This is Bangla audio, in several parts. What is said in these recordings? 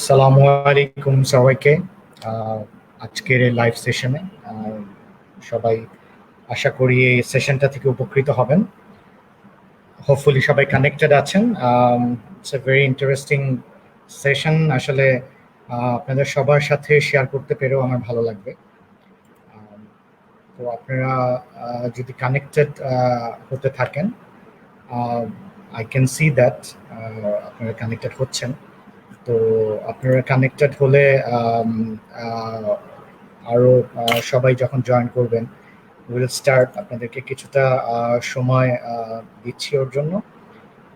আসসালামু আলাইকুম সবাইকে। আহ, আজকের এই লাইভ সেশনে সবাই আশা করি এই সেশনটা থেকে উপকৃত হবেন। হোপফুলি সবাই কানেক্টেড আছেন। It's a very interesting session. আসলে আপনাদের সবার সাথে শেয়ার করতে পেরেও আমার ভালো লাগবে। তো আপনারা যদি কানেক্টেড হতে থাকেন, আই ক্যান সি দ্যাট আপনারা কানেক্টেড হচ্ছেন। তো আপনারা কানেক্টেড হলে আরো সবাই যখন জয়েন করবেন উইল স্টার্ট। আপনাদেরকে কিছুটা সময় দিচ্ছি ওর জন্য।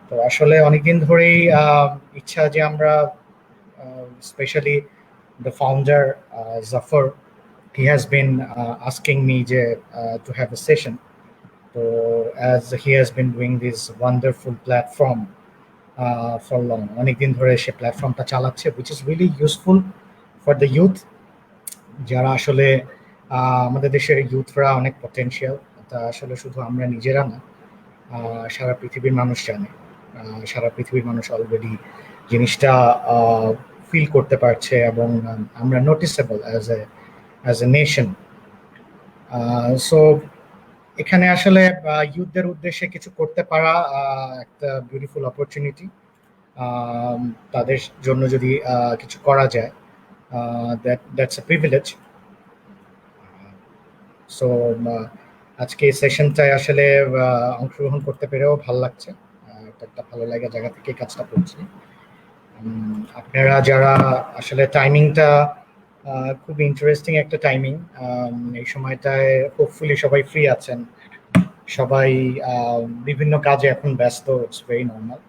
তো আসলে অনেকদিন ধরেই ইচ্ছা যে আমরা specially the founder Zafar, he has been asking me to have a session. So as he has been doing this wonderful platform for long, অনেকদিন ধরে সে প্ল্যাটফর্মটা চালাচ্ছে, which is really useful for the youth. যারা আসলে আমাদের দেশের ইউথরা অনেক পটেনশিয়াল, তা আসলে শুধু আমরা নিজেরা না, সারা পৃথিবীর মানুষ জানে। সারা পৃথিবীর মানুষ অলরেডি জিনিসটা ফিল করতে পারছে এবং আমরা noticeable as a nation. So এখানে আসলে ইউথদের উদ্দেশ্যে কিছু করতে পারা একটা বিউটিফুল অপরচুনিটি। তাদের জন্য যদি কিছু করা যায়, দ্যাটস এ প্রিভিলেজ। সো আজকে এই সেশনটায় আসলে অংশগ্রহণ করতে পেরেও ভালো লাগছে। একটা ভালো লাগা জায়গা থেকে কাজটা করছি। আপনারা যারা আসলে টাইমিংটা খুব ইন্টারেস্টিং একটা টাইমিং। এই সময়টায় হোপফুলি সবাই ফ্রি আছেন, সবাই বিভিন্ন কাজে এখন ব্যস্ত। It's very normal.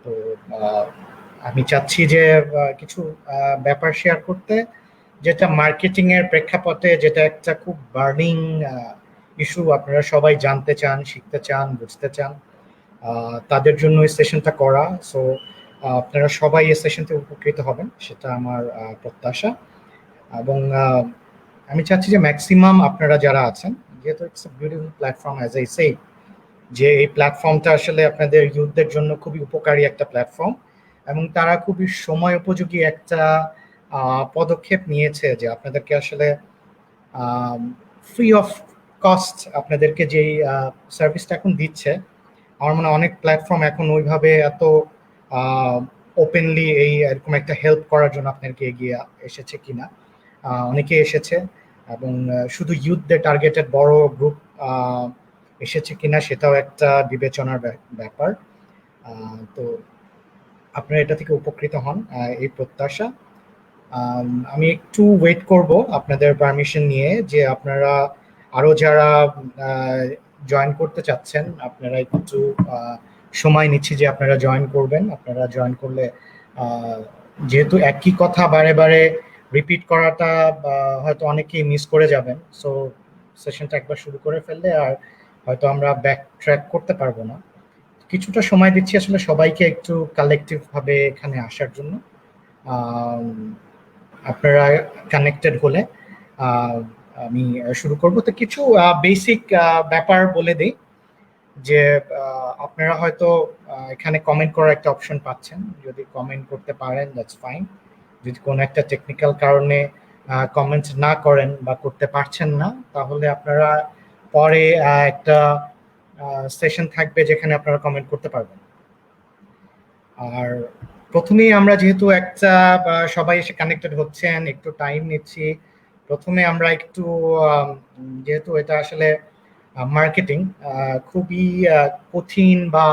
তো আমি চাচ্ছি যে কিছু ব্যাপার শেয়ার করতে, যেটা মার্কেটিং এর প্রেক্ষাপটে, যেটা একটা খুব বার্নিং ইস্যু। আপনারা সবাই জানতে চান, শিখতে চান, বুঝতে চান, তাদের জন্য এই সেশনটা করা। সো আপনারা সবাই এই সেশন থেকে উপকৃত হবেন, সেটা আমার প্রত্যাশা। এবং আমি চাচ্ছি যে ম্যাক্সিমাম আপনারা যারা আছেন, যেহেতু it's a beautiful platform, as I say, যে এই প্ল্যাটফর্মটা আসলে আপনাদের ইউথদের জন্য খুবই উপকারী একটা প্ল্যাটফর্ম, এবং তারা খুবই সময় উপযোগী একটা পদক্ষেপ নিয়েছে যে আপনাদেরকে আসলে ফ্রি অফ কস্ট আপনাদেরকে যেই সার্ভিসটা এখন দিচ্ছে। আমার মনে হয় অনেক প্ল্যাটফর্ম এখন ওইভাবে এত ওপেনলি এরকম একটা হেল্প করার জন্য আপনাদেরকে এগিয়ে এসেছে কিনা। অনেকে এসেছে, এবং শুধু ইউথদের টার্গেটেড বড় গ্রুপ এসেছে কিনা সেটাও একটা বিবেচনার ব্যাপার। তো আপনারা এটা থেকে উপকৃত হন, এই প্রত্যাশা। আমি একটু ওয়েট করব আপনাদের পারমিশন নিয়ে, যে আপনারা আরো যারা জয়েন করতে চাচ্ছেন, আপনারা একটু সময় নিচ্ছি যে আপনারা জয়েন করবেন। আপনারা জয়েন করলে যেহেতু একই কথা বারে বারে রিপিট করাটা হয়তো অনেকেই মিস করে যাবেন। সো সেশনটা একবার শুরু করে ফেললে আর হয়তো আমরা ব্যাক ট্র্যাক করতে পারবো না। কিছুটা সময় দিচ্ছি আসলে সবাইকে একটু কালেকটিভ ভাবে এখানে আসার জন্য। আপনারা কানেক্টেড হলে আমি শুরু করব। তো কিছু বেসিক ব্যাপার বলে দিই, যে আপনারা হয়তো এখানে কমেন্ট করার একটা অপশন পাচ্ছেন। যদি কমেন্ট করতে পারেন দ্যাটস ফাইন। যদি কোনো একটা টেকনিক্যাল কারণে কমেন্ট না করেন বা করতে পারছেন না, তাহলে আপনারা পরে একটা সেশন থাকবে যেখানে আপনারা কমেন্ট করতে পারবেন। আর প্রথমেই আমরা যেহেতু একটা সবাই এসে কানেক্টেড হচ্ছেন, একটু টাইম নিচ্ছি। প্রথমে আমরা একটু যেহেতু এটা আসলে মার্কেটিং খুবই কঠিন বা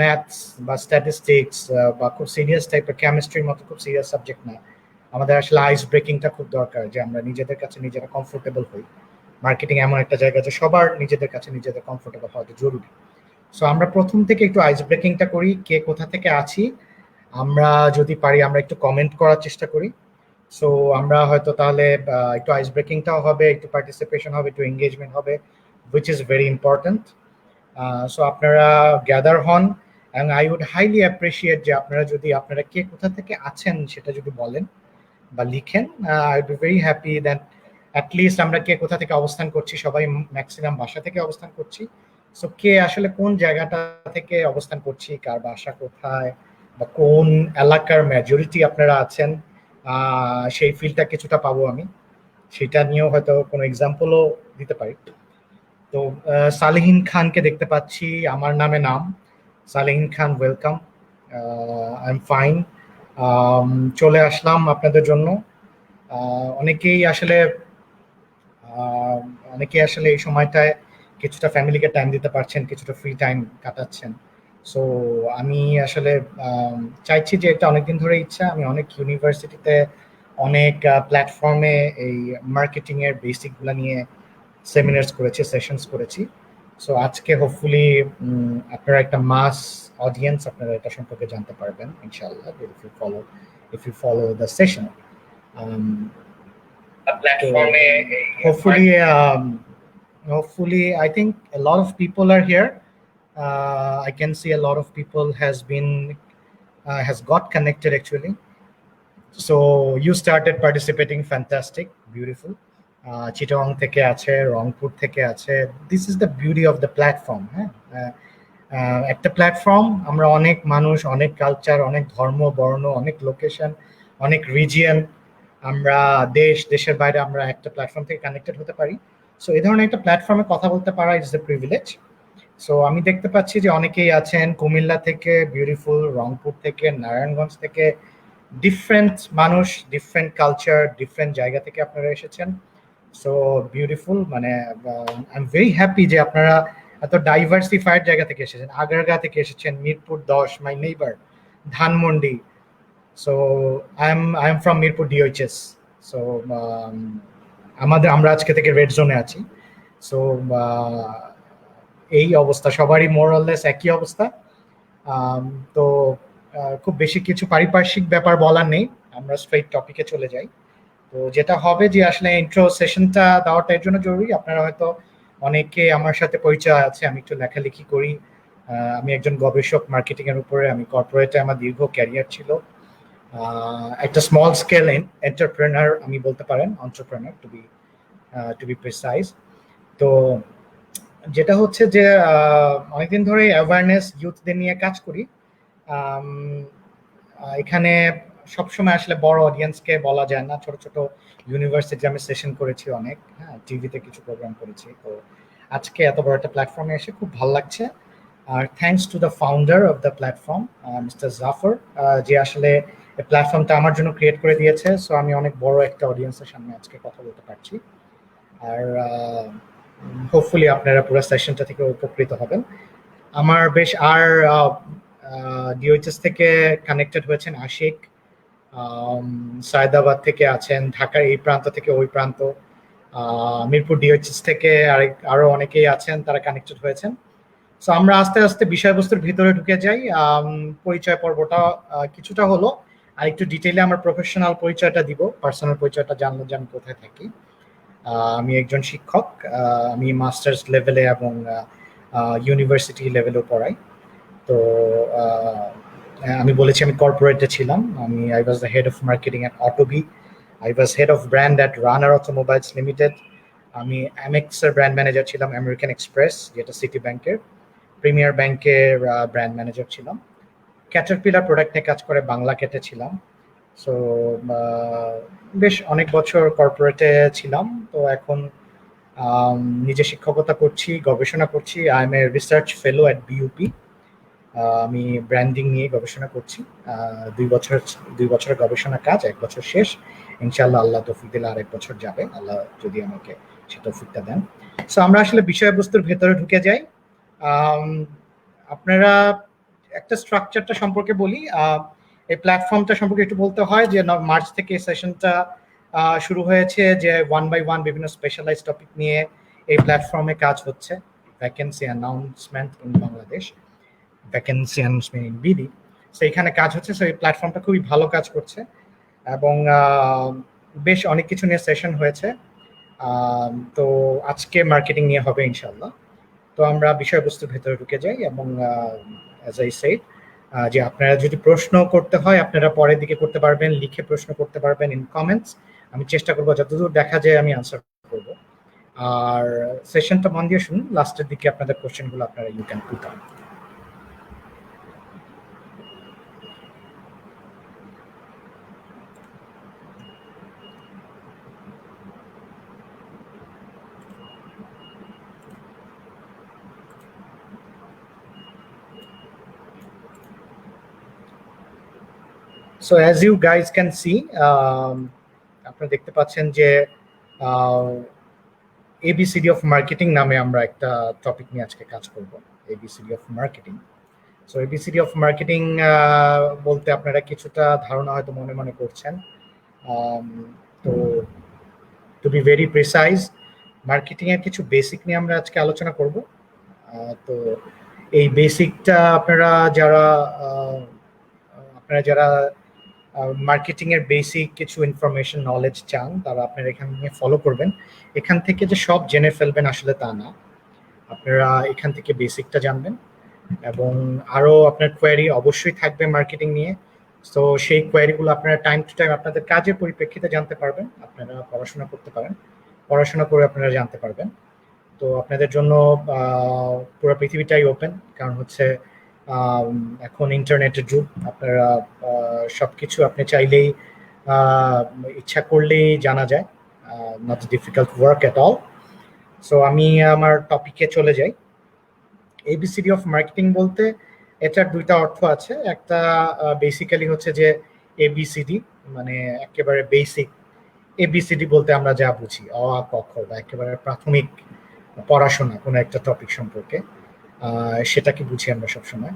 ম্যাথস বা স্ট্যাটিস্টিক্স বা খুব সিরিয়াস টাইপের, কেমিস্ট্রির মতো খুব সিরিয়াস সাবজেক্ট না। আমাদের আসলে আইস ব্রেকিংটা খুব দরকার, যে আমরা নিজেদের কাছে নিজেরা কমফোর্টেবল হই। মার্কেটিং এমন একটা জায়গা যে সবার নিজেদের কাছে নিজেদের কমফোর্টেবল হওয়াটা জরুরি। সো আমরা প্রথম থেকে একটু আইস ব্রেকিংটা করি, কে কোথা থেকে আছি। আমরা যদি পারি আমরা একটু কমেন্ট করার চেষ্টা করি। সো আমরা হয়তো তাহলে একটু আইস ব্রেকিংটাও হবে, একটু পার্টিসিপেশন হবে, একটু এঙ্গেজমেন্ট হবে, which is very important. So আপনারা গ্যাদার হন, এবং আই উড হাইলি অ্যাপ্রিসিয়েট যে আপনারা কে কোথা থেকে আছেন সেটা যদি বলেন বা লিখেন। I would be very happy that at least আমরা কে কোথা থেকে অবস্থান করছি, সবাই ম্যাক্সিমাম বাসা থেকে অবস্থান করছি। সো কে আসলে কোন জায়গাটা থেকে অবস্থান করছি, কার বাসা কোথায়, বা কোন এলাকার মেজরিটি আপনারা আছেন, সেই ফিলটা কিছুটা পাবো আমি, সেটা নিয়েও হয়তো কোনো এক্সাম্পলও দিতে পারি। তো সালেহীন খানকে দেখতে পাচ্ছি, আমার নামে নাম সালেহীন খান, ওয়েলকাম। I am fine. চলে আসলাম আপনাদের জন্য। অনেকেই আসলে অনেকেই আসলে এই সময়টায় কিছুটা ফ্যামিলিকে টাইম দিতে পারছেন, কিছুটা ফ্রি টাইম কাটাচ্ছেন। সো আমি আসলে চাইছি যে এটা অনেকদিন ধরে ইচ্ছা, আমি অনেক ইউনিভার্সিটিতে অনেক প্ল্যাটফর্মে এই মার্কেটিং এর বেসিকগুলো নিয়ে সেমিনার্স করেছি, সেশনস করেছি। সো আজকে হোপফুলি আপনারা একটা মাস অডিয়েন্স আপনারা এটা সম্পর্কে জানতে পারবেন ইনশাআল্লাহ, if you follow the session. Hopefully I think a lot of people are here. I can see a lot of people has got connected actually. So you started participating, fantastic, beautiful. Chittagong থেকে আছে, রংপুর থেকে আছে। This is the beauty of the platform. হ্যাঁ, একটা প্ল্যাটফর্ম, আমরা অনেক মানুষ, অনেক কালচার, অনেক ধর্ম, বর্ণ, অনেক লোকেশন, অনেক রিজিয়ন, আমরা দেশের বাইরে আমরা একটা প্ল্যাটফর্ম থেকে কানেক্টেড হতে পারি। সো এই ধরনের একটা প্ল্যাটফর্মে কথা বলতে পারা ইজ দ্য প্রিভিলেজ। সো আমি দেখতে পাচ্ছি যে অনেকেই আছেন কুমিল্লা থেকে, বিউটিফুল, রংপুর থেকে, নারায়ণগঞ্জ থেকে, ডিফারেন্ট মানুষ, ডিফারেন্ট কালচার, ডিফারেন্ট জায়গা থেকে আপনারা এসেছেন। সো বিউটিফুল, মানে আই এম ভেরি হ্যাপি যে আপনারা এত ডাইভার্সিফাইড জায়গা থেকে এসেছেন। আগারগা থেকে এসেছেন, Mirpur 10, my neighbour, Dhanmondi. So I am from Mirpur DOHS. So আমরা আজকে থেকে রেড জোনে আছি। সো এই অবস্থা সবারই মোরলেস একই অবস্থা। তো খুব বেশি কিছু পারিপার্শ্বিক ব্যাপার বলার নেই, আমরা স্ট্রেইট টপিকে চলে যাই। তো যেটা হবে যে আসলে ইন্ট্রো সেশনটা দেওয়াটা এর জন্য জরুরি। আপনারা হয়তো অনেকে আমার সাথে পরিচয় আছে, আমি একটু লেখালেখি করি, আমি একজন গবেষক মার্কেটিং এর উপরে, আমি কর্পোরেটে আমার দীর্ঘ ক্যারিয়ার ছিল। একটা স্মল স্কেল এন্টারপ্রেনার আমি বলতে পারেন, এন্টারপ্রেনার টু বি প্রিসাইজ। তো যেটা হচ্ছে যে অনেকদিন ধরে অ্যাওয়ারনেস ইউথদের নিয়ে কাজ করি। এখানে সবসময় আসলে বড় অডিয়েন্সকে বলা যায় না, ছোট ছোট ইউনিভার্সিটি আমি সেশন করেছি অনেক, হ্যাঁ, টিভিতে কিছু প্রোগ্রাম করেছি। তো আজকে এত বড় একটা প্ল্যাটফর্মে এসে খুব ভালো লাগছে। আর thanks to the founder of the platform, mister Zafar, যে আসলে এই প্ল্যাটফর্মটা আমার জন্য ক্রিয়েট করে দিয়েছে। সো আমি অনেক বড় একটা অডিয়েন্সের সামনে আজকে কথা বলতে পারছি। আর হোপফুলি আপনারা পুরো সেশনটা থেকে উপকৃত হবেন। আমার বেশ আর ডিওএইচএস থেকে কানেক্টেড হয়েছেন আশিক, সায়দাবাদ থেকে আছেন, ঢাকার এই প্রান্ত থেকে ওই প্রান্ত, মিরপুর ডিওএইচএস থেকে আরো অনেকেই আছেন, তারা কানেক্টেড হয়েছেন। সো আমরা আস্তে আস্তে বিষয়বস্তুর ভিতরে ঢুকে যাই। পরিচয় পর্বটা কিছুটা হলো, আর একটু ডিটেইলে আমার প্রফেশনাল পরিচয়টা দিব, পার্সোনাল পরিচয়টা জানলো যে আমি কোথায় থাকি। আমি একজন শিক্ষক, আমি মাস্টার্স লেভেলে এবং ইউনিভার্সিটি লেভেলেও পড়াই। তো আমি বলেছি আমি কর্পোরেটে ছিলাম, I was the head of marketing at Otobi, I was head of brand at runner automobiles limited, আমি এমএক্স এর ব্র্যান্ড ম্যানেজার ছিলাম, আমেরিকান এক্সপ্রেস যেটা সিটি ব্যাংকের, প্রিমিয়ার ব্যাংকের ব্র্যান্ড ম্যানেজার ছিলাম, ক্যাটারপিলার প্রোডাক্ট নিয়ে কাজ করে বাংলা কেটে ছিলাম। সো বেশ অনেক বছর কর্পোরেটে ছিলাম। তো এখন নিজে শিক্ষকতা করছি, গবেষণা করছি। I M a research fellow at BUP. আমি ব্র্যান্ডিং নিয়ে গবেষণা করছি। 2 বছরের গবেষণা কাজ, 1 বছর শেষ ইনশাআল্লাহ, আল্লাহ তৌফিক দিলে আর 1 বছর যাবে, আল্লাহ যদি আমাকে সে তৌফিকটা দেন। সো আমরা আসলে বিষয়বস্তুর ভেতরে ঢুকে যাই। আপনারা একটা স্ট্রাকচারটা সম্পর্কে বলি, এই প্ল্যাটফর্মটা সম্পর্কে একটু বলতে হয় যে মার্চ থেকে সেশনটা শুরু হয়েছে, যে 1 বাই 1 বিভিন্ন স্পেশালাইজ টপিক নিয়ে এই প্ল্যাটফর্মে কাজ হচ্ছে। Vacancy announcement in Bangladesh, vacancy announcement in BD, so এখানে কাজ হচ্ছে। সো এই প্ল্যাটফর্মটা খুবই ভালো কাজ করছে এবং বেশ অনেক কিছু নিয়ে সেশন হয়েছে। তো আজকে মার্কেটিং নিয়ে হবে ইনশাআল্লাহ। তো আমরা বিষয়বস্তুর ভেতরে ঢুকে যাই এবং অ্যাজ আই সেড, যে আপনারা যদি প্রশ্ন করতে হয় আপনারা পরের দিকে করতে পারবেন, লিখে প্রশ্ন করতে পারবেন ইন কমেন্টস। আমি চেষ্টা করবো যতদূর দেখা যায় আমি আনসার করব। আর সেশনটা মন দিয়ে শুনুন, লাস্টের দিকে আপনাদের কোশ্চেনগুলো আপনারা you can put on. So as you guys can see, আপনারা দেখতে পাচ্ছেন যে এবিসিডি অফ মার্কেটিং নামে আমরা একটা টপিক নিয়ে আজকে কাজ করব, ABCD of marketing. So ABCD of marketing বলতে আপনারা কিছুটা ধারণা হয়তো মনে মনে করছেন। তো to be very precise, marketing এর কিছু বেসিক নিয়ে আমরা আজকে আলোচনা করব। তো এই বেসিকটা আপনারা যারা মার্কেটিং এর বেসিক কিছু ইনফরমেশন নলেজ চান, তারা আপনারা এখানে ফলো করবেন। এখান থেকে যে সব জেনে ফেলবেন আসলে তা না, আপনারা এখান থেকে বেসিকটা জানবেন এবং আরো আপনার কোয়েরি অবশ্যই থাকবে মার্কেটিং নিয়ে। তো সেই কোয়েরিগুলো আপনারা টাইম টু টাইম আপনাদের কাজের পরিপ্রেক্ষিতে জানতে পারবেন। আপনারা পড়াশোনা করতে পারেন, পড়াশোনা করে আপনারা জানতে পারবেন। তো আপনাদের জন্য পুরো পৃথিবীটাই ওপেন, কারণ হচ্ছে এখন ইন্টারনেটের যুগ। আপনারা সবকিছু আপনি চাইলেই ইচ্ছা করলেই জানা যায়, not difficult work at all. So আমি আমার টপিকে চলে যাই। এবিসিডি অফ মার্কেটিং বলতে এটার দুইটা অর্থ আছে। একটা বেসিক্যালি হচ্ছে যে এবিসিডি মানে একেবারে বেসিক। এবিসিডি বলতে আমরা যা বুঝি অ আ ক খ, বা একেবারে প্রাথমিক পড়াশোনা কোনো একটা টপিক সম্পর্কে, সেটাকে বুঝি আমরা সবসময়।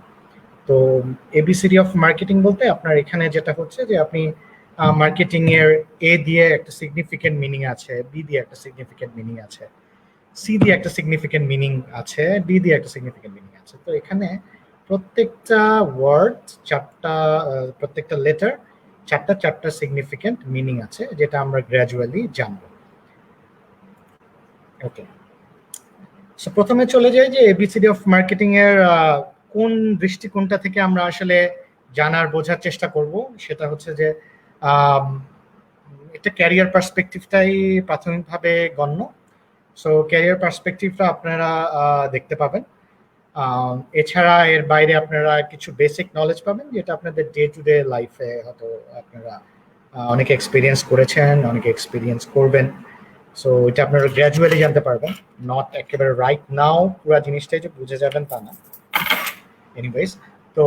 তো এবিসিডি অফ মার্কেটিং বলতে আপনার এখানে যেটা হচ্ছে যে আপনি মার্কেটিং এর এ দিয়ে একটা সিগনিফিকেন্ট মিনিং আছে, বি দিয়ে একটা সিগনিফিকেন্ট মিনিং আছে, সি দিয়ে একটা সিগনিফিকেন্ট মিনিং আছে, ডি দিয়ে একটা সিগনিফিকেন্ট মিনিং আছে। তো এখানে প্রত্যেকটা ওয়ার্ড প্রত্যেকটা লেটার চারটা সিগনিফিকেন্ট মিনিং আছে, যেটা আমরা গ্র্যাজুয়ালি জানবো। ওকে, সো প্রথমে চলে যাই যে এবিসিডি অফ মার্কেটিং এর কোন দৃষ্টিকোণটা থেকে আমরা আসলে জানার বোঝার চেষ্টা করব। সেটা হচ্ছে যে এটা ক্যারিয়ার পার্সপেক্টিভটাই প্রাথমিকভাবে গণ্য। সো ক্যারিয়ার পার্সপেক্টিভটা আপনারা দেখতে পাবেন। এছাড়া এর বাইরে আপনারা কিছু বেসিক নলেজ পাবেন, যেটা আপনাদের ডে টু ডে লাইফে হয়তো আপনারা অনেকে এক্সপিরিয়েন্স করেছেন, অনেকে এক্সপিরিয়েন্স করবেন। সো এটা আপনারা গ্র্যাজুয়ালি জানতে পারবেন, নট একেবারে রাইট নাও পুরো জিনিসটাই যে বুঝে যাবেন তা না। এনিওয়েজ, তো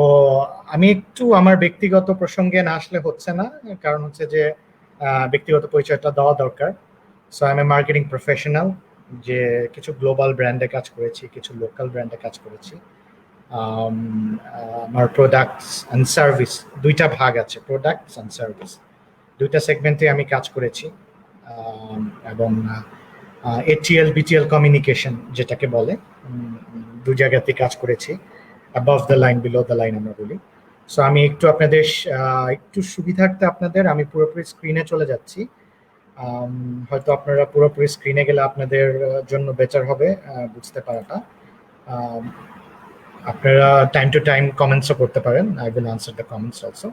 আমি একটু আমার ব্যক্তিগত প্রসঙ্গে না আসলে হচ্ছে না, কারণ হচ্ছে যে ব্যক্তিগত পরিচয়টা দেওয়া দরকার। So I M A marketing professional, যে কিছু গ্লোবাল ব্র্যান্ডে কাজ করেছি, কিছু লোকাল ব্র্যান্ডে কাজ করেছি। আমার প্রোডাক্টস অ্যান্ড সার্ভিস দুইটা ভাগ আছে, প্রোডাক্টস অ্যান্ড সার্ভিস দুইটা সেগমেন্টে আমি কাজ করেছি। এবং এটিএল বিটিএল কমিউনিকেশন যেটাকে বলে, দুই জায়গাতে কাজ করেছি, above the line below the line আমরা বলি। সো আমি একটু আপনাদের একটু সুবিধার্থে আপনাদের আমি পুরোপুরি স্ক্রিনে চলে যাচ্ছি। হয়তো আপনারা পুরোপুরি স্ক্রিনে গেলে আপনাদের জন্য বেটার হবে বুঝতে পারাটা। আপনারা টাইম টু টাইম কমেন্টসও করতে পারেন, I will answer the comments also.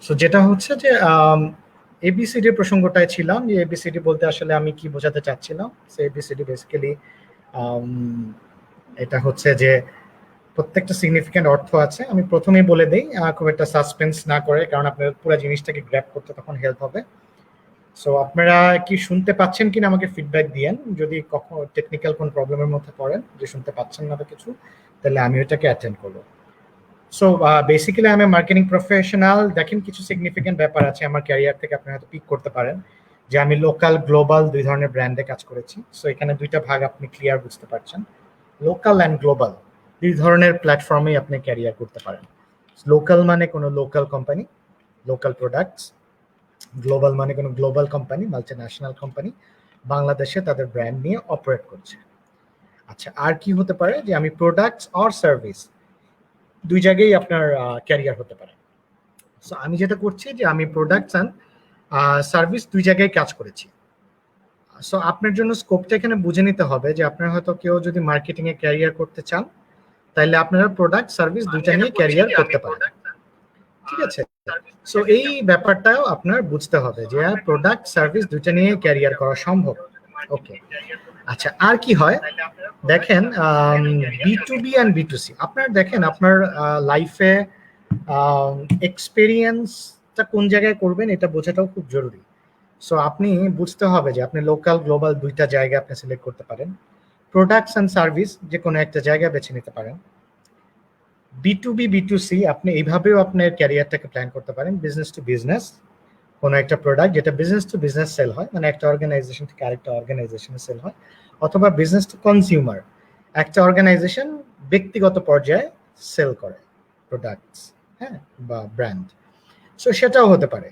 So যেটা হচ্ছে যে এবিসিডির প্রসঙ্গটায় ছিলাম, যে এবিসিডি বলতে আসলে আমি কি বোঝাতে চাচ্ছিলাম। সো এবিসিডি বেসিক্যালি এটা হচ্ছে যে প্রত্যেকটা সিগনিফিকেন্ট অর্থ আছে। আমি প্রথমেই বলে দিই, খুব একটা সাসপেন্স না করে, কারণ আপনার পুরো জিনিসটাকে গ্র্যাব করতে তখন হেল্প হবে। সো আপনারা কি শুনতে পাচ্ছেন কিনা আমাকে ফিডব্যাক দিয়েন, যদি কখনো টেকনিক্যাল কোন প্রবলেমের মধ্যে পড়েন যে শুনতে পাচ্ছেন না বা কিছু, তাহলে আমি ওটাকে অ্যাটেন্ড করবো। সো বেসিক্যালি আমি মার্কেটিং প্রফেশনাল। দেখেন কিছু সিগনিফিকেন্ট ব্যাপার আছে আমার ক্যারিয়ার থেকে, আপনারা হয়তো পিক করতে পারেন যে আমি লোকাল গ্লোবাল দুই ধরনের ব্র্যান্ডে কাজ করেছি। সো এখানে দুইটা ভাগ আপনি ক্লিয়ার বুঝতে পারছেন, লোকাল অ্যান্ড গ্লোবাল দুই ধরনের প্ল্যাটফর্মে আপনি ক্যারিয়ার করতে পারেন। লোকাল মানে কোনো local company, local products. Global মানে কোনো গ্লোবাল কোম্পানি, মাল্টিন্যাশনাল কোম্পানি, বাংলাদেশে তাদের ব্র্যান্ড নিয়ে অপারেট করছে। আচ্ছা, আর কি হতে পারে যে আমি প্রোডাক্টস অর সার্ভিস দুই জায়গায় আপনার ক্যারিয়ার হতে পারে। সো আমি যেটা করছি যে আমি প্রোডাক্টস অ্যান্ড সার্ভিস দুই জায়গায় কাজ করেছি। সো আপনার জন্য স্কোপটা এখানে বুঝে নিতে হবে যে আপনার হয়তো কেউ যদি মার্কেটিং এ ক্যারিয়ার করতে চান, তাহলে আপনারা প্রোডাক্ট সার্ভিস দুইটা নিয়ে ক্যারিয়ার করতে পারেন, ঠিক আছে? সো এই ব্যাপারটাও আপনার বুঝতে হবে যে প্রোডাক্ট সার্ভিস দুইটা নিয়ে ক্যারিয়ার করা সম্ভব। ওকে, আচ্ছা, আর কি হয় দেখেন, বি2বি অ্যান্ড বি2সি। আপনার দেখেন আপনার লাইফে এক্সপেরিয়েন্সটা কোন জায়গায় করবেন এটা বোঝাটাও খুব জরুরি। সো আপনি বুঝতে হবে যে আপনি লোকাল গ্লোবাল দুইটা জায়গা আপনি সিলেক্ট করতে পারেন, প্রোডাক্টস অ্যান্ড সার্ভিস যে কোনো একটা জায়গা বেছে নিতে পারেন। B2B B2C আপনি এইভাবেও আপনার ক্যারিয়ারটাকে প্ল্যান করতে পারেন, বিজনেস টু বিজনেস কোনো একটা প্রোডাক্ট যেটা বিজনেস টু বিজনেস সেল হয়, মানে একটা অর্গানাইজেশন থেকে আরেকটা অর্গানাইজেশনে সেল হয়, অথবা বিজনেস টু কনজিউমার একটা অর্গানাইজেশন ব্যক্তিগত পর্যায়ে সেল করে প্রোডাক্টস, হ্যাঁ, বা ব্র্যান্ড। সো সেটাও হতে পারে।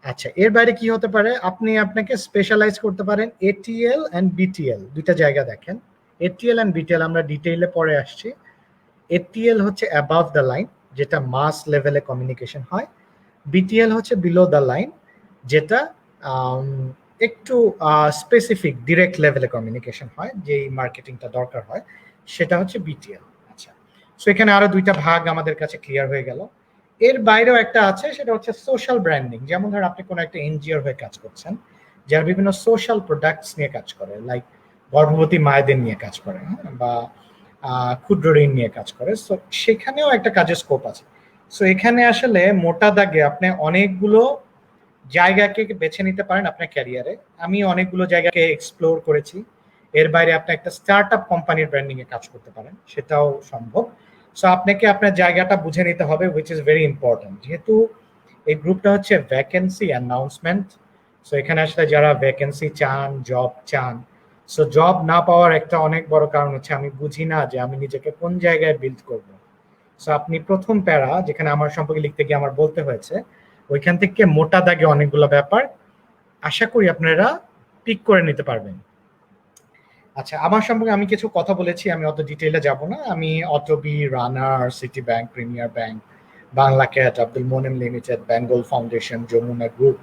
আচ্ছা, এর বাইরে কি হতে পারে, আপনি আপনাকে স্পেশালাইজ করতে পারেন এটিএল অ্যান্ড বিটিএল, দুইটা জায়গা দেখেন। এটিএল অ্যান্ড বিটিএল আমরা ডিটেইলে পরে আসছি। এটিএল হচ্ছে অ্যাবাভ দ্য লাইন, যেটা মাস লেভেলে কমিউনিকেশন হয়। বিটিএল হচ্ছে বিলো দ্য লাইন, যেটা একটু স্পেসিফিক ডিরেক্ট লেভেলে কমিউনিকেশন হয়, যেই মার্কেটিংটা দরকার হয়, সেটা হচ্ছে বিটিএল। আচ্ছা, সো এখানে আরো দুইটা ভাগ আমাদের কাছে ক্লিয়ার হয়ে গেল। এর বাইরেও একটা আছে, সেটা হচ্ছে সোশ্যাল ব্র্যান্ডিং। যেমন ধর আপনি কোনো একটা এনজিওর হয়ে কাজ করছেন, যারা বিভিন্ন সোশ্যাল প্রোডাক্টস নিয়ে কাজ করে, লাইক গর্ভবতী মায়েদের নিয়ে কাজ করে, বা ক্ষুদ্র ঋণ নিয়ে কাজ করে। সো সেখানেও একটা কাজের স্কোপ আছে। সো এখানে আসলে মোটা দাগে আপনি অনেকগুলো জায়গাকে বেছে নিতে পারেন আপনার ক্যারিয়ারে। আমি অনেকগুলো জায়গাকে এক্সপ্লোর করেছি। এর বাইরে আপনি একটা স্টার্ট আপ কোম্পানির ব্র্যান্ডিং এ কাজ করতে পারেন, সেটাও সম্ভব। সো আপনাকে আপনার জায়গাটা বুঝে নিতে হবে, হুইচ ইজ ভেরি ইম্পর্টেন্ট। যেহেতু এই গ্রুপটা হচ্ছে ভ্যাকেন্সি অ্যানাউন্সমেন্ট, সো এখানে আসলে যারা ভ্যাকেন্সি চান, জব চান, সো জব না পাওয়ার একটা অনেক বড় কারণ হচ্ছে আমি বুঝি না যে আমি নিজেকে কোন জায়গায় বিল্ড করব। সো আপনি প্রথম প্যারা যেখানে আমার সম্পর্কে লিখতে গিয়ে আমার বলতে হয়েছে, ওইখান থেকে মোটা দাগে অনেকগুলো ব্যাপার আশা করি আপনারা পিক করে নিতে পারবেন। আচ্ছা, আমার সম্পর্কে আমি কিছু কথা বলেছি, আমি অত ডিটেইলে যাব না। আমি Otobi, Runner, City Bank, Premier Bank, Bangla Cat, Abdul Monem Limited, Bengal Foundation, Jamuna Group,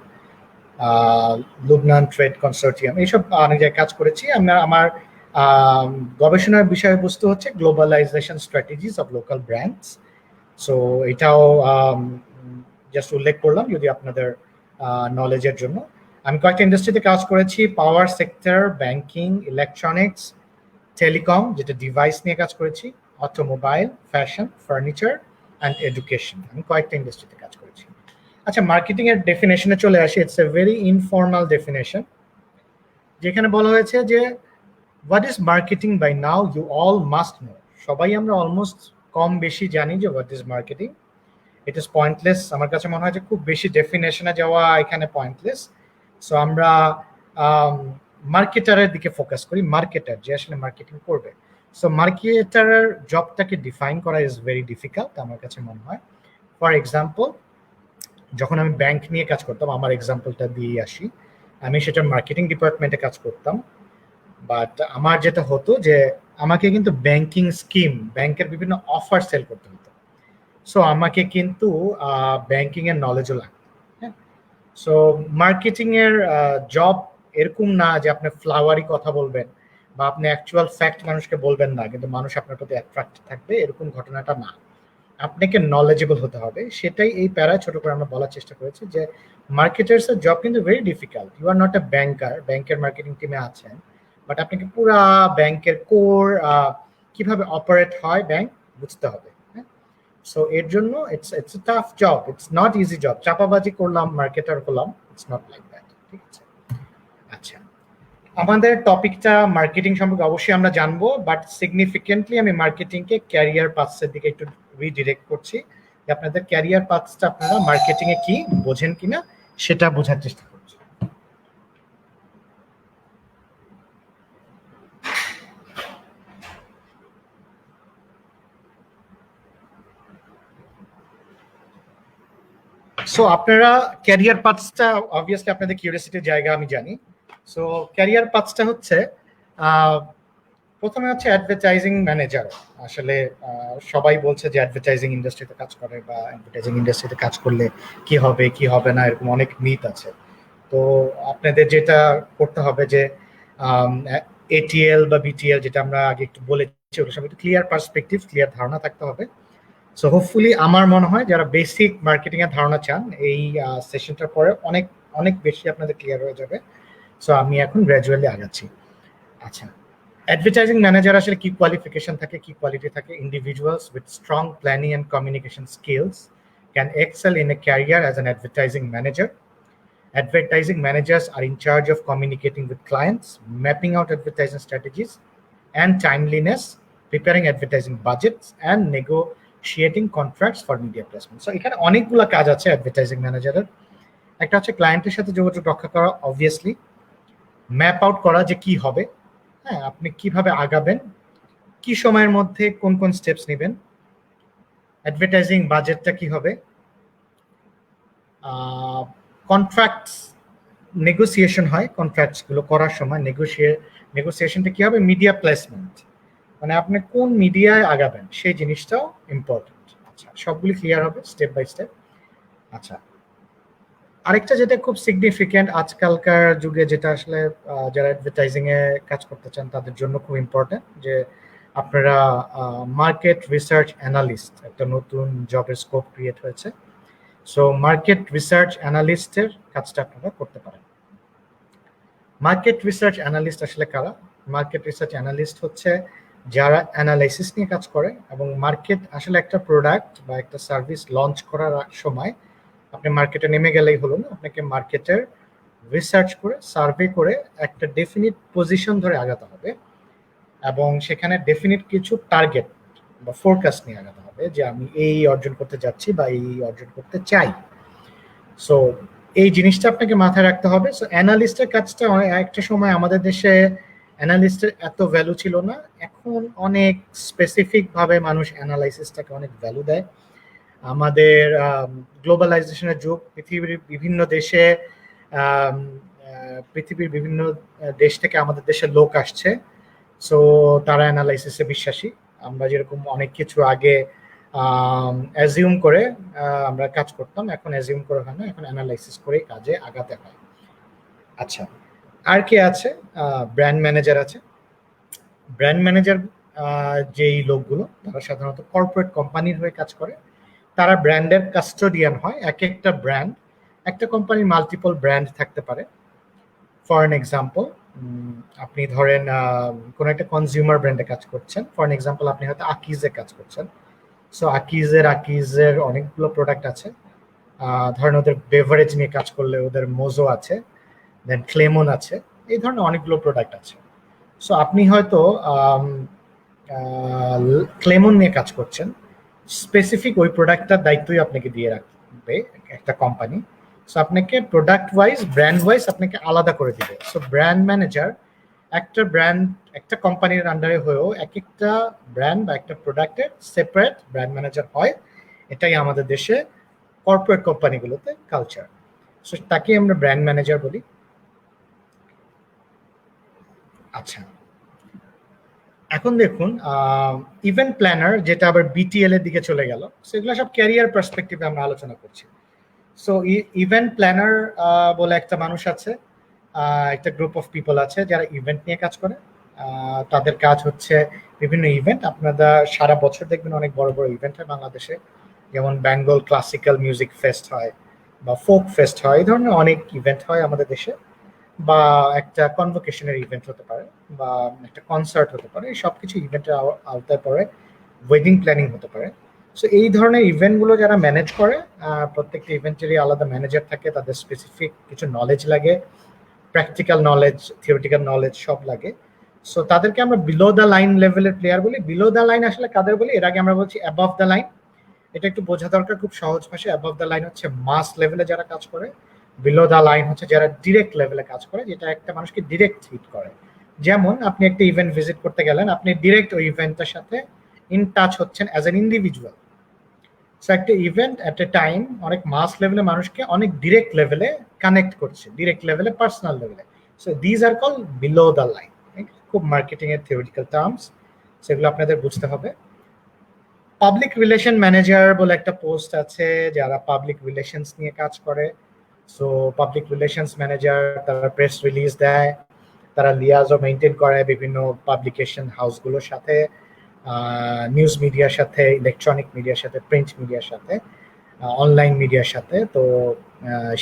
Lubnan Trade Consortium, এইসব অনেক জায়গায় কাজ করেছি। আমার গবেষণার বিষয়বস্তু হচ্ছে globalisation strategies of local brands. So এটাও জাস্ট উল্লেখ করলাম যদি আপনাদের নলেজের জন্য। আমি কয়েকটা ইন্ডাস্ট্রিতে কাজ করেছি, power sector, banking, electronics, telecom যেটা ডিভাইস নিয়ে কাজ করেছি, automobile, fashion, furniture and education. আমি কয়েকটা ইন্ডাস্ট্রিতে কাজ করেছি। আচ্ছা, মার্কেটিং এর ডেফিনেশনে চলে আসি। It's a very informal definition, যেখানে বলা হয়েছে যে what is marketing by now you all must know. সবাই আমরা অলমোস্ট কম বেশি জানি যে what is marketing. It is pointless. আমার কাছে মনে হয় যে খুব বেশি ডেফিনেশনে যাওয়া এখানে পয়েন্টলেস। সো আমরা মার্কেটারের দিকে ফোকাস করি, মার্কেটার যে আসলে মার্কেটিং করবে। সো মার্কেটারের জবটাকে ডিফাইন করা ইজ ভেরি ডিফিকাল্ট আমার কাছে মনে হয়। ফর এক্সাম্পল, যখন আমি ব্যাংক নিয়ে কাজ করতাম, আমার এক্সাম্পলটা দিয়ে আসি, আমি সেটা মার্কেটিং ডিপার্টমেন্টে কাজ করতাম। বাট আমার যেটা হতো যে আমাকে কিন্তু ব্যাংকিং স্কিম, ব্যাংকের বিভিন্ন অফার সেল করতে হতো। সো আমাকে কিন্তু ব্যাংকিং এর নলেজও লাগতো। হ্যাঁ, সো মার্কেটিং এর জব এরকম না যে আপনি ফ্লাওয়ারি কথা বলবেন বা আপনি অ্যাকচুয়াল ফ্যাক্ট মানুষকে বলবেন না কিন্তু মানুষ আপনার প্রতি অ্যাট্রাক্ট থাকবে, এরকম ঘটনাটা না। আপনাকে নলেজেবল হতে হবে, সেটাই এই প্যারা ছোট করে আমরা বলার চেষ্টা করেছি যে মার্কেটার্স এর জব কিন্তু very difficult. You are not a banker, ব্যাংকের মার্কেটিং টিমে আছেন, বাট আপনাকে পুরা ব্যাংকের কোর কিভাবে অপারেট হয় ব্যাংক বুঝতে হবে। সো এর জন্য it's a tough job, it's not easy job. চাপাবাজি করলাম, মার্কেটার হলাম, ইটস নট লাইক দ্যাট। ঠিক আছে? আচ্ছা, আমাদের টপিকটা মার্কেটিং সম্পর্কে অবশ্যই আমরা জানবো, বাট সিগনিফিকেন্টলি আমি মার্কেটিংকে ক্যারিয়ার পাথসের দিকে একটু রিডিরেক্ট করছি, যে আপনাদের ক্যারিয়ার পাথসটা আপনারা মার্কেটিং এ কি বোঝেন কিনা সেটা বোঝার চেষ্টা করছি। সো আপনারা ক্যারিয়ার পাথসটা অবভিয়াসলি আপনাদের কিউরিওসিটির জায়গা আমি জানি। সো ক্যারিয়ার পাথসটা হচ্ছে প্রথমে হচ্ছে অ্যাডভার্টাইজিং ম্যানেজার। আসলে সবাই বলছে যে অ্যাডভার্টাইজিং ইন্ডাস্ট্রিতে কাজ করে বা অ্যাডভার্টাইজিং ইন্ডাস্ট্রিতে কাজ করলে কি হবে কি হবে না, এরকম অনেক মিথ আছে। তো আপনাদের যেটা করতে হবে যে এটিএল বা বিটিএল যেটা আমরা আগে একটু বলেছি, ওগুলো সব একটু ক্লিয়ার পার্সপেক্টিভ, ক্লিয়ার ধারণা থাকতে হবে। সো হোপফুলি আমার মনে হয় যারা বেসিক মার্কেটিং এর ধারণা চান, এই সেশনটার পরে অনেক অনেক বেশি আপনাদের ক্লিয়ার হয়ে যাবে। সো আমি এখন গ্র্যাজুয়ালি আগাচ্ছি। আচ্ছা, অ্যাডভার্টাইজিং ম্যানেজার আসলে কি কোয়ালিফিকেশন থাকে, কি কোয়ালিটি থাকে? Individuals with strong planning and communication skills can excel in a career as an advertising manager. Advertising managers are in charge of communicating with clients, mapping out advertising strategies and timeliness, preparing advertising budgets, and negotiating contracts for media placement. So এখানে অনেকগুলো কাজ আছে অ্যাডভার্টাইজিং ম্যানেজারের। একটা হচ্ছে ক্লায়েন্টের সাথে যোগাযোগ রক্ষা করা, অবভিয়াসলি ম্যাপ আউট করা যে কি হবে, হ্যাঁ আপনি কিভাবে আগাবেন, কি সময়ের মধ্যে কোন কোন স্টেপস নেবেন, অ্যাডভার্টাইজিং বাজেটটা কি হবে, কন্ট্রাক্টস নেগোসিয়েশন হয়, কন্ট্রাক্টস গুলো করার সময় নেগোসিয়েশনটা কি হবে, মিডিয়া প্লেসমেন্ট মানে আপনি কোন মিডিয়ায় আগাবেন সেই জিনিসটাও ইম্পর্টেন্ট। আচ্ছা, সবগুলি ক্লিয়ার হবে স্টেপ বাই স্টেপ। আচ্ছা, আরেকটা যেটা খুব সিগনিফিক্যান্ট আজকালকার যুগে, যেটা আসলে যারা অ্যাডভার্টাইজিং এ কাজ করতে চান তাদের জন্য খুব ইম্পর্টেন্ট, যে আপনারা মার্কেট রিসার্চ অ্যানালিস্ট একটা নতুন জবের স্কোপ ক্রিয়েট হয়েছে। সো মার্কেট রিসার্চ অ্যানালিস্টের কাজটা আপনারা করতে পারেন। মার্কেট রিসার্চ অ্যানালিস্ট আসলে কারা? মার্কেট রিসার্চ অ্যানালিস্ট হচ্ছে যারা অ্যানালাইসিস নিয়ে কাজ করে, এবং মার্কেট আসলে একটা প্রোডাক্ট বা একটা সার্ভিস লঞ্চ করার সময় আপনি মার্কেটে নেমে গেলেই হলো না, আপনাকে মার্কেটের রিসার্চ করে সার্ভে করে একটা ডেফিনিট পজিশন ধরে আগাতে হবে, এবং সেখানে ডেফিনিট কিছু টার্গেট বা ফোরকাস্ট নিয়ে আগাতে হবে যে আমি এই অর্জন করতে যাচ্ছি বা এই অর্জন করতে চাই। সো এই জিনিসটা আপনাকে মাথায় রাখতে হবে। সো অ্যানালিস্টের কাজটা একটা সময় আমাদের দেশে অ্যানালিস্টের এত ভ্যালু ছিল না, এখন অনেক স্পেসিফিক ভাবে মানুষ অ্যানালাইসিসটাকে অনেক ভ্যালু দেয়। আমাদের গ্লোবালাইজেশনের যুগ, পৃথিবীর বিভিন্ন দেশে পৃথিবীর বিভিন্ন দেশ থেকে আমাদের দেশে লোক আসছে, সো তারা অ্যানালাইসিসে বিশ্বাসী। আমরা যেরকম অনেক কিছু আগে অ্যাজিউম করে আমরা কাজ করতাম, এখন অ্যাজিউম করে হয় না, এখন অ্যানালাইসিস করে কাজে আগাতে হয়। আচ্ছা, আর কে আছে? ব্র্যান্ড ম্যানেজার আছে। ব্র্যান্ড ম্যানেজার যেই লোকগুলো তারা সাধারণত কর্পোরেট কোম্পানির হয়ে কাজ করে, তারা ব্র্যান্ডের কাস্টোডিয়ান হয়। এক একটা ব্র্যান্ড, একটা কোম্পানির মাল্টিপল ব্র্যান্ড থাকতে পারে। ফর এন এক্সাম্পল, আপনি ধরেন কোনো একটা কনজিউমার ব্র্যান্ডে কাজ করছেন, ফর এন এক্সাম্পল আপনি হয়তো আকিজে কাজ করছেন। সো আকিজের অনেকগুলো প্রোডাক্ট আছে। ধরেন ওদের বেভারেজ নিয়ে কাজ করলে ওদের মোজো আছে, দেন ক্লেমন আছে, এই ধরনের অনেকগুলো প্রোডাক্ট আছে। সো আপনি হয়তো ক্লেমন নিয়ে কাজ করছেন, স্পেসিফিক ওই প্রোডাক্টটার দায়িত্বই আপনাকে দিয়ে রাখবে একটা কোম্পানি। সো আপনাকে প্রোডাক্ট ওয়াইজ, ব্র্যান্ড ওয়াইজ আপনাকে আলাদা করে দিবে। সো ব্র্যান্ড ম্যানেজার একটা কোম্পানির আন্ডারে হয়েও এক একটা ব্র্যান্ড বা একটা প্রোডাক্টের সেপারেট ব্র্যান্ড ম্যানেজার হয়। এটাই আমাদের দেশে কর্পোরেট কোম্পানিগুলোতে কালচার। সো তাকে আমরা ব্র্যান্ড ম্যানেজার বলি। আচ্ছা, এখন দেখুন ইভেন্ট প্ল্যানার, যেটা আবার বিটিএল এর দিকে চলে গেল, সেগুলো সব ক্যারিয়ার পার্সপেক্টিভে আমরা আলোচনা করছি। সো ইভেন্ট প্ল্যানার বলে একটা মানুষ আছে, একটা গ্রুপ অফ পিপল আছে যারা ইভেন্ট নিয়ে কাজ করে। তাদের কাজ হচ্ছে বিভিন্ন ইভেন্ট, আপনারা সারা বছর দেখবেন অনেক বড় বড় ইভেন্ট হয় বাংলাদেশে, যেমন বেঙ্গল ক্লাসিক্যাল মিউজিক ফেস্ট হয় বা ফোক ফেস্ট হয়, এই ধরনের অনেক ইভেন্ট হয় আমাদের দেশে, বা একটা কনভোকেশনের ইভেন্ট হতে পারে, বা একটা কনসার্ট হতে পারে, সবকিছু ইভেন্টের আওতায় পড়ে। ওয়েডিং প্ল্যানিং হতে পারে। সো এই ধরনের ইভেন্টগুলো যারা ম্যানেজ করে, প্রত্যেকটা ইভেন্টেরই আলাদা ম্যানেজার থাকে, তাদের স্পেসিফিক কিছু নলেজ লাগে, প্র্যাকটিক্যাল নলেজ, থিওরিটিক্যাল নলেজ সব লাগে। সো তাদেরকে আমরা বিলো দ্য লাইন লেভেলের প্লেয়ার বলি। বিলো দ্য লাইন আসলে কাদের বলি? এর আগে আমরা বলছি অ্যাবভ দ্য লাইন। এটা একটু বোঝা দরকার, খুব সহজ ভাষায়। অ্যাবভ দ্য লাইন হচ্ছে মাস লেভেলে যারা কাজ করে, বিলো দ্য লাইন হচ্ছে যারা ডিরেক্ট লেভেলে কাজ করে, যেটা একটা মানুষকে ডিরেক্ট হিট করে। যেমন আপনি একটা ইভেন্ট ভিজিট করতে গেলেন, আপনি ডিরেক্ট ওই ইভেন্টের সাথে ইন টাচ হচ্ছেন অ্যাজ এন ইন্ডিভিজুয়াল। সো একটা ইভেন্ট এট এ টাইম অনেক মাস লেভেলে মানুষকে অনেক ডিরেক্ট লেভেলে কানেক্ট করছে, ডিরেক্ট লেভেলে, পার্সোনাল লেভেলে। So these R call below the line. খুব মার্কেটিং এর থিওরিটিক্যাল টার্মস, সেগুলো আপনাদের বুঝতে হবে। পাবলিক রিলেশন ম্যানেজার বলে একটা পোস্ট আছে, যারা পাবলিক রিলেশনস নিয়ে কাজ করে। সো পাবলিক রিলেশনস ম্যানেজার, তারা প্রেস রিলিজ দেয়, তারা লিয়াজও মেনটেন করে বিভিন্ন পাবলিকেশন হাউসগুলোর সাথে, নিউজ মিডিয়ার সাথে, ইলেকট্রনিক মিডিয়ার সাথে, প্রিন্ট মিডিয়ার সাথে, অনলাইন মিডিয়ার সাথে। তো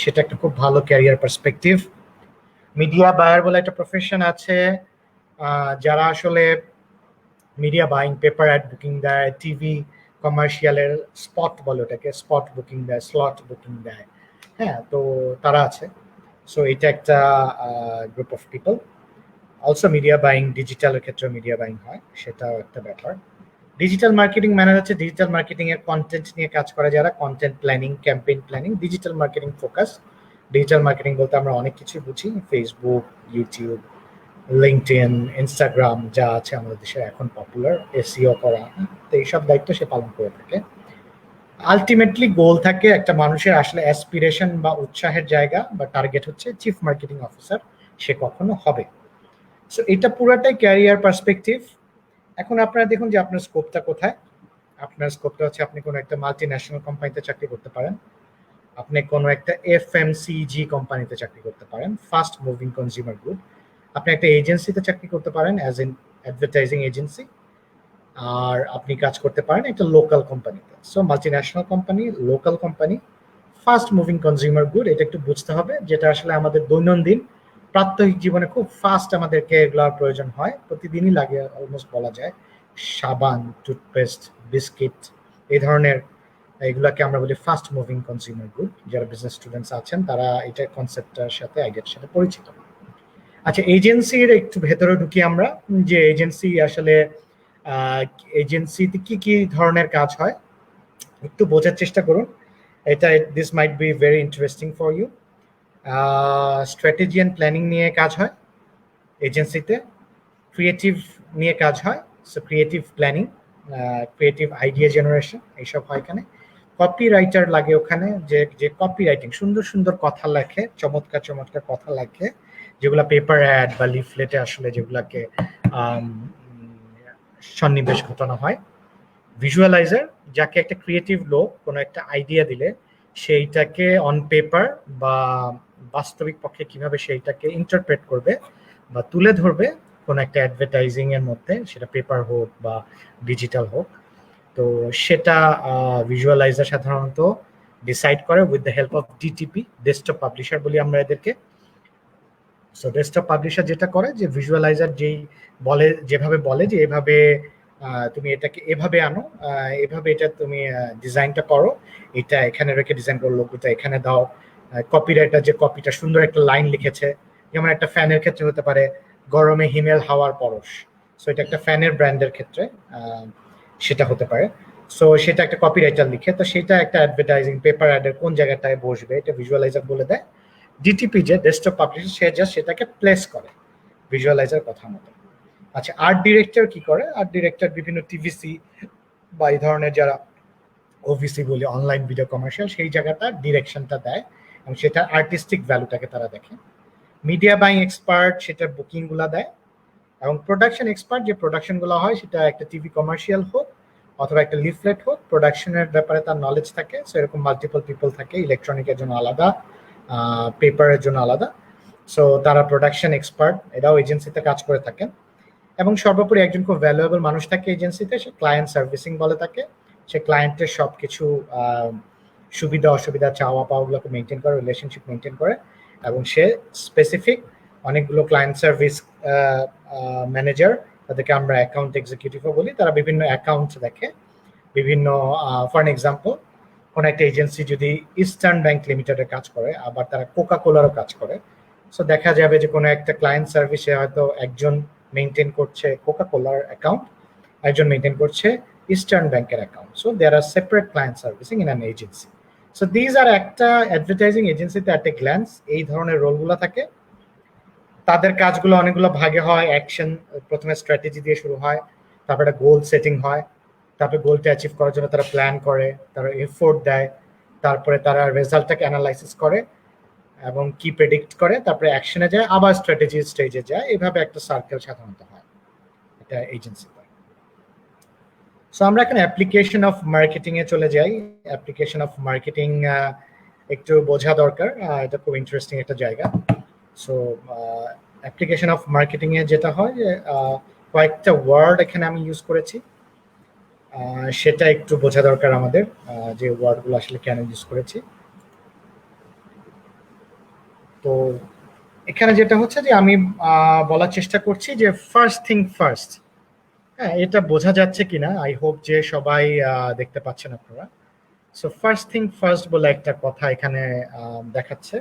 সেটা একটা খুব ভালো ক্যারিয়ার পার্সপেক্টিভ। মিডিয়া বায়ার বলে একটা প্রফেশন আছে, যারা আসলে media buying, paper ad booking দেয়, টিভি কমার্শিয়ালের স্পট বলে ওটাকে, স্পট বুকিং দেয়, স্লট বুকিং দেয়। হ্যাঁ, তো তারা আছে। সো এটা একটা group of people. Also media buying, ডিজিটালের ক্ষেত্রে মিডিয়া বাইং হয়, সেটাও একটা ব্যাপার। ডিজিটাল মার্কেটিং মানে হচ্ছে ডিজিটাল মার্কেটিং এর কন্টেন্ট নিয়ে কাজ করে যারা, content planning, campaign planning, digital marketing focus. Digital marketing বলতে আমরা অনেক কিছু বুঝি, ফেসবুক, ইউটিউব, লিঙ্কডইন, ইনস্টাগ্রাম যা আছে আমাদের দেশে এখন পপুলার, এসইও করা, তো এইসব দায়িত্ব সে পালন করে থাকে। আলটিমেটলি গোল থাকে একটা মানুষের আসলে অ্যাসপিরেশন বা উৎসাহের জায়গা বা টার্গেট হচ্ছে চিফ মার্কেটিং অফিসার সে কখনো হবে। সো এটা পুরাটাই ক্যারিয়ার পার্সপেক্টিভ। এখন আপনারা দেখুন যে আপনার স্কোপটা কোথায়। আপনার স্কোপটা হচ্ছে আপনি কোনো একটা মাল্টি ন্যাশনাল কোম্পানিতে চাকরি করতে পারেন, আপনি কোনো একটা এফএমসিজি কোম্পানিতে চাকরি করতে পারেন, ফাস্ট মুভিং কনজিউমার গুড, আপনি একটা এজেন্সিতে চাকরি করতে পারেন অ্যাজ এন অ্যাডভার্টাইজিং এজেন্সি, আর আপনি কাজ করতে পারেন একটা লোকাল কোম্পানিতে। So multi national company, local company, fast moving consumer good, এটা একটু বুঝতে হবে, যেটা আসলে আমাদের দৈনন্দিন প্রাত্যহিক জীবনে খুব ফাস্ট আমাদেরকে এগুলোর প্রয়োজন হয়, প্রতিদিনই লাগে অলমোস্ট বলা যায়। সাবান, টুথপেস্ট, বিস্কিট, এই ধরনের এগুলাকে আমরা বলি ফাস্ট মুভিং কনজিউমার গুড। যারা বিজনেস স্টুডেন্টস আছেন তারা এটা কনসেপ্টটার সাথে, আইডিয়ার সাথে পরিচিত। আচ্ছা, এজেন্সির একটু ভেতরে ঢুকি আমরা, যে এজেন্সি আসলে এজেন্সিতে কি কি ধরনের কাজ হয় একটু বোঝার চেষ্টা করুন। এটা this might be very interesting for you. Strategy and planning নিয়ে কাজ হয় এজেন্সিতে, ক্রিয়েটিভ নিয়ে কাজ হয়, so creative planning, creative idea generation এইসব হয় এখানে। কপি রাইটার লাগে ওখানে, যে যে কপি রাইটিং, সুন্দর সুন্দর কথা লেখে, চমৎকার চমৎকার কথা লেখে, যেগুলা পেপার অ্যাড বা লিফলেটে আসলে যেগুলাকে সন্নিবেশ ঘটানো হয়। ভিজুয়ালাইজার, যাকে একটা ক্রিয়েটিভ লোক কোনো একটা আইডিয়া দিলে সেইটাকে অন পেপার বা বাস্তবিক পক্ষে কিভাবে সেইটাকে ইন্টারপ্রেট করবে বা তুলে ধরবে কোনো একটা অ্যাডভার্টাইজিং এর মধ্যে, সেটা পেপার হোক বা ডিজিটাল হোক, তো সেটা ভিজুয়ালাইজার সাধারণত ডিসাইড করে with the help of DTP, desktop publisher বলি আমরা এদেরকে। সো ডেস্কটপ পাবলিশার যেটা করে, যে ভিজুয়ালাইজার যেই বলে, যেভাবে বলে যে এভাবে তুমি এটাকে এভাবে আনো, এভাবে এটা তুমি ডিজাইনটা করো, এটা এখানে রেখে ডিজাইন করো, লোগোটা এখানে দাও, কপিরাইটার যে কপিটা সুন্দর একটা লাইন লিখেছে, যেমন একটা ফ্যানের ক্ষেত্রে হতে পারে গরমে হিমেল হাওয়ার পরশ, সো এটা একটা ফ্যানের ব্র্যান্ডের ক্ষেত্রে সেটা হতে পারে। সো সেটা একটা কপিরাইটার লিখে, তো সেটা একটা অ্যাডভার্টাইজিং পেপার অ্যাডের কোন জায়গাটায় বসবে এটা ভিজুয়ালাইজার বলে দেয়। ডিটিপি যে ডেস্কটপ পাবলিশার, সে জাস্ট সেটাকে প্লেস করে ভিজুয়ালাইজার কথা মতো। আচ্ছা, আর্ট ডিরেক্টর কি করে? আর্ট ডিরেক্টর বিভিন্ন টিভিসি বা এই ধরনের যারা ওভিসি বলি, অনলাইন ভিডিও কমার্শিয়াল, সেই জায়গাটা ডিরেকশনটা দেয় এবং সেটা আর্টিস্টিক ভ্যালুটাকে তারা দেখে। মিডিয়া বাইং এক্সপার্ট সেটা বুকিং গুলা দেয়, এবং প্রোডাকশন এক্সপার্ট, যে প্রোডাকশন গুলো হয় সেটা একটা টিভি কমার্শিয়াল হোক অথবা একটা লিফলেট হোক, প্রোডাকশনের ব্যাপারে তার নলেজ থাকে। সো এরকম মাল্টিপল পিপল থাকে, ইলেকট্রনিকের জন্য আলাদা, পেপারের জন্য আলাদা। সো তারা প্রোডাকশন এক্সপার্ট, এরাও এজেন্সিতে কাজ করে থাকেন। এবং সর্বোপরি একজন খুব ভ্যালুয়েবল মানুষ থাকে এজেন্সিতে, সে ক্লায়েন্ট সার্ভিসিং বলে তাকে। সে ক্লায়েন্টের সবকিছু সুবিধা অসুবিধা, চাওয়া পাওয়াগুলোকে মেনটেন করে, রিলেশনশিপ মেনটেন করে, এবং সে স্পেসিফিক অনেকগুলো ক্লায়েন্ট সার্ভিস ম্যানেজার, তাদেরকে আমরা অ্যাকাউন্ট এক্সিকিউটিভও বলি, তারা বিভিন্ন অ্যাকাউন্ট দেখে, বিভিন্ন ফর এক্সাম্পল কোনো একটা এজেন্সি যদি ইস্টার্ন ব্যাংক লিমিটেডের কাজ করে, আবার তারা কোকা কোলারও কাজ করে, সো দেখা যাবে যে কোনো একটা ক্লায়েন্ট সার্ভিসে হয়তো একজন মেনটেন করছে কোকা কোলার অ্যাকাউন্ট, একজন মেনটেন করছে ইস্টার্ন ব্যাংকের account. So there are separate client servicing in an agency. So these are একটা অ্যাডভার্টাইজিং এজেন্সিতে অ্যাট এ গ্ল্যান্স এই ধরনের রোলগুলো থাকে। তাদের কাজগুলো অনেকগুলো ভাগে হয়। অ্যাকশন, প্রথমে স্ট্র্যাটেজি দিয়ে শুরু হয়, তারপরে একটা গোল সেটিং হয়, তারপরে গোলটা অ্যাচিভ করার জন্য তারা প্ল্যান করে, তারা এফোর্ট দেয়, তারপরে তারা রেজাল্টটাকে অ্যানালাইসিস করে এবং কি প্রেডিক্ট করে, তারপরে অ্যাকশনে যায়, আবার স্ট্র্যাটেজি স্টেজে যায়, এভাবে একটা সার্কেল সাধারণত হয় এটা এজেন্সিতে। সো আমরা এখন অ্যাপ্লিকেশন অফ মার্কেটিং এ চলে যাই। অ্যাপ্লিকেশন অফ মার্কেটিং একটু বোঝা দরকার, এটা খুব ইন্টারেস্টিং একটা জায়গা। সো অ্যাপ্লিকেশন অফ মার্কেটিং এ যেটা হয়, কয়েকটা ওয়ার্ড এখানে আমি ইউজ করেছি, সেটা একটু বোঝা দরকার আমাদের, যে ওয়ার্ডগুলো আসলে কেন ইউজ করেছি। তো এখানে যেটা হচ্ছে যে আমি বলার চেষ্টা করছি যে ফার্স্ট থিং ফার্স্ট, হ্যাঁ, এটা বোঝা যাচ্ছে কিনা, আই হোপ যে সবাই দেখতে পাচ্ছেন আপনারা। সো ফার্স্ট থিং ফার্স্ট বলে একটা কথা এখানে দেখাচ্ছে,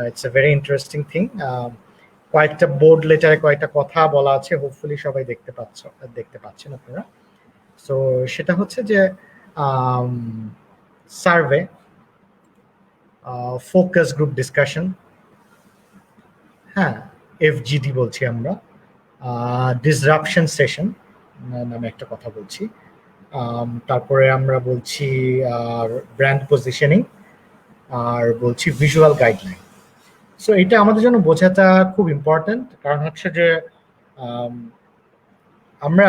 it's a very interesting thing. কয়েকটা বোর্ড লেটারে কয়েকটা কথা বলা আছে, হোপফুলি সবাই দেখতে পাচ্ছেন আপনারা। সো সেটা হচ্ছে যে সার্ভে, ফোকাস গ্রুপ ডিসকাশন, হ্যাঁ, এফজিডি বলছি আমরা, ডিসরাপশন সেশন নামে একটা কথা বলছি, তারপরে আমরা বলছি ব্র্যান্ড পজিশনিং, আর বলছি ভিজুয়াল গাইডলাইন। সো এটা আমাদের জন্য বোঝাটা খুব ইম্পর্টেন্ট, কারণ হচ্ছে যে আমরা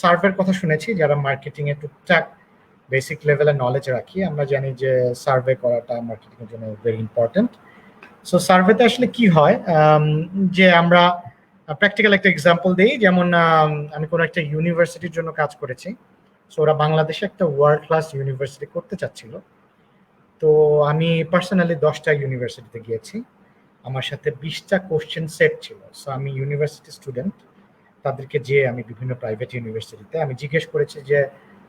সার্ভের কথা শুনেছি যারা মার্কেটিং এ টুকটাক বেসিক লেভেলের নলেজ রাখি, আমরা জানি যে সার্ভে করাটা মার্কেটিং এর জন্য ভেরি ইম্পর্টেন্ট। সো সার্ভেতে আসলে কি হয়, যে আমরা প্র্যাকটিক্যাল একটা এক্সাম্পল দিই, যেমন আমি কোনো একটা ইউনিভার্সিটির জন্য কাজ করেছি। সো ওরা বাংলাদেশে একটা ওয়ার্ল্ড ক্লাস ইউনিভার্সিটি করতে চাচ্ছিল। তো আমি পার্সোনালি 10টা ইউনিভার্সিটিতে গিয়েছি, আমার সাথে 20টা কোশ্চেন সেট ছিল। সো আমি ইউনিভার্সিটি স্টুডেন্ট, তাদেরকে যে আমি বিভিন্ন প্রাইভেট ইউনিভার্সিটিতে আমি জিজ্ঞেস করেছি যে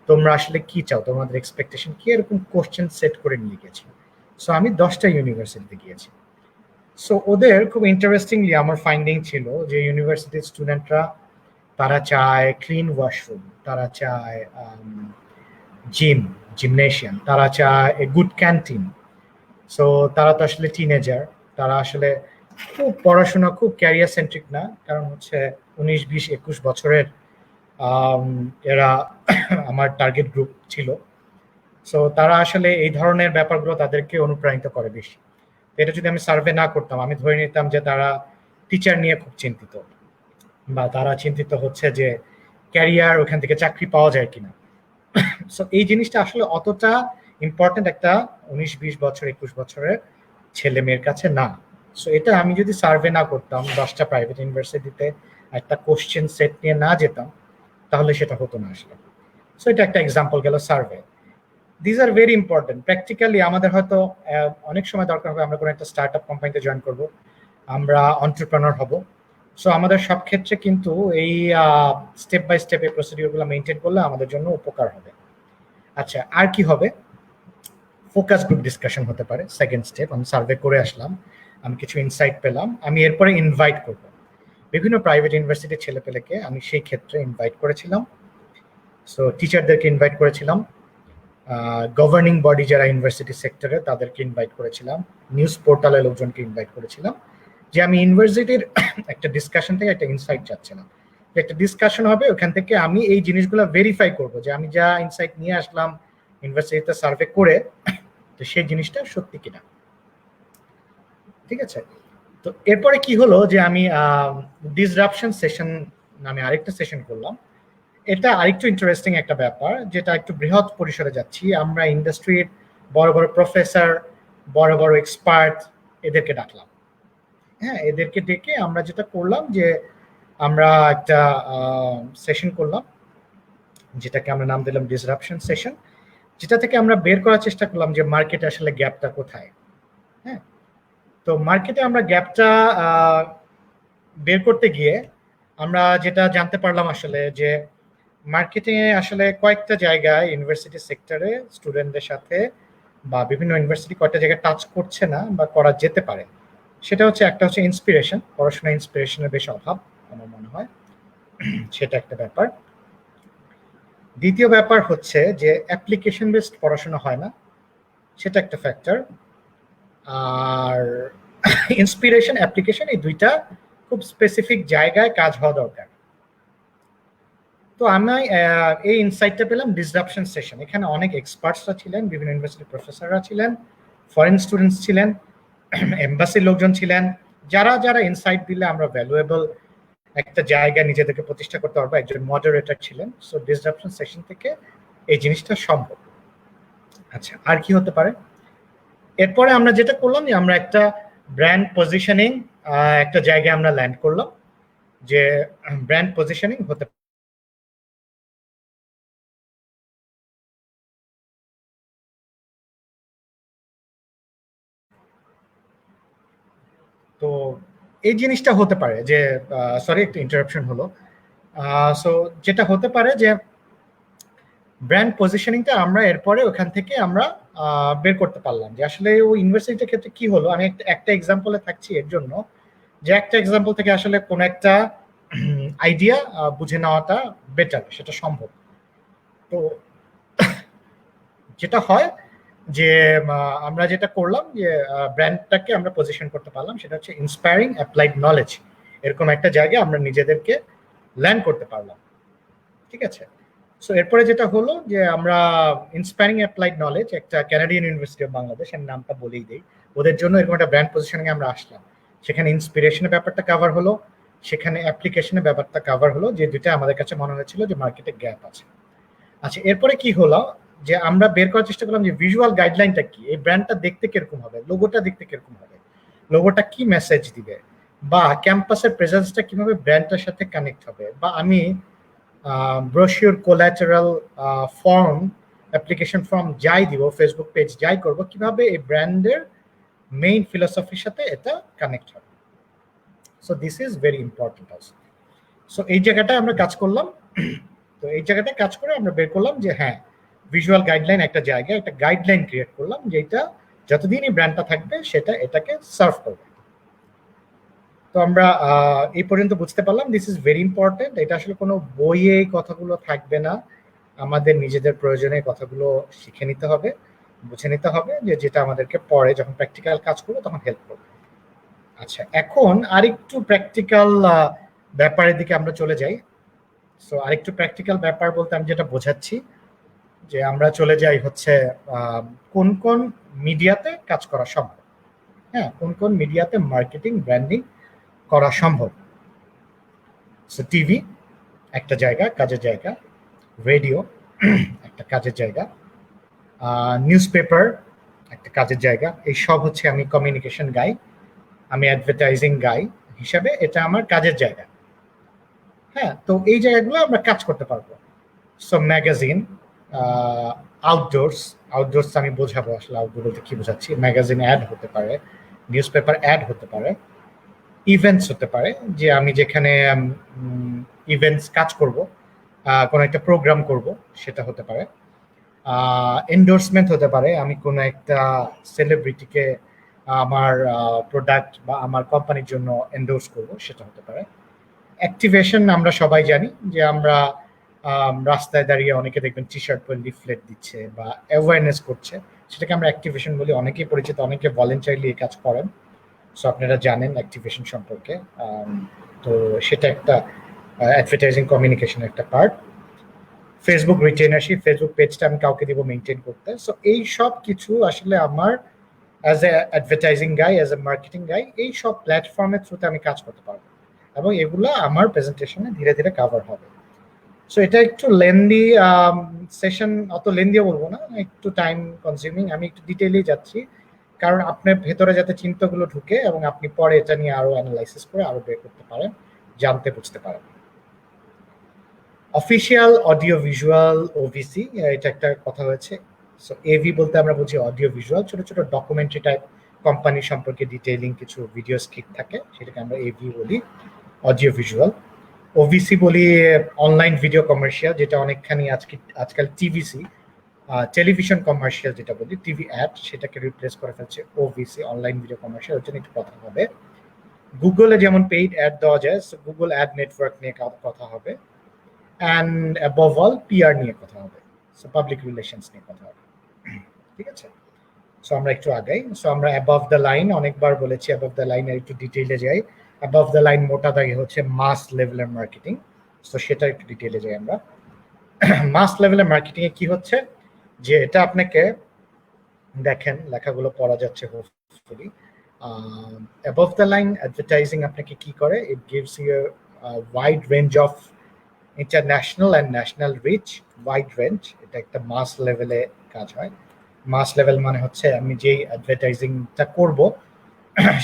তোমরা আসলে কি চাও, তোমাদের এক্সপেকটেশন কি, এরকম কোশ্চেন সেট করে নিয়ে গেছি। সো আমি 10টা ইউনিভার্সিটিতে গিয়েছি। সো ওদের খুব ইন্টারেস্টিংলি আমার ফাইন্ডিং ছিল যে ইউনিভার্সিটির স্টুডেন্টরা তারা চায় ক্লিন ওয়াশরুম, তারা চায় জিমনেশিয়াম, তারা চায় এ গুড ক্যান্টিন। সো তারা তো আসলে টিনেজার, তারা আসলে খুব পড়াশোনা, খুব ক্যারিয়ার সেন্ট্রিক না, কারণ হচ্ছে 19, 20, 21 বছরের এরা আমার টার্গেট গ্রুপ ছিল। সো তারা আসলে এই ধরনের ব্যাপারগুলো তাদেরকে অনুপ্রাণিত করে বেশি। এটা যদি আমি সার্ভে না করতাম, আমি ধরে নিতাম যে তারা টিচার নিয়ে খুব চিন্তিত, বা তারা চিন্তিত হচ্ছে যে ক্যারিয়ার ওখান থেকে চাকরি পাওয়া যায় কিনা। সো এই জিনিসটা আসলে অতটা ইম্পর্টেন্ট একটা 19, 20 বছর, 21 বছরের ছেলে মেয়ের কাছে না। সো এটা আমি যদি সার্ভে না করতাম, 10টা প্রাইভেট ইউনিভার্সিটিতে একটা কোশ্চেন সেট নিয়ে না যেতাম, তাহলে সেটা হতো না আসলে। সো এটা একটা এক্সাম্পল গেল survey. This are very important. Practically আমাদের হয়তো অনেক সময় দরকার হবে, আমরা কোনো একটা স্টার্ট আপ কোম্পানিতে জয়েন করবো, আমরা এন্টারপ্রেনার হব। সো আমাদের সব ক্ষেত্রে কিন্তু এই স্টেপ বাই স্টেপ এই প্রসিডিউরগুলো মেনটেন করলে আমাদের জন্য উপকার হবে। আচ্ছা, আর কি হবে? ফোকাস গ্রুপ ডিসকাশন হতে পারে সেকেন্ড স্টেপ। আমি সার্ভে করে আসলাম, আমি কিছু ইনসাইট পেলাম, আমি এরপরে ইনভাইট করব বিভিন্ন প্রাইভেট ইউনিভার্সিটির ছেলেপেলেকে। আমি সেই ক্ষেত্রে ইনভাইট করেছিলাম, সো টিচারদেরকে ইনভাইট করেছিলাম, গভর্নিং বডি যারা ইউনিভার্সিটি সেক্টরে তাদেরকে ইনভাইট করেছিলাম, নিউজ পোর্টালের লোকজনকে ইনভাইট করেছিলাম, যে আমি ইউনিভার্সিটির একটা ডিসকাশন থেকে একটা ইনসাইট চাচ্ছিলাম, যে একটা ডিসকাশন হবে, ওখান থেকে আমি এই জিনিসগুলো ভেরিফাই করব যে আমি যা ইনসাইট নিয়ে আসলাম ইউনিভার্সিটিতে সার্ভে করে, তো সেই জিনিসটা সত্যি কিনা। ঠিক আছে? তো এরপরে কি হলো যে আমি ডিসরাপশন সেশন নামে আরেকটা সেশন করলাম। এটা আরেকটু ইন্টারেস্টিং একটা ব্যাপার, যেটা একটু বৃহৎ পরিসরে যাচ্ছি। আমরা ইন্ডাস্ট্রির বড় বড় প্রফেসর, বড় বড় এক্সপার্ট, এদেরকে ডাকলাম। হ্যাঁ, এদেরকে ডেকে আমরা যেটা করলাম যে আমরা একটা সেশন করলাম, যেটাকে আমরা নাম দিলাম ডিসরাপশন সেশন, যেটা থেকে আমরা বের করার চেষ্টা করলাম যে মার্কেটে আসলে গ্যাপটা কোথায়। হ্যাঁ, তো মার্কেটে আমরা গ্যাপটা বের করতে গিয়ে আমরা যেটা জানতে পারলাম আসলে যে মার্কেটিং এ আসলে কয়েকটা জায়গায় ইউনিভার্সিটি সেক্টরে স্টুডেন্টদের সাথে বা বিভিন্ন ইউনিভার্সিটি কয়েকটা জায়গায় টাচ করছে না বা করা যেতে পারে। সেটা হচ্ছে, একটা হচ্ছে ইন্সপিরেশন, পড়াশোনা ইন্সপিরেশনের বেশ অভাব আমার মনে হয়, সেটা একটা ব্যাপার। দ্বিতীয় ব্যাপার হচ্ছে যে অ্যাপ্লিকেশন বেসড পড়াশোনা হয় না, সেটা একটা ফ্যাক্টর। আর ইন্সপিরেশন, অ্যাপ্লিকেশন, এই দুইটা খুব স্পেসিফিক জায়গায় কাজ হওয়া দরকার। তো আমি এই ইনসাইটটা পেলাম ডিসরাপশন সেশন। এখানে অনেক এক্সপার্টসরা ছিলেন, বিভিন্ন ইউনিভার্সিটির প্রফেসররা ছিলেন, ফরেন স্টুডেন্টস ছিলেন, এম্বাসির লোকজন ছিলেন, যারা যারা ইনসাইট দিলে আমরা ভ্যালুয়েবল একটা জায়গা নিজেদেরকে প্রতিষ্ঠা করতে পারবো। একজন মডারেটর ছিলেন। সো ডিসরাপশন সেশন থেকে এই জিনিসটা সম্ভব। আচ্ছা, আর কি হতে পারে? এরপরে আমরা যেটা করলাম যে আমরা একটা ব্র্যান্ড পজিশনিং একটা জায়গায় আমরা ল্যান্ড করলাম, যে ব্র্যান্ড পজিশনিং হতে তো এই জিনিসটা হতে পারে যে সরি একটা ইন্টারাপশন হলো। সো যেটা হতে পারে যে ব্র্যান্ড পজিশনিংটা আমরা এরপরে ওখান থেকে আমরা বের করতে পারলাম যে আসলে ওই ইউনিভার্সিটির ক্ষেত্রে কি হলো। আমি একটা এক্সাম্পলে থাকছি এর জন্য, যে একটা এক্সাম্পল থেকে আসলে কোন একটা আইডিয়া বুঝে নেওয়াটা বেটার, সেটা সম্ভব। তো যেটা হয় যে আমরা যেটা করলাম যে ব্র্যান্ডটাকে আমরা পজিশন করতে পারলাম, সেটা হচ্ছে ইন্সপায়ারিং অ্যাপ্লাইড নলেজ, এরকম একটা জায়গায় আমরা নিজেদেরকে ল্যান্ড করতে পারলাম। ঠিক আছে, সো এরপরে যেটা হলো যে আমরা ইন্সপায়ারিং অ্যাপ্লাইড নলেজ, একটা ক্যানাডিয়ান ইউনিভার্সিটি অফ বাংলাদেশ, এর নামটা বলেই দেই, ওদের জন্য এরকম একটা ব্র্যান্ড পজিশনিং আমরা আসলাম। সেখানে ইন্সপিরেশনের ব্যাপারটা কভার হলো, সেখানে অ্যাপ্লিকেশনের ব্যাপারটা কভার হলো, যে দুইটা আমাদের কাছে মনে হয়েছিল যে মার্কেটে গ্যাপ আছে। আচ্ছা, এরপরে কি হলো যে আমরা বের করার চেষ্টা করলাম যে ভিজুয়াল গাইডলাইনটা কি, এই ব্র্যান্ডটা দেখতে কিরকম হবে, লোগোটা দেখতে কিরকম হবে, লোগোটা কি মেসেজ দিবে, বা ক্যাম্পাসের প্রেজেন্সটা কিভাবে ব্র্যান্ডটার সাথে কানেক্ট হবে, বা আমি brochure, collateral, form, application form যাই দিব, ফেসবুক পেজ যাই করব, কিভাবে এই ব্র্যান্ডের মেইন ফিলোসফির সাথে এটা কানেক্ট হবে। So this is very important also. So এই জায়গাটা আমরা কাজ করলাম। তো এই জায়গাটা কাজ করে আমরা বের করলাম যে হ্যাঁ, ভিজুয়াল গাইডলাইন একটা জায়গায় একটা গাইডলাইন ক্রিয়েট করলাম, যেটা যতদিনই ব্র্যান্ডটা থাকবে সেটা এটাকে সার্ভ করবে। তো আমরা এই পর্যন্ত বুঝতে পারলাম দিস ইজ ভেরি ইম্পর্টেন্ট। এটা আসলে কোনো বইয়ে এই কথাগুলো থাকবে না, আমাদের নিজেদের প্রয়োজনে কথাগুলো শিখে নিতে হবে, বুঝে নিতে হবে, যে যেটা আমাদেরকে পরে যখন প্র্যাকটিক্যাল কাজ করবো তখন হেল্প করবে। আচ্ছা, এখন আরেকটু প্র্যাকটিক্যাল ব্যাপারের দিকে আমরা চলে যাই। সো আরেকটু প্র্যাকটিক্যাল ব্যাপার বলতে আমি যেটা বোঝাচ্ছি যে আমরা চলে যাই হচ্ছে কোন কোন মিডিয়াতে কাজ করা সম্ভব। হ্যাঁ, কোন কোন মিডিয়াতে মার্কেটিং, ব্র্যান্ডিং করা সম্ভব। সো টিভি একটা জায়গা, কাজের জায়গা, রেডিও একটা কাজের জায়গা, নিউজ পেপার একটা কাজের জায়গা। এই সব হচ্ছে আমি কমিউনিকেশন গাই, আমি অ্যাডভার্টাইজিং গাই হিসাবে এটা আমার কাজের জায়গা। হ্যাঁ, তো এই জায়গাগুলো আমরা কাজ করতে পারবো। সো ম্যাগাজিন, আউটডোরস, আউটডোরস আমি বোঝাবো আসলে আউটডোর বলতে কি বোঝাচ্ছি। ম্যাগাজিন অ্যাড হতে পারে, নিউজ পেপার অ্যাড হতে পারে, ইভেন্টস হতে পারে, যে আমি যেখানে ইভেন্টস কাজ করব, কোনো একটা প্রোগ্রাম করব, সেটা হতে পারে। এন্ডোর্সমেন্ট হতে পারে, আমি কোনো একটা সেলিব্রিটিকে আমার প্রোডাক্ট বা আমার কোম্পানির জন্য এন্ডোর্স করব, সেটা হতে পারে। অ্যাক্টিভেশন আমরা সবাই জানি যে আমরা রাস্তায় দাঁড়িয়ে অনেকে দেখবেন টি শার্ট পরে লিফলেট দিচ্ছে বা অ্যাওয়ারনেস করছে, সেটাকে আমরা অ্যাক্টিভেশন বলি। অনেকেই পরিচিত, অনেকে ভলেন্টারিলি এই কাজ করেন। সো আপনারা জানেন অ্যাক্টিভেশন সম্পর্কে। তো সেটা একটা অ্যাডভার্টাইজিং কমিউনিকেশন একটা পার্ট। ফেসবুক রিটেনারশিপ, ফেসবুক পেজটা আমি কাউকে দিব মেনটেন করতে। সো এই সব কিছু আসলে আমার as a advertising guy, as a marketing guy, এই সব প্ল্যাটফর্মের থ্রুতে আমি কাজ করতে পারবো এবং এগুলো আমার প্রেজেন্টেশনে ধীরে ধীরে কভার হবে। সো এটা একটু লেন্দি সেশন, অত লেন্দিও বলবো না, একটু টাইম কনজিউমিং। আমি একটু ডিটেইলেই যাচ্ছি কারণ আপনার ভেতরে যাতে চিন্তাগুলো ঢুকে এবং আপনি পরে এটা নিয়ে আরো অ্যানালাইসিস করে আরো বের করতে পারেন, জানতে বুঝতে পারেন। অফিসিয়াল অডিও ভিজুয়াল, ওভিসি, এটা একটা কথা হয়েছে। সো এভি বলতে আমরা বুঝি অডিও ভিজুয়াল, ছোট ছোট ডকুমেন্টারি টাইপ কোম্পানি সম্পর্কে ডিটেইলিং কিছু ভিডিও স্ক্রিপ্ট থাকে, সেটাকে আমরা এভি বলি, অডিও ভিজুয়াল। ওভিসি বলি অনলাইন ভিডিও কমার্শিয়াল, যেটা অনেকখানি আজকাল টিভিসি, টেলিভিশন কমার্শিয়াল যেটা বলি, টিভি অ্যাড, সেটাকে রিপ্লেস করে ফেলছে ওভিসি, অনলাইন ভিডিও কমার্শিয়াল। ওর জন্য একটু কথা হবে। গুগলে যেমন পেইড অ্যাড দেওয়া যায়, গুগল অ্যাড নেটওয়ার্ক নিয়ে কথা হবে। অ্যান্ড অ্যাবভ অল পিআর নিয়ে কথা হবে, সো পাবলিক রিলেশনস নিয়ে কথা হবে। ঠিক আছে, সো আমরা একটু আগাই। সো আমরা অ্যাবভ দ্য লাইন অনেকবার বলেছি, অ্যাবভ দ্য লাইনের একটু ডিটেইলে যাই। অ্যাবভ দ্য লাইন মোটা দাগে হচ্ছে মাস লেভেলের মার্কেটিং। সো সেটা একটু ডিটেইলে যাই আমরা। মাস লেভেলের মার্কেটিং এ কি হচ্ছে, যে এটা আপনাকে দেখেন লেখাগুলো পড়া যাচ্ছে hopefully. Above the line advertising আপনাকে কি করে, it gives you a wide range of international and national reach, wide range. এটা একটা মাস লেভেলে কাজ হয়। মাস লেভেল মানে হচ্ছে আমি যেই অ্যাডভার্টাইজিংটা করব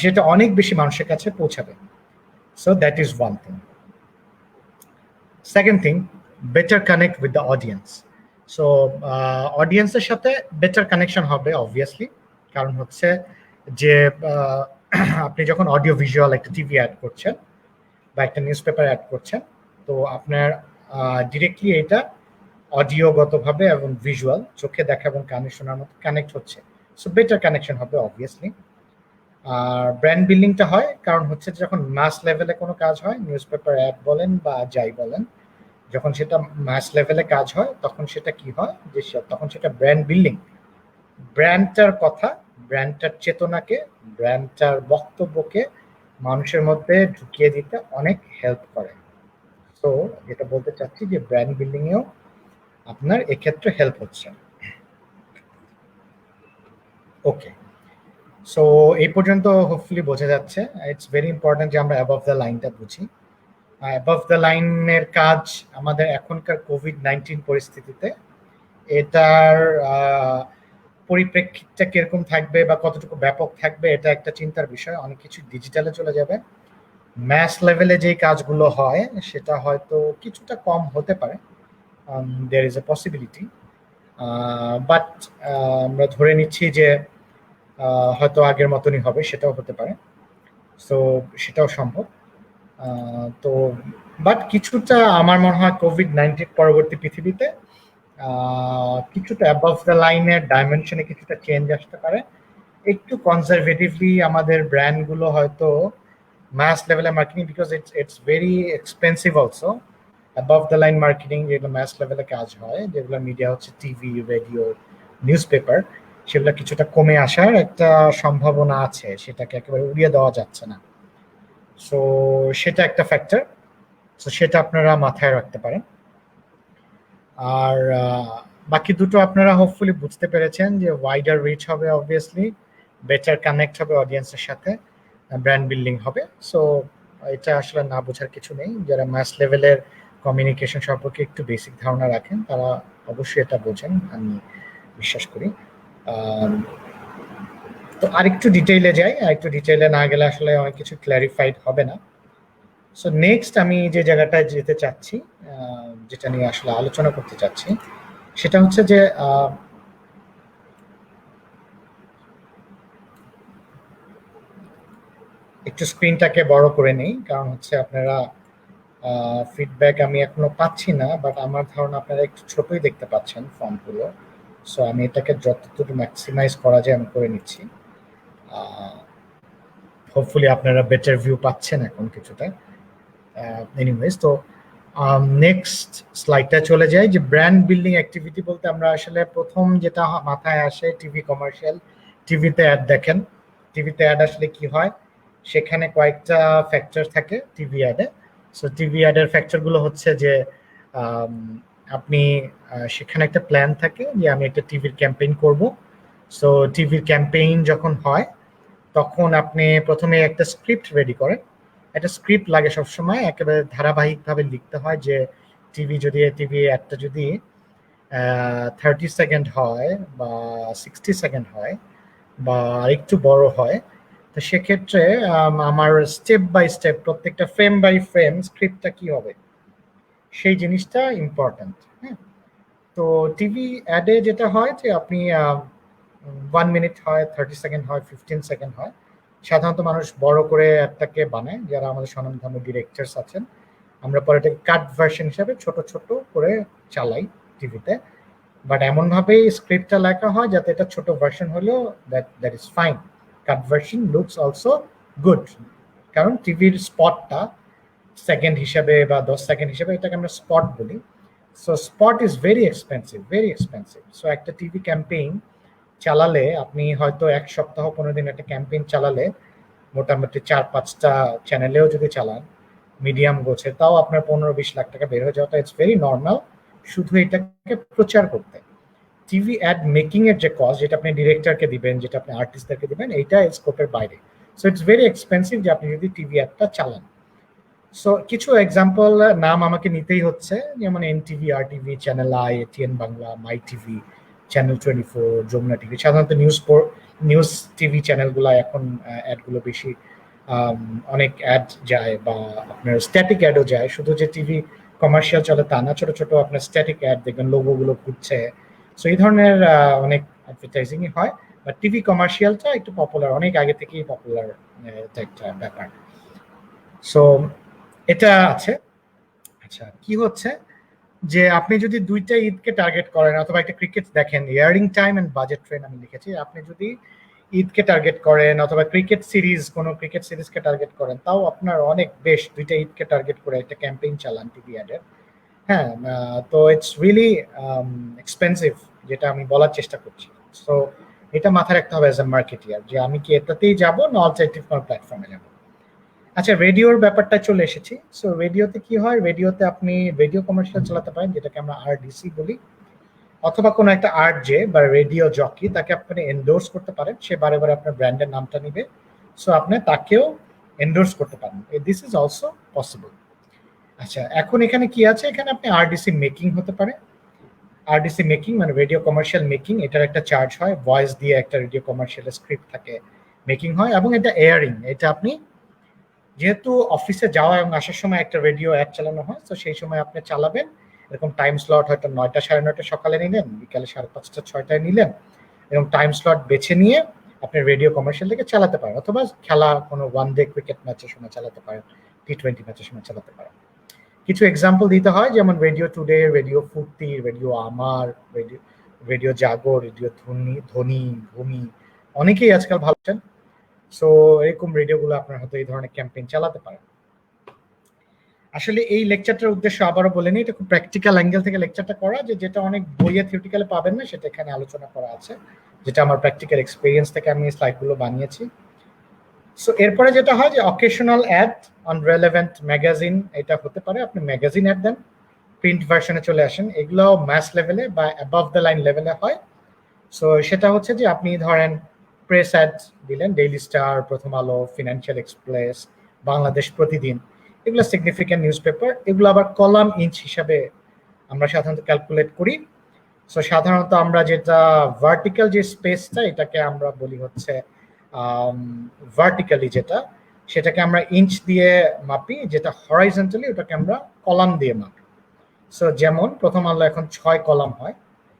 সেটা অনেক বেশি মানুষের কাছে পৌঁছাবে। So that is one thing. Second thing, better connect with the audience. So অডিয়েন্সের সাথে বেটার কানেকশন হবে অবভিয়াসলি, কারণ হচ্ছে যে আপনি যখন অডিও ভিজুয়াল একটা টিভি অ্যাড করছেন বা একটা নিউজ পেপার অ্যাড করছেন, তো আপনার ডিরেক্টলি এটা অডিওগতভাবে এবং ভিজুয়াল, চোখে দেখা এবং কানে শোনার মতো কানেক্ট হচ্ছে। সো বেটার কানেকশন হবে অবভিয়াসলি। আর ব্র্যান্ড বিল্ডিংটা হয় কারণ হচ্ছে যখন মাস লেভেলে কোনো কাজ হয়, নিউজ পেপার অ্যাড বলেন বা যাই বলেন, যখন সেটা ম্যাস লেভেলে কাজ হয় তখন সেটা কি হয় যে তখন সেটা ব্র্যান্ড বিল্ডিং, ব্র্যান্ডটার কথা, ব্র্যান্ডটার চেতনাকে, ব্র্যান্ডটার বক্তব্যকে মানুষের মধ্যে ঢুকিয়ে দিতে অনেক হেল্প করে। তো যেটা বলতে চাচ্ছি যে ব্র্যান্ড বিল্ডিং এও আপনার এক্ষেত্রে হেল্প হচ্ছে। ওকে, সো এই পর্যন্ত হোপফুলি বোঝা যাচ্ছে। ইটস ভেরি ইম্পর্টেন্ট যে আমরা অ্যাবভ দ্য লাইনটা বুঝি। অ্যাবভ দ্য লাইনের কাজ আমাদের এখনকার কোভিড-19 পরিস্থিতিতে এটার পরিপ্রেক্ষিতটা কিরকম থাকবে বা কতটুকু ব্যাপক থাকবে এটা একটা চিন্তার বিষয়। অনেক কিছু ডিজিটালে চলে যাবে। ম্যাস লেভেলে যে কাজগুলো হয় সেটা হয়তো কিছুটা কম হতে পারে, there is a possibility, but আমরা ধরে নিচ্ছি যে হয়তো আগের মতনই হবে, সেটাও হতে পারে। সো সেটাও সম্ভব। তো বাট কিছুটা আমার মনে হয় কোভিড-19 পরবর্তী পৃথিবীতে কিছুটা অ্যাবভ দ্য লাইনের ডাইমেনশনে কিছুটা চেঞ্জ আসতে পারে। একটু কনজারভেটিভলি আমাদের ব্র্যান্ডগুলো হয়তো মাস লেভেলে marketing, because it's very expensive also. Above the line marketing যেগুলো ম্যাস লেভেলে কাজ হয়, যেগুলো মিডিয়া হচ্ছে টিভি, রেডিও, নিউজ পেপার, সেগুলো কিছুটা কমে আসার একটা সম্ভাবনা আছে, সেটাকে একেবারে উড়িয়ে দেওয়া যাচ্ছে না। সো সেটা একটা ফ্যাক্টর, সো সেটা আপনারা মাথায় রাখতে পারেন। আর বাকি দুটো আপনারা হোপফুলি বুঝতে পেরেছেন যে ওয়াইডার রিচ হবে, অবভিয়াসলি বেটার কানেক্ট হবে অডিয়েন্সের সাথে, ব্র্যান্ড বিল্ডিং হবে। সো এটা আসলে না বোঝার কিছু নেই। যারা ম্যাস লেভেলের কমিউনিকেশন সম্পর্কে একটু বেসিক ধারণা রাখেন তারা অবশ্যই এটা বোঝেন, আমি বিশ্বাস করি। তো আরেকটু ডিটেইলে যাই, আরেকটু ডিটেইলে না গেলে আসলে অনেক কিছু ক্ল্যারিফাইড হবে না। সো নেক্সট আমি যে জায়গাটায় যেতে চাচ্ছি, যেটা নিয়ে আসলে আলোচনা করতে চাচ্ছি, সেটা হচ্ছে যে একটু স্ক্রিনটাকে বড় করে নেই, কারণ হচ্ছে আপনারা ফিডব্যাক আমি এখনো পাচ্ছি না, বাট আমার ধারণা আপনারা একটু ছোটই দেখতে পাচ্ছেন ফর্মগুলো। সো আমি এটাকে যতটুকু ম্যাক্সিমাইজ করা যায় আমি করে নিচ্ছি। হোপফুলি আপনারা বেটার ভিউ পাচ্ছেন এখন কিছুটা। এনিওয়েজ, তো নেক্সট স্লাইডটা চলে যায় যে ব্র্যান্ড বিল্ডিং অ্যাক্টিভিটি বলতে আমরা আসলে প্রথম যেটা মাথায় আসে টিভি কমার্শিয়াল, টিভিতে অ্যাড দেখেন। টিভিতে অ্যাড আসলে কি হয়, সেখানে কয়েকটা ফ্যাক্টর থাকে টিভি অ্যাডে। সো টিভি অ্যাডের ফ্যাক্টরগুলো হচ্ছে যে আপনি সেখানে একটা প্ল্যান থাকে যে আমি একটা টিভির ক্যাম্পেইন করব। সো টিভির ক্যাম্পেইন যখন হয় তখন আপনি প্রথমে একটা স্ক্রিপ্ট রেডি করেন। একটা স্ক্রিপ্ট লাগে সবসময়, একেবারে ধারাবাহিকভাবে লিখতে হয় যে টিভি অ্যাডটা যদি 30 সেকেন্ড হয় বা 60 সেকেন্ড হয় বা আরেকটু বড় হয়, তো সেক্ষেত্রে আমার স্টেপ বাই স্টেপ প্রত্যেকটা ফ্রেম বাই ফ্রেম স্ক্রিপ্টটা কি হবে সেই জিনিসটা ইম্পর্ট্যান্ট। হ্যাঁ, তো টিভি অ্যাডে যেটা হয় যে আপনি 1 মিনিট হয়, 30 সেকেন্ড হয়, 15 সেকেন্ড হয়। সাধারণত মানুষ বড় করে অ্যাডটাকে বানায়, যারা আমাদের স্বনামধন্য ডিরেক্টরস আছেন। আমরা পরে এটাকে কাট ভার্সন হিসাবে ছোট ছোট করে চালাই টিভিতে, বাট এমনভাবেই স্ক্রিপ্টটা লেখা হয় যাতে এটা ছোট ভার্সন হলেও that is fine. Cut version looks also good, কারণ টিভির স্পটটা সেকেন্ড হিসাবে বা 10 সেকেন্ড হিসাবে এটাকে আমরা স্পট বলি। So spot is very expensive, very expensive. So একটা টিভি ক্যাম্পেইন চালালে আপনি হয়তো 1 সপ্তাহ 15 দিন একটা ক্যাম্পেইন চালালে মোটামুটি 4-5টা চ্যানেলেও যদি চালান মিডিয়াম গোছে, তাও আপনার 15-20 লাখ টাকা বের হয়ে যাওয়াটা ইটস ভেরি নর্মাল শুধু এটাকে প্রচার করতে। টিভি অ্যাড মেকিং এর যে কস্ট, যেটা আপনি ডিরেক্টরকে দিবেন, যেটা আপনি আর্টিস্টদেরকে দিবেন, এইটা স্কোপের বাইরে। সো ইটস ভেরি এক্সপেন্সিভ যে আপনি যদি টিভি অ্যাডটা চালান। সো কিছু এক্সাম্পল নাম আমাকে নিতেই হচ্ছে, যেমন NTV, RTV, channel I, ATN Bangla, my TV, channel 24, Jamuna TV. সাধারণত নিউজ টিভি চ্যানেলগুলো এখন অ্যাডগুলো বেশি, অনেক অ্যাড যায় বা আপনার স্ট্যাটিক অ্যাডও যায়। শুধু যে টিভি কমার্শিয়াল চলে তা না, ছোট ছোট আপনার স্ট্যাটিক অ্যাড দেখবেন, লোগোগুলো ঘুরছে। সো এই ধরনের অনেক অ্যাডভার্টাইজিংই হয়, বা টিভি কমার্শিয়ালটা একটু পপুলার, অনেক আগে থেকেই পপুলার একটা ব্যাপার। সো এটা আছে। আচ্ছা, কি হচ্ছে যে আপনি যদি 2টা ঈদকে টার্গেট করেন অথবা একটা ক্রিকেট দেখেন, এয়ারিং টাইম এন্ড বাজেট ট্রেন আমি লিখেছি, আপনি যদি ঈদকে টার্গেট করেন অথবা ক্রিকেট সিরিজ, কোনো ক্রিকেট সিরিজকে টার্গেট করেন, তাও আপনার অনেক বেশ 2টা ঈদকে টার্গেট করে একটা ক্যাম্পেইন চালান টিভি অ্যাডের, হ্যাঁ, তো ইটস রিয়েলি এক্সপেন্সিভ, যেটা আমি বলার চেষ্টা করছি। সো এটা মাথায় রাখতে হবে অ্যাজ এ মার্কেটিয়ার, যে আমি কি এটাতেই যাব না অল্টারনেটিভ কোনো প্ল্যাটফর্মে যাব। আচ্ছা, রেডিওর ব্যাপারটা চলে এসেছি। সো রেডিওতে কি হয়, রেডিওতে আপনি রেডিও কমার্শিয়াল চালাতে পারেন, যেটাকে আমরা আরডিসি বলি, অথবা কোনো একটা আরজে বা রেডিও জকি তাকে আপনি এন্ডোর্স করতে পারেন, সে বারে বারে আপনার ব্র্যান্ডের নামটা নিবে, সো আপনি তাকেও এন্ডোর্স করতে পারেন। This is also possible. আচ্ছা, এখন এখানে কি আছে, এখানে আপনি আরডিসি মেকিং হতে পারে। আরডিসি মেকিং মানে রেডিও কমার্শিয়াল মেকিং, এটার একটা চার্জ হয়, ভয়েস দিয়ে একটা রেডিও কমার্শিয়াল স্ক্রিপ্ট থাকে, মেকিং হয়, এবং এটা এয়ারিং, এটা আপনি যেহেতু অফিসে যাওয়া এবং আসার সময় একটা রেডিও অ্যাড চালানো হয়, তো সেই সময় আপনি চালাবেন। এরকম টাইম স্লট হয়তো 9টা 9:30 সকালে নিলেন, বিকালে 5:30 6টায় নিলেন, এবং টাইম স্লট বেছে নিয়ে আপনি রেডিও কমার্শিয়াল থেকে চালাতে পারেন, অথবা খেলা কোনো ওয়ান ডে ক্রিকেট ম্যাচের সময় চালাতে পারেন, টি-20 ম্যাচের সময় চালাতে পারেন। কিছু এক্সাম্পল দিতে হয়, যেমন রেডিও টুডে, রেডিও ফুর্তি, রেডিও আমার, রেডিও রেডিও জাগো, রেডিও ধ্বনি, ভূমি, অনেকেই আজকাল ভালো আছেন। সো এরকম রেডিওগুলো আপনার হয়তো এই ধরনের ক্যাম্পেইন চালাতে পারেন। আসলে এই লেকচারটার উদ্দেশ্য আবারও বলে নিই, এটা খুব প্র্যাকটিক্যাল অ্যাঙ্গেল থেকে লেকচারটা করা, যেটা অনেক বইয়ে থিওরিটিক্যালে পাবেন না, সেটা এখানে আলোচনা করা আছে, যেটা আমার প্র্যাকটিক্যাল এক্সপেরিয়েন্স থেকে আমি স্লাইডগুলো বানিয়েছি। সো এরপরে যেটা হয় যে occasional ad on relevant magazine, এটা হতে পারে আপনি ম্যাগাজিন অ্যাড দেন, প্রিন্ট ভার্সনে চলে আসেন, এগুলো ম্যাস লেভেলে বা অ্যাবাভ দ্য লাইন লেভেলে হয়। সো সেটা হচ্ছে যে আপনি ধরেন প্রেস অ্যাড দিলেন, ডেইলি স্টার, প্রথম আলো, ফিনান্সিয়াল এক্সপ্রেস, বাংলাদেশ প্রতিদিন, এগুলো সিগনিফিক্যান্ট নিউজ পেপার, এগুলো আবার কলাম ইঞ্চ হিসাবে আমরা সাধারণত ক্যালকুলেট করি। সো সাধারণত আমরা যেটা ভার্টিক্যাল যে স্পেসটা, এটাকে আমরা বলি হচ্ছে ভার্টিক্যালি যেটা, সেটাকে আমরা ইঞ্চ দিয়ে মাপি, যেটা হরাইজন্টালি ওটাকে আমরা কলাম দিয়ে মাপি। সো যেমন প্রথম আলো এখন 6 কলাম হয়,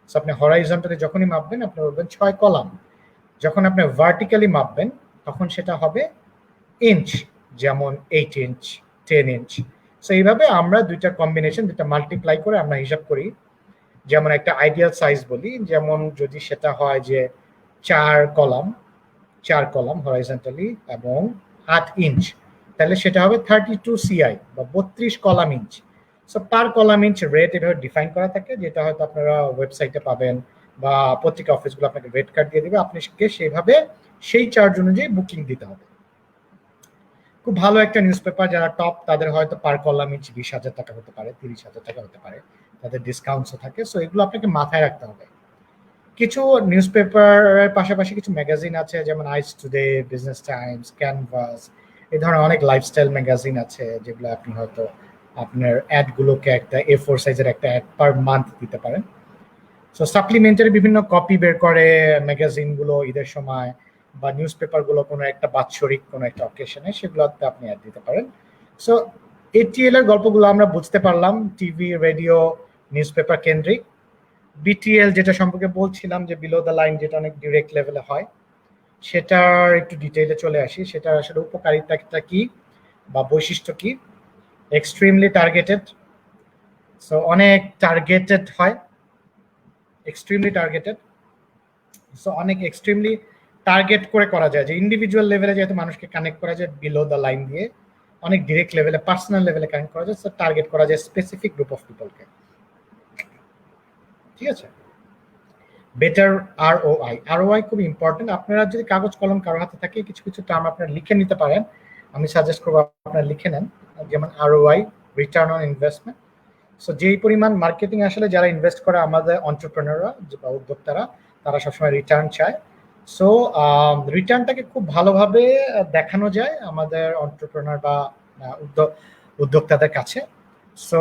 সো আপনি হরাইজন্টালি যখনই মাপবেন আপনি বলবেন 6 কলাম, যখন আপনি ভার্টিক্যালি মাপবেন তখন সেটা হবে ইঞ্চ, যেমন 8 ইঞ্চ, 10 ইঞ্চ। সো এইভাবে আমরা দুইটা কম্বিনেশন, দুইটা মাল্টিপ্লাই করে আমরা হিসাব করি। যেমন একটা আইডিয়াল সাইজ বলি, যেমন যদি সেটা হয় যে 4 কলাম হরাইজন্টালি এবং 8 ইঞ্চ, তাহলে সেটা হবে 32 সিআই বা 32 কলাম ইঞ্চ। সো পার কলাম ইঞ্চ রেট এভাবে ডিফাইন করা থাকে, যেটা হয়তো আপনারা ওয়েবসাইটে পাবেন বা পত্রিকা অফিসগুলো আপনাকে রেট কার্ড দিয়ে দেবে, আপনাকে সেইভাবে সেই চার্জ অনুযায়ী বুকিং দিতে হবে। খুব ভালো একটা নিউজ পেপার যারা টপ, তাদের হয়তো পার কলাম ইঞ্চ 20,000 টাকা হতে পারে, 30,000 টাকা হতে পারে, তাদের ডিসকাউন্টসও থাকে। সো এগুলো আপনাকে মাথায় রাখতে হবে। কিছু নিউজ পেপারের পাশাপাশি কিছু ম্যাগাজিন আছে, যেমন আইস টুডে, বিজনেস টাইমস, ক্যানভাস, এই ধরনের অনেক লাইফস্টাইল ম্যাগাজিন আছে, যেগুলো আপনি হয়তো আপনার অ্যাডগুলোকে একটা A4 সাইজের একটা অ্যাড পার মান্থ দিতে পারেন। সো সাপ্লিমেন্টারি বিভিন্ন কপি বের করে ম্যাগাজিনগুলো ঈদের সময়, বা নিউজ পেপারগুলো কোনো একটা বাৎসরিক কোনো একটা অকেশনে, সেগুলোতে আপনি অ্যাড দিতে পারেন। সো এটিএল এর গল্পগুলো আমরা বুঝতে পারলাম, টিভি, রেডিও, নিউজ পেপার কেন্দ্রিক। বিটিএল যেটা সম্পর্কে বলছিলাম, যে বিলো দ্য লাইন, যেটা অনেক ডিরেক্ট লেভেলে হয়, সেটার একটু ডিটেইলে চলে আসি। সেটার আসলে উপকারিতাটা কি বা বৈশিষ্ট্য কি? এক্সট্রিমলি টার্গেটেড, সো অনেক টার্গেটেড হয়, এক্সট্রিমলি টার্গেটেড। সো অনেক এক্সট্রিমলি টার্গেট করে করা যায়, যে ইন্ডিভিজুয়াল লেভেলে যেহেতু মানুষকে কানেক্ট করা যায় বিলো দ্য লাইন দিয়ে, অনেক ডিরেক্ট লেভেলে, পার্সোনাল লেভেলে কানেক্ট করা যায়, সো টার্গেট করা যায় স্পেসিফিক গ্রুপ অফ পিপলকে। ঠিক আছে। বেটার আরওআই, আরওআই খুব ইম্পর্টেন্ট। আপনারা যদি কাগজ কলম কারো হাতে থাকে, কিছু কিছু টার্ম আপনারা লিখে নিতে পারেন, আমি সাজেস্ট করবো আপনারা লিখে নেন। যেমন ROI, return on investment. So যেই পরিমাণ মার্কেটিং আসলে যারা ইনভেস্ট করে আমাদের অন্টারপ্রেনাররা বা উদ্যোক্তারা, তারা সবসময় রিটার্ন চায়। সো রিটার্নটাকে খুব ভালোভাবে দেখানো যায় আমাদের অন্টারপ্রেনার বা উদ্যোক্তাদের কাছে। So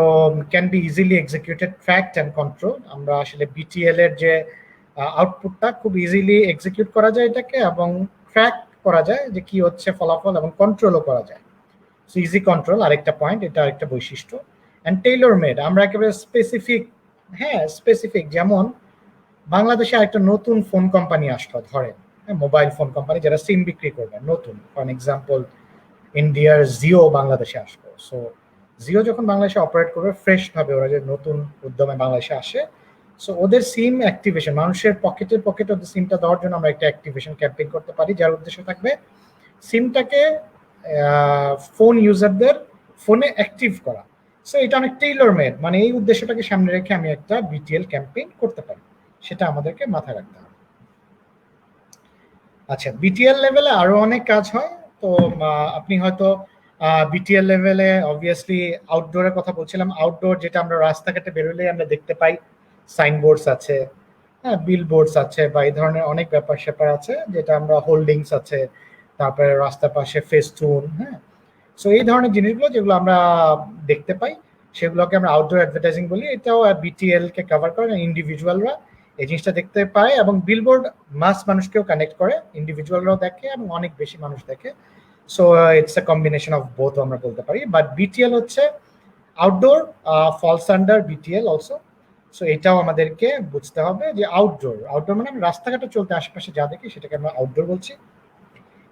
can be easily executed, tracked and control. আমরা আসলে বিটিএল এর যে আউটপুটটা খুব ইজিলি এক্সিকিউট করা যায় এটাকে, এবং ট্র্যাক করা যায় যে কি হচ্ছে ফলাফল, এবং কন্ট্রোলও করা যায়। সো ইজি কন্ট্রোল আরেকটা পয়েন্ট, এটা আরেকটা বৈশিষ্ট্য। অ্যান্ড টেইলর মেড, আমরা একেবারে স্পেসিফিক, হ্যাঁ স্পেসিফিক। যেমন বাংলাদেশে একটা নতুন ফোন কোম্পানি আসলো, ধরেন মোবাইল ফোন কোম্পানি যারা সিম বিক্রি করবে নতুন, ফর এক্সাম্পল ইন্ডিয়ার জিও বাংলাদেশে আসলো। সো জিও যখন বাংলাদেশে অপারেট করবে ফ্রেশ ভাবে, ওরা যে নতুন উদ্যমে বাংলাদেশে আসে, সো ওদের সিম অ্যাক্টিভেশন, মানুষের পকেটে ওদের সিমটা দেওয়ার জন্য আমরা একটা অ্যাক্টিভেশন ক্যাম্পেইন করতে পারি, যার উদ্দেশ্য থাকবে সিমটাকে ফোন ইউজারদের ফোনে অ্যাক্টিভ করা। সো এটা অনেক টেইলর মেড, মানে এই উদ্দেশ্যটাকে সামনে রেখে আমি একটা বিটিএল ক্যাম্পেইন করতে পারি, সেটা আমাদেরকে মাথায় রাখতে হবে। আচ্ছা, বিটিএল লেভেলে আরো অনেক কাজ হয়। তো আপনি হয়তো বিটিএল লেভেলে অবভিয়াসলি আউটডোরের কথা বলছিলাম। আউটডোর যেটা আমরা রাস্তাঘাটে বেরোলেই আমরা দেখতে পাই, সাইনবোর্ডস আছে, হ্যাঁ, বিলবোর্ডস আছে, বা এই ধরনের অনেক ব্যাপার স্যাপার আছে যেটা আমরা, হোল্ডিংস আছে, তারপরে রাস্তার পাশে ফেস্টুন, হ্যাঁ। সো এই ধরনের জিনিসগুলো যেগুলো আমরা দেখতে পাই সেগুলোকে আমরা আউটডোর অ্যাডভার্টাইজিং বলি। এটাও বিটিএল কে কভার করে, ইন্ডিভিজুয়ালরা এই জিনিসটা দেখতে পায়, এবং বিলবোর্ড মাস মানুষকেও কানেক্ট করে, ইন্ডিভিজুয়ালরাও দেখে এবং অনেক বেশি মানুষ দেখে। So it's a combination of both আমরা বলতে পারি। বাট বিটিএল হচ্ছে outdoor, false under BTL also. So এটাও আমাদেরকে বুঝতে হবে যে আউটডোর, আউটডোর মানে আমরা রাস্তাঘাটে চলতে আশেপাশে যা দেখি সেটাকে আমরা আউটডোর বলছি।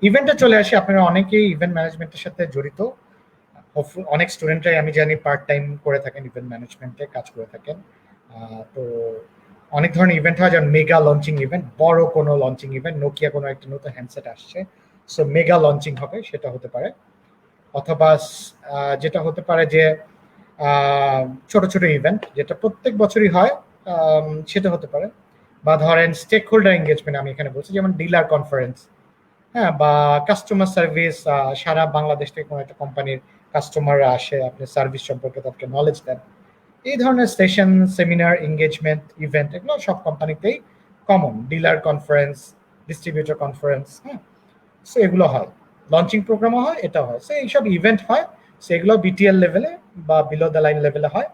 ইভেন্টে চলে আসি, আপনারা অনেকেই ইভেন্ট ম্যানেজমেন্টের সাথে জড়িত, অনেক স্টুডেন্টরাই আমি জানি পার্ট টাইম করে থাকেন, ইভেন্ট ম্যানেজমেন্টে কাজ করে থাকেন। তো অনেক ধরনের ইভেন্ট হয়, যেমন মেগা লঞ্চিং ইভেন্ট, বড় কোনো লঞ্চিং ইভেন্ট, নোকিয়া কোনো একটা নতুন হ্যান্ডসেট আসছে, সো মেগা লঞ্চিং হবে, সেটা হতে পারে। অথবা যেটা হতে পারে যে ছোট ছোট ইভেন্ট যেটা প্রত্যেক বছরই হয়, সেটা হতে পারে। বা ধরেন স্টেক হোল্ডার এঙ্গেজমেন্ট আমি এখানে বলছি, যেমন ডিলার কনফারেন্স, হ্যাঁ, বা কাস্টমার সার্ভিস, সারা বাংলাদেশ থেকে কোনো একটা কোম্পানির কাস্টমাররা আসে, আপনি সার্ভিস সম্পর্কে তাদেরকে নলেজ দেন। এই ধরনের সেশন, সেমিনার, এঙ্গেজমেন্ট, ইভেন্ট, এগুলো সব কোম্পানিতেই common. Dealer conference, distributor conference, হ্যাঁ, সো এগুলো হয়। লঞ্চিং প্রোগ্রামও হয়, এটা হয়। সো এইসব ইভেন্ট হয়, সেগুলো বিটিএল লেভেলে বা বিলো দ্য লাইন লেভেলে হয়।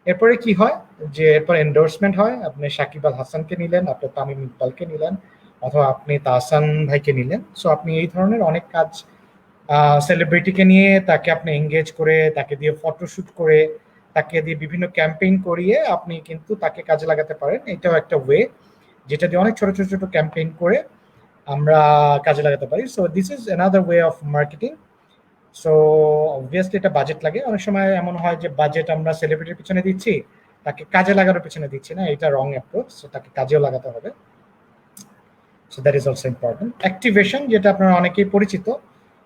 এরপরে কি হয় যে এরপর এন্ডোর্সমেন্ট হয়, আপনি সাকিব আল হাসানকে নিলেন, আপনি তামিম ইকবালকে নিলেন, অথবা আপনি তাহসান ভাইকে নিলেন। সো আপনি এই ধরনের অনেক কাজ, সেলিব্রিটিকে নিয়ে তাকে আপনি এঙ্গেজ করে, তাকে দিয়ে ফটোশুট করে, তাকে দিয়ে বিভিন্ন ক্যাম্পেইন করিয়ে আপনি কিন্তু তাকে কাজে লাগাতে পারেন। এটাও একটা ওয়ে যেটা দিয়ে অনেক ছোট ছোট ছোট ক্যাম্পেইন করে আমরা কাজে লাগাতে পারি। So this is another way of marketing. So obviously এটা বাজেট লাগে, অনেক সময় এমন হয় যে বাজেট আমরা সেলিব্রিটির পিছনে দিচ্ছি, তাকে কাজে লাগানোর পিছনে দিচ্ছি না, এটা রং অ্যাপ্রোচ। সো তাকে কাজেও লাগাতে হবে। So that is also important. Activation, যেটা আপনারা অনেকেই পরিচিত।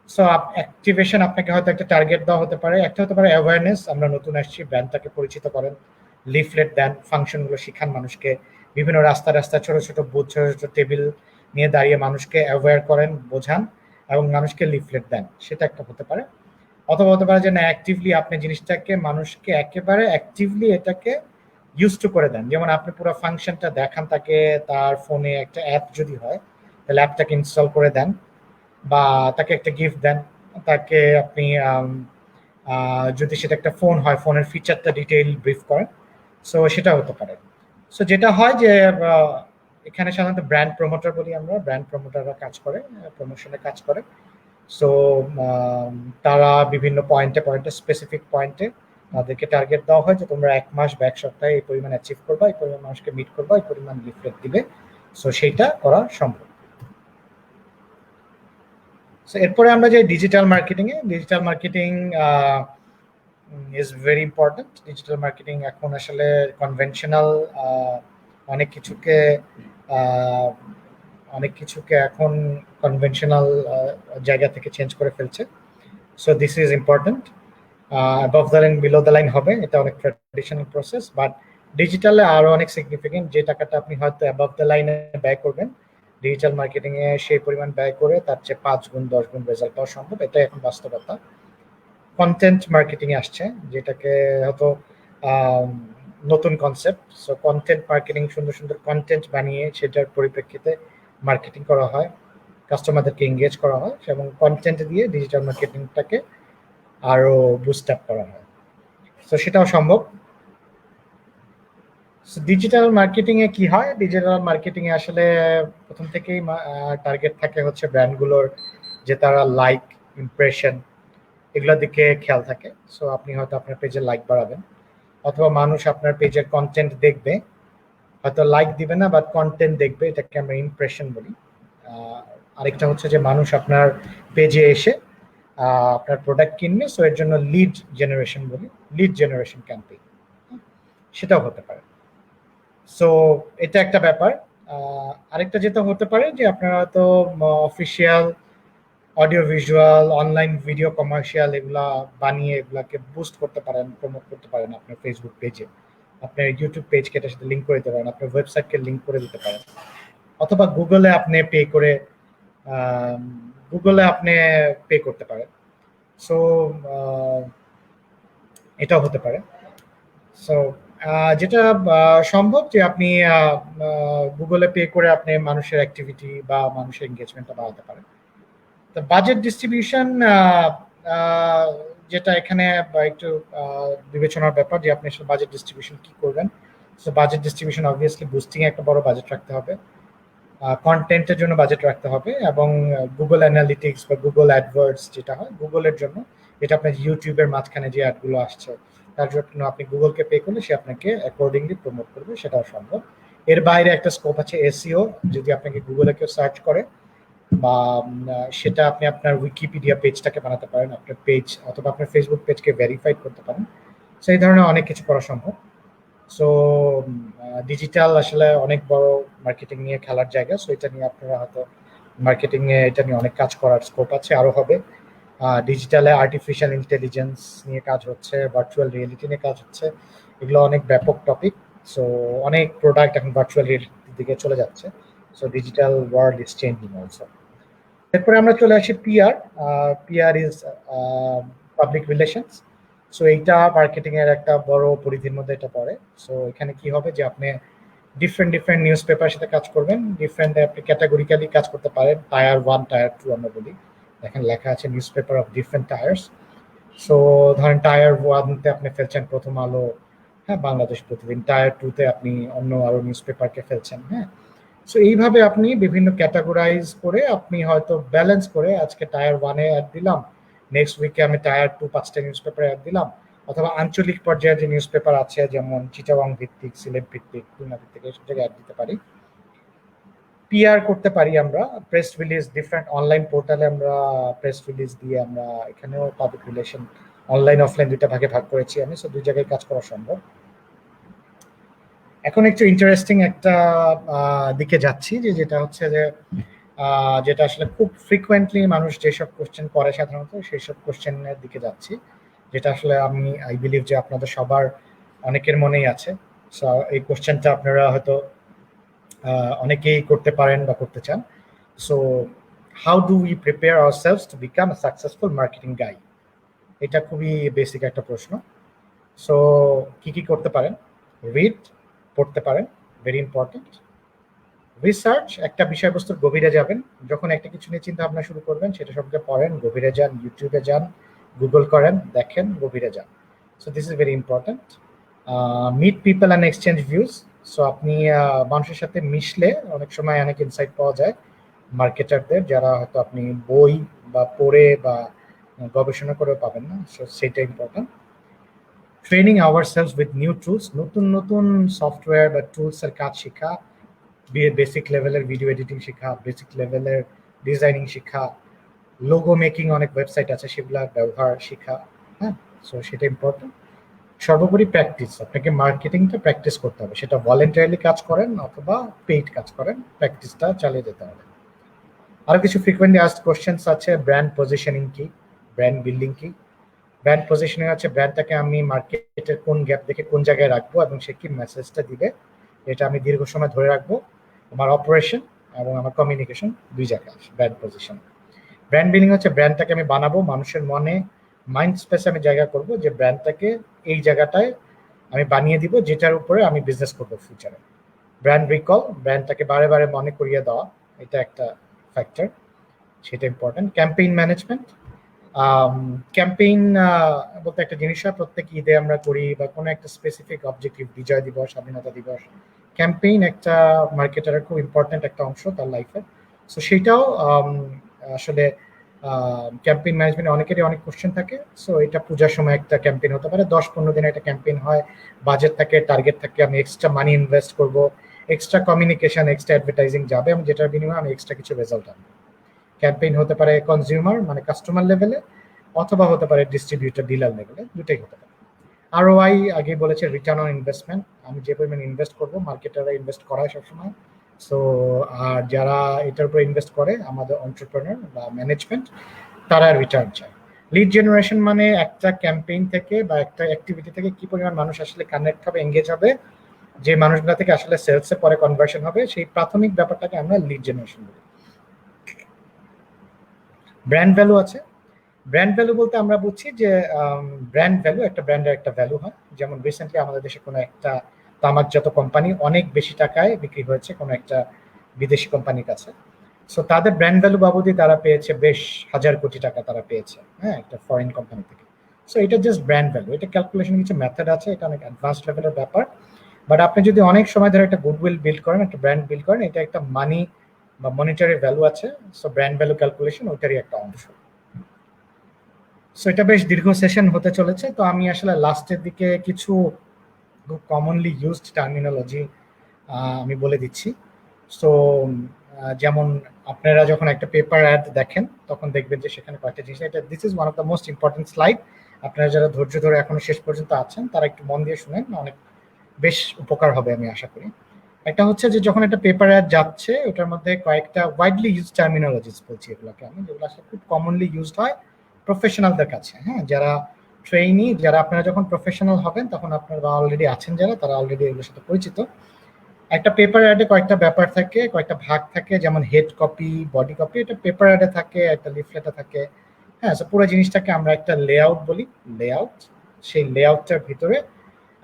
সো অ্যাক্টিভেশন আপনাকে হয়তো একটা টার্গেট দেওয়া হতে পারে, একটা হতে পারে অ্যাওয়ারনেস, আমরা নতুন আসছি, ব্র্যান্ডটাকে পরিচিত করেন, লিফলেট দেন, ফাংশনগুলো শিখান মানুষকে, বিভিন্ন রাস্তা রাস্তা ছোট ছোট বুথ, ছোট ছোট টেবিল নিয়ে দাঁড়িয়ে মানুষকে অ্যাওয়্যার করেন, বোঝান এবং মানুষকে লিফলেট দেন, সেটা একটা হতে পারে। অথবা হতে পারে যে না, অ্যাক্টিভলি আপনি জিনিসটাকে মানুষকে একেবারে অ্যাক্টিভলি এটাকে ইউজ টু করে দেন, যেমন আপনি পুরো ফাংশনটা দেখান তাকে, তার ফোনে একটা অ্যাপ যদি হয় তাহলে অ্যাপটাকে ইনস্টল করে দেন, বা তাকে একটা গিফট দেন, তাকে আপনি যদি সেটা একটা ফোন হয়, ফোনের ফিচারটা ডিটেইল ব্রিফ করেন। সো সেটা হতে পারে। সো যেটা হয় যে এখানে সাধারণত ব্র্যান্ড প্রমোটার বলি আমরা, ব্র্যান্ড প্রমোটাররা কাজ করে, প্রমোশনে কাজ করে। সো তারা বিভিন্ন পয়েন্টে পয়েন্টে, স্পেসিফিক পয়েন্টে তাদেরকে টার্গেট দেওয়া হয় যে তোমরা 1 মাস বা 1 সপ্তাহে এই পরিমাণ অ্যাচিভ করবা, এই পরিমাণ মানুষকে মিট করবা, এই পরিমাণ লিফলেট দিবে। সো সেইটা করা সম্ভব। সো এরপরে আমরা যে digital marketing A, digital marketing is very important. Digital marketing এখন আসলে কনভেনশনাল অনেক কিছুকে এখন কনভেনশনাল জায়গা থেকে চেঞ্জ করে ফেলছে। So this is important. Above the line, below the line হবে, এটা অনেক ট্র্যাডিশনাল প্রসেস। বাট ডিজিটালে আরো অনেক সিগনিফিকেন্ট, যে টাকাটা আপনি হয়তো অ্যাবভ দ্য লাইনে ব্যয় করবেন, ডিজিটাল মার্কেটিং এ সেই পরিমাণ ব্যয় করে তার চেয়ে 5 গুণ 10 গুণ রেজাল্ট পাওয়া সম্ভব। এটা এখন বাস্তবতা। কন্টেন্ট মার্কেটিং এ আসছে, যেটাকে হয়তো নতুন কনসেপ্ট। সো কন্টেন্ট মার্কেটিং, সুন্দর সুন্দর কন্টেন্ট বানিয়ে সেটার পরিপ্রেক্ষিতে মার্কেটিং করা হয়, কাস্টমারদেরকে এঙ্গেজ করা হয়, এবং কন্টেন্ট দিয়ে ডিজিটাল মার্কেটিংটাকে আরো বুস্ট আপ করা হয়। তো সেটাও সম্ভব। ডিজিটাল মার্কেটিং এ কি হয়, ডিজিটাল মার্কেটিং এ আসলে প্রথম থেকেই টার্গেট থাকে হচ্ছে ব্র্যান্ডগুলোর, যে তারা লাইক, ইমপ্রেশন, এগুলোর দিকে খেয়াল থাকে। সো আপনি হয়তো আপনার পেজে লাইক বাড়াবেন, অথবা মানুষ আপনার পেজের কন্টেন্ট দেখবে, হয়তো লাইক দিবে না, বাট কন্টেন্ট দেখবে, এটাকে আমরা ইমপ্রেশন বলি। আরেকটা হচ্ছে যে মানুষ আপনার পেজে এসে আপনার প্রোডাক্ট কিনবে, সো এর জন্য লিড জেনারেশন বলি, লিড জেনারেশন ক্যাম্পেইন, সেটাও হতে পারে। সো এটা একটা ব্যাপার। আরেকটা যেটা হতে পারে যে আপনারা তো official audio visual, online video commercial এগুলা বানিয়ে এগুলাকে বুস্ট করতে পারেন, প্রমোট করতে পারেন আপনার ফেসবুক পেজে, আপনার ইউটিউব পেজকে এটার সাথে লিঙ্ক করে দিতে পারেন, আপনার ওয়েবসাইটকে লিঙ্ক করে দিতে পারেন, অথবা গুগলে আপনি পে করতে পারেন। সো এটাও হতে পারে। সো যেটা সম্ভব যে আপনি গুগলে পে করে আপনি মানুষের অ্যাক্টিভিটি বা মানুষের এঙ্গেজমেন্টটা বাড়াতে পারেন। তো বাজেট ডিস্ট্রিবিউশন যেটা এখানে একটু বিবেচনার ব্যাপার যে আপনি বাজেট ডিস্ট্রিবিউশন কি করবেন। So budget distribution obviously boosting একটা বড় বাজেট রাখতে হবে, কন্টেন্টের জন্য বাজেট রাখতে হবে, এবং গুগল অ্যানালিটিক্স বা গুগল অ্যাডওয়ার্ডস যেটা হয় গুগলের জন্য, যেটা আপনার ইউটিউবের মাঝখানে যে অ্যাডগুলো আসছে তার জন্য আপনি গুগলকে পে করলে সে আপনাকে অ্যাকর্ডিংলি প্রমোট করবে, সেটাও সম্ভব। এর বাইরে একটা স্কোপ আছে এসইও, যদি আপনাকে গুগলে কেউ সার্চ করে বা সেটা আপনি আপনার উইকিপিডিয়া পেজটাকে বানাতে পারেন, আপনার পেজ অথবা আপনার ফেসবুক পেজকে ভেরিফাইড করতে পারেন। সেই ধরনের অনেক কিছু করা সম্ভব। সো ডিজিটাল আসলে অনেক বড় মার্কেটিং নিয়ে খেলার জায়গা। সো এটা নিয়ে আপনারা হয়তো মার্কেটিং এ এটা নিয়ে অনেক কাজ করার স্কোপ আছে, আরো হবে। ডিজিটালে আর্টিফিশিয়াল ইন্টেলিজেন্স নিয়ে কাজ হচ্ছে, ভার্চুয়াল রিয়েলিটি নিয়ে কাজ হচ্ছে, এগুলো অনেক ব্যাপক টপিক। সো অনেক প্রোডাক্ট এখন ভার্চুয়াল রিয়েলিটির দিকে চলে যাচ্ছে। So digital world is changing also. এরপরে আমরা চলে আসি PR. PR is public relations. So এইটা মার্কেটিং এর একটা বড় পরিধির মধ্যে এটা পড়ে। সো এখানে কি হবে যে আপনি ডিফারেন্ট নিউজ পেপারের সাথে কাজ করবেন, ডিফারেন্ট আপনি ক্যাটাগরিক্যালি কাজ করতে পারেন। টায়ার 1, টায়ার 2 আমরা বলি, দেখেন লেখা আছে news paper of different tyres. So ধরেন টায়ার 1-তে আপনি ফেলছেন প্রথম আলো, হ্যাঁ, বাংলাদেশ প্রতিদিন। টায়ার 2-তে আপনি অন্য আরো নিউজ পেপারকে ফেলছেন, হ্যাঁ। সো এইভাবে আপনি বিভিন্ন ক্যাটাগরাইজ করে আপনি হয়তো ব্যালেন্স করে আজকে টায়ার 1-এ অ্যাড দিলাম, নেক্সট উইকে আমি টায়ার 2 5টা নিউজ পেপারে অ্যাড দিলাম, অথবা আঞ্চলিক পর্যায়ে যে নিউজ পেপার আছে যেমন চিটাগং ভিত্তিক, সিলেট ভিত্তিক, খুলনা ভিত্তিক, এইসব জায়গায় অ্যাড দিতে পারি। পিআর করতে পারি আমরা, প্রেস রিলিজ, ডিফারেন্ট অনলাইন পোর্টালে আমরা প্রেস রিলিজ দিয়ে আমরা এখানেও পাবলিক রিলেশন অনলাইন অফলাইন দুইটা ভাগে ভাগ করেছি আমি। সো দুই জায়গায় কাজ করা সম্ভব। এখন একটু ইন্টারেস্টিং একটা দিকে যাচ্ছি, যেটা হচ্ছে যে যেটা আসলে খুব ফ্রিকুয়েন্টলি মানুষ যেসব কোশ্চেন করে সাধারণত সেই সব কোশ্চেনের দিকে যাচ্ছি, যেটা আসলে আমি আই বিলিভ যে আপনাদের সবার অনেকের মনেই আছে। সো এই কোশ্চেনটা আপনারা হয়তো অনেকেই করতে পারেন বা করতে চান। So how do we prepare ourselves to become a successful marketing guy? এটা খুবই বেসিক একটা প্রশ্ন। সো কি করতে পারেন? রিড, পড়তে পারেন, ভেরি ইম্পর্টেন্ট। রিসার্চ, একটা বিষয়বস্তুর গভীরে যাবেন, যখন একটা কিছু নিয়ে চিন্তা ভাবনা শুরু করবেন সেটা সম্পর্কে পড়েন, গভীরে যান, ইউটিউবে যান, গুগল করেন, দেখেন, গভীরে যান। So this is very important. Meet people and exchange views. So আপনি মানুষের সাথে মিশলে অনেক সময় অনেক ইনসাইট পাওয়া যায় মার্কেটারদের, যারা হয়তো আপনি বই বা পড়ে বা গবেষণা করেও পাবেন না। সো সেটা important. Training ourselves with new tools, নতুন সফটওয়্যার বা টুলসের কাজ শেখা, বেসিক লেভেলের ভিডিও এডিটিং শেখা, বেসিক লেভেলের ডিজাইনিং শেখা, লোগো মেকিং অনেক ওয়েবসাইট আছে সেগুলা ব্যবহার শেখা, হ্যাঁ। সো সেটা ইম্পর্টেন্ট। সর্বোপরি প্র্যাকটিস, আপনাকে মার্কেটিংটা প্র্যাকটিস করতে হবে, সেটা ভলেন্টারিলি কাজ করেন অথবা পেইড কাজ করেন, প্র্যাকটিসটা চালিয়ে যেতে হবে। আরো কিছু ফ্রিকোয়েন্টলি আস্কড কোশ্চেন্স আছে, ব্র্যান্ড পজিশনিং কি, ব্র্যান্ড বিল্ডিং কি। ব্র্যান্ড পজিশনিং আছে ব্র্যান্ডটাকে আমি মার্কেটের কোন গ্যাপ দেখে কোন জায়গায় রাখবো এবং সে কি মেসেজটা দিবে, এটা আমি দীর্ঘ সময় ধরে রাখবো। আমার অপারেশন এবং আমার কমিউনিকেশন দুই জায়গায় আছে ব্র্যান্ড পজিশন। ব্র্যান্ড বিল্ডিং হচ্ছে ব্র্যান্ডটাকে আমি বানাবো, মানুষের মনে মাইন্ড স্পেসে আমি জায়গা করব যে ব্র্যান্ডটাকে এই জায়গাটায় আমি বানিয়ে দিব যেটার উপরে আমি বিজনেস করবো ফিউচারে। ব্র্যান্ড রিকল, ব্র্যান্ডটাকে বারে বারে মনে করিয়ে দেওয়া, এটা একটা ফ্যাক্টর, সেটা ইম্পর্টেন্ট। ক্যাম্পেইন ম্যানেজমেন্ট, ক্যাম্পেইন বলতে একটা জিনিস হয় প্রত্যেক ঈদে আমরা করি বা কোনো একটা স্পেসিফিক অবজেক্টিভ, বিজয় দিবস, স্বাধীনতা দিবস, ক্যাম্পেইন একটা মার্কেটারের খুব ইম্পর্টেন্ট একটা অংশ তার লাইফে। সো সেটাও আসলে ক্যাম্পেইন ম্যানেজমেন্টে অনেকেরই অনেক কোশ্চেন থাকে। সো এটা পূজার সময় একটা ক্যাম্পেইন হতে পারে, 10-15 দিনে একটা ক্যাম্পেইন হয়, বাজেট থাকে, টার্গেট থাকে, আমি এক্সট্রা মানি ইনভেস্ট করব, এক্সট্রা কমিউনিকেশন, এক্সট্রা অ্যাডভার্টাইজিং যাবে এবং যেটার বিনিময়ে আমি এক্সট্রা কিছু রেজাল্ট আনবো। ক্যাম্পেইন হতে পারে কনজিউমার মানে কাস্টমার লেভেলে, অথবা হতে পারে ডিস্ট্রিবিউটর, ডিলার লেভেলে, দুটাই হতে পারে। আরওআই আগে বলেছে রিটার্ন অন ইনভেস্টমেন্ট, আমি যে পরিমাণ ইনভেস্ট করবো, মার্কেটাররা ইনভেস্ট করায় সবসময়, সো আর যারা এটার উপর ইনভেস্ট করে আমাদের এন্টারপ্রেনার বা ম্যানেজমেন্ট, তারা রিটার্ন চায়। লিড জেনারেশন মানে একটা ক্যাম্পেইন থেকে বা একটা অ্যাক্টিভিটি থেকে কি পরিমাণ মানুষ আসলে কানেক্ট হবে, এঙ্গেজ হবে, যে মানুষগুলো থেকে আসলে সেলসে পরে কনভার্সন হবে, সেই প্রাথমিক ব্যাপারটাকে আমরা লিড জেনারেশন বলি। ব্র্যান্ড ভ্যালু আছে। ব্র্যান্ড ভ্যালু বলতে আমরা বুঝছি যে ব্র্যান্ড ভ্যালু, একটা ব্র্যান্ডের একটা ভ্যালু হয়। যেমন রিসেন্টলি আমাদের দেশে কোনো একটা তামাকজাত কোম্পানি অনেক বেশি টাকায় বিক্রি হয়েছে কোনো একটা বিদেশি কোম্পানির কাছে। সো তাদের ব্র্যান্ড ভ্যালু বাবদই তারা পেয়েছে বেশ 1,000 কোটি টাকা তারা পেয়েছে, হ্যাঁ, একটা ফরেন কোম্পানি থেকে। সো এটা জাস্ট ব্র্যান্ড ভ্যালু, এটা ক্যালকুলেশন কিছু মেথড আছে, এটা অনেক অ্যাডভান্স লেভেলের ব্যাপার। বাট আপনি যদি অনেক সময় ধরে একটা গুডউইল বিল্ড করেন, একটা ব্র্যান্ড বিল্ড করেন, এটা একটা মানি বা মনিটারি ভ্যালু আছে। সো ব্র্যান্ড ভ্যালু ক্যালকুলেশন ওইটারই একটা অংশ। সো এটা বেশ দীর্ঘ সেশন হতে চলেছে, তো আমি আসলে লাস্টের দিকে কিছু কমনলি ইউজড টার্মিনোলজি আমি বলে দিচ্ছি। সো যেমন আপনারা যখন একটা পেপার অ্যাড দেখেন তখন দেখবেন যে সেখানে কয়েকটা জিনিস, এটা this is one of the most important slide. আপনারা যারা ধৈর্য ধরে এখনো শেষ পর্যন্ত আছেন তারা একটু মন দিয়ে শুনেন, অনেক বেশ উপকার হবে আমি আশা করি। একটা হচ্ছে যে যখন একটা পেপার অ্যাড যাচ্ছে ওটার মধ্যে কয়েকটা ওয়াইডলি ইউজ টার্মিনোলজিস বলছি এগুলোকে আমি, যেগুলো আসলে খুব কমনলি ইউজড হয় প্রফেশনালদের কাছে, হ্যাঁ, যারা ট্রেইনি, যারা আপনারা যখন প্রফেশনাল হবেন তখন আপনারা অলরেডি আছেন যারা, তারা অলরেডি এগুলোর সাথে পরিচিত। একটা পেপার অ্যাডে কয়েকটা ব্যাপার থাকে, কয়েকটা ভাগ থাকে, যেমন হেড কপি, বডি কপি, এটা পেপার অ্যাডে থাকে, একটা লিফলেটে থাকে, হ্যাঁ। সো পুরো জিনিসটাকে আমরা একটা লেআউট বলি, লেআউট। সেই লেআউটটার ভিতরে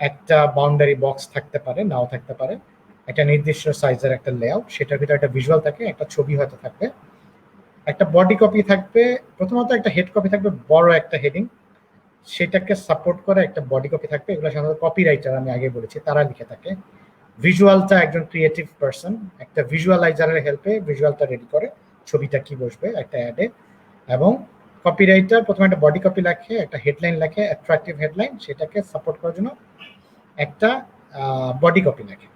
একটা বাউন্ডারি বক্স থাকতে পারে, নাও থাকতে পারে, একটা নির্দিষ্ট সাইজের একটা লেআউট, সেটার ভিতরে একটা ভিজুয়াল থাকে, একটা ছবি হয়তো থাকবে, একটা বডি কপি থাকবে। প্রথমত একটা হেড কপি থাকবে, বড় একটা হেডিং, সেটাকে সাপোর্ট করে একটা বডি কপি থাকবে। এগুলো সাধারণত কপিরাইটার, আমি আগে বলেছি, তারা লিখে থাকে। ভিজুয়ালটা একজন ক্রিয়েটিভ পারসন একটা ভিজুয়ালাইজারের হেল্পে ভিজুয়ালটা রেডি করে, ছবিটা কি বসবে একটা অ্যাডে। এবং কপিরাইটার প্রথমে একটা বডি কপি লেখে, একটা হেডলাইন লেখে, অ্যাট্রাকটিভ হেডলাইন, সেটাকে সাপোর্ট করার জন্য একটা বডি কপি লেখে।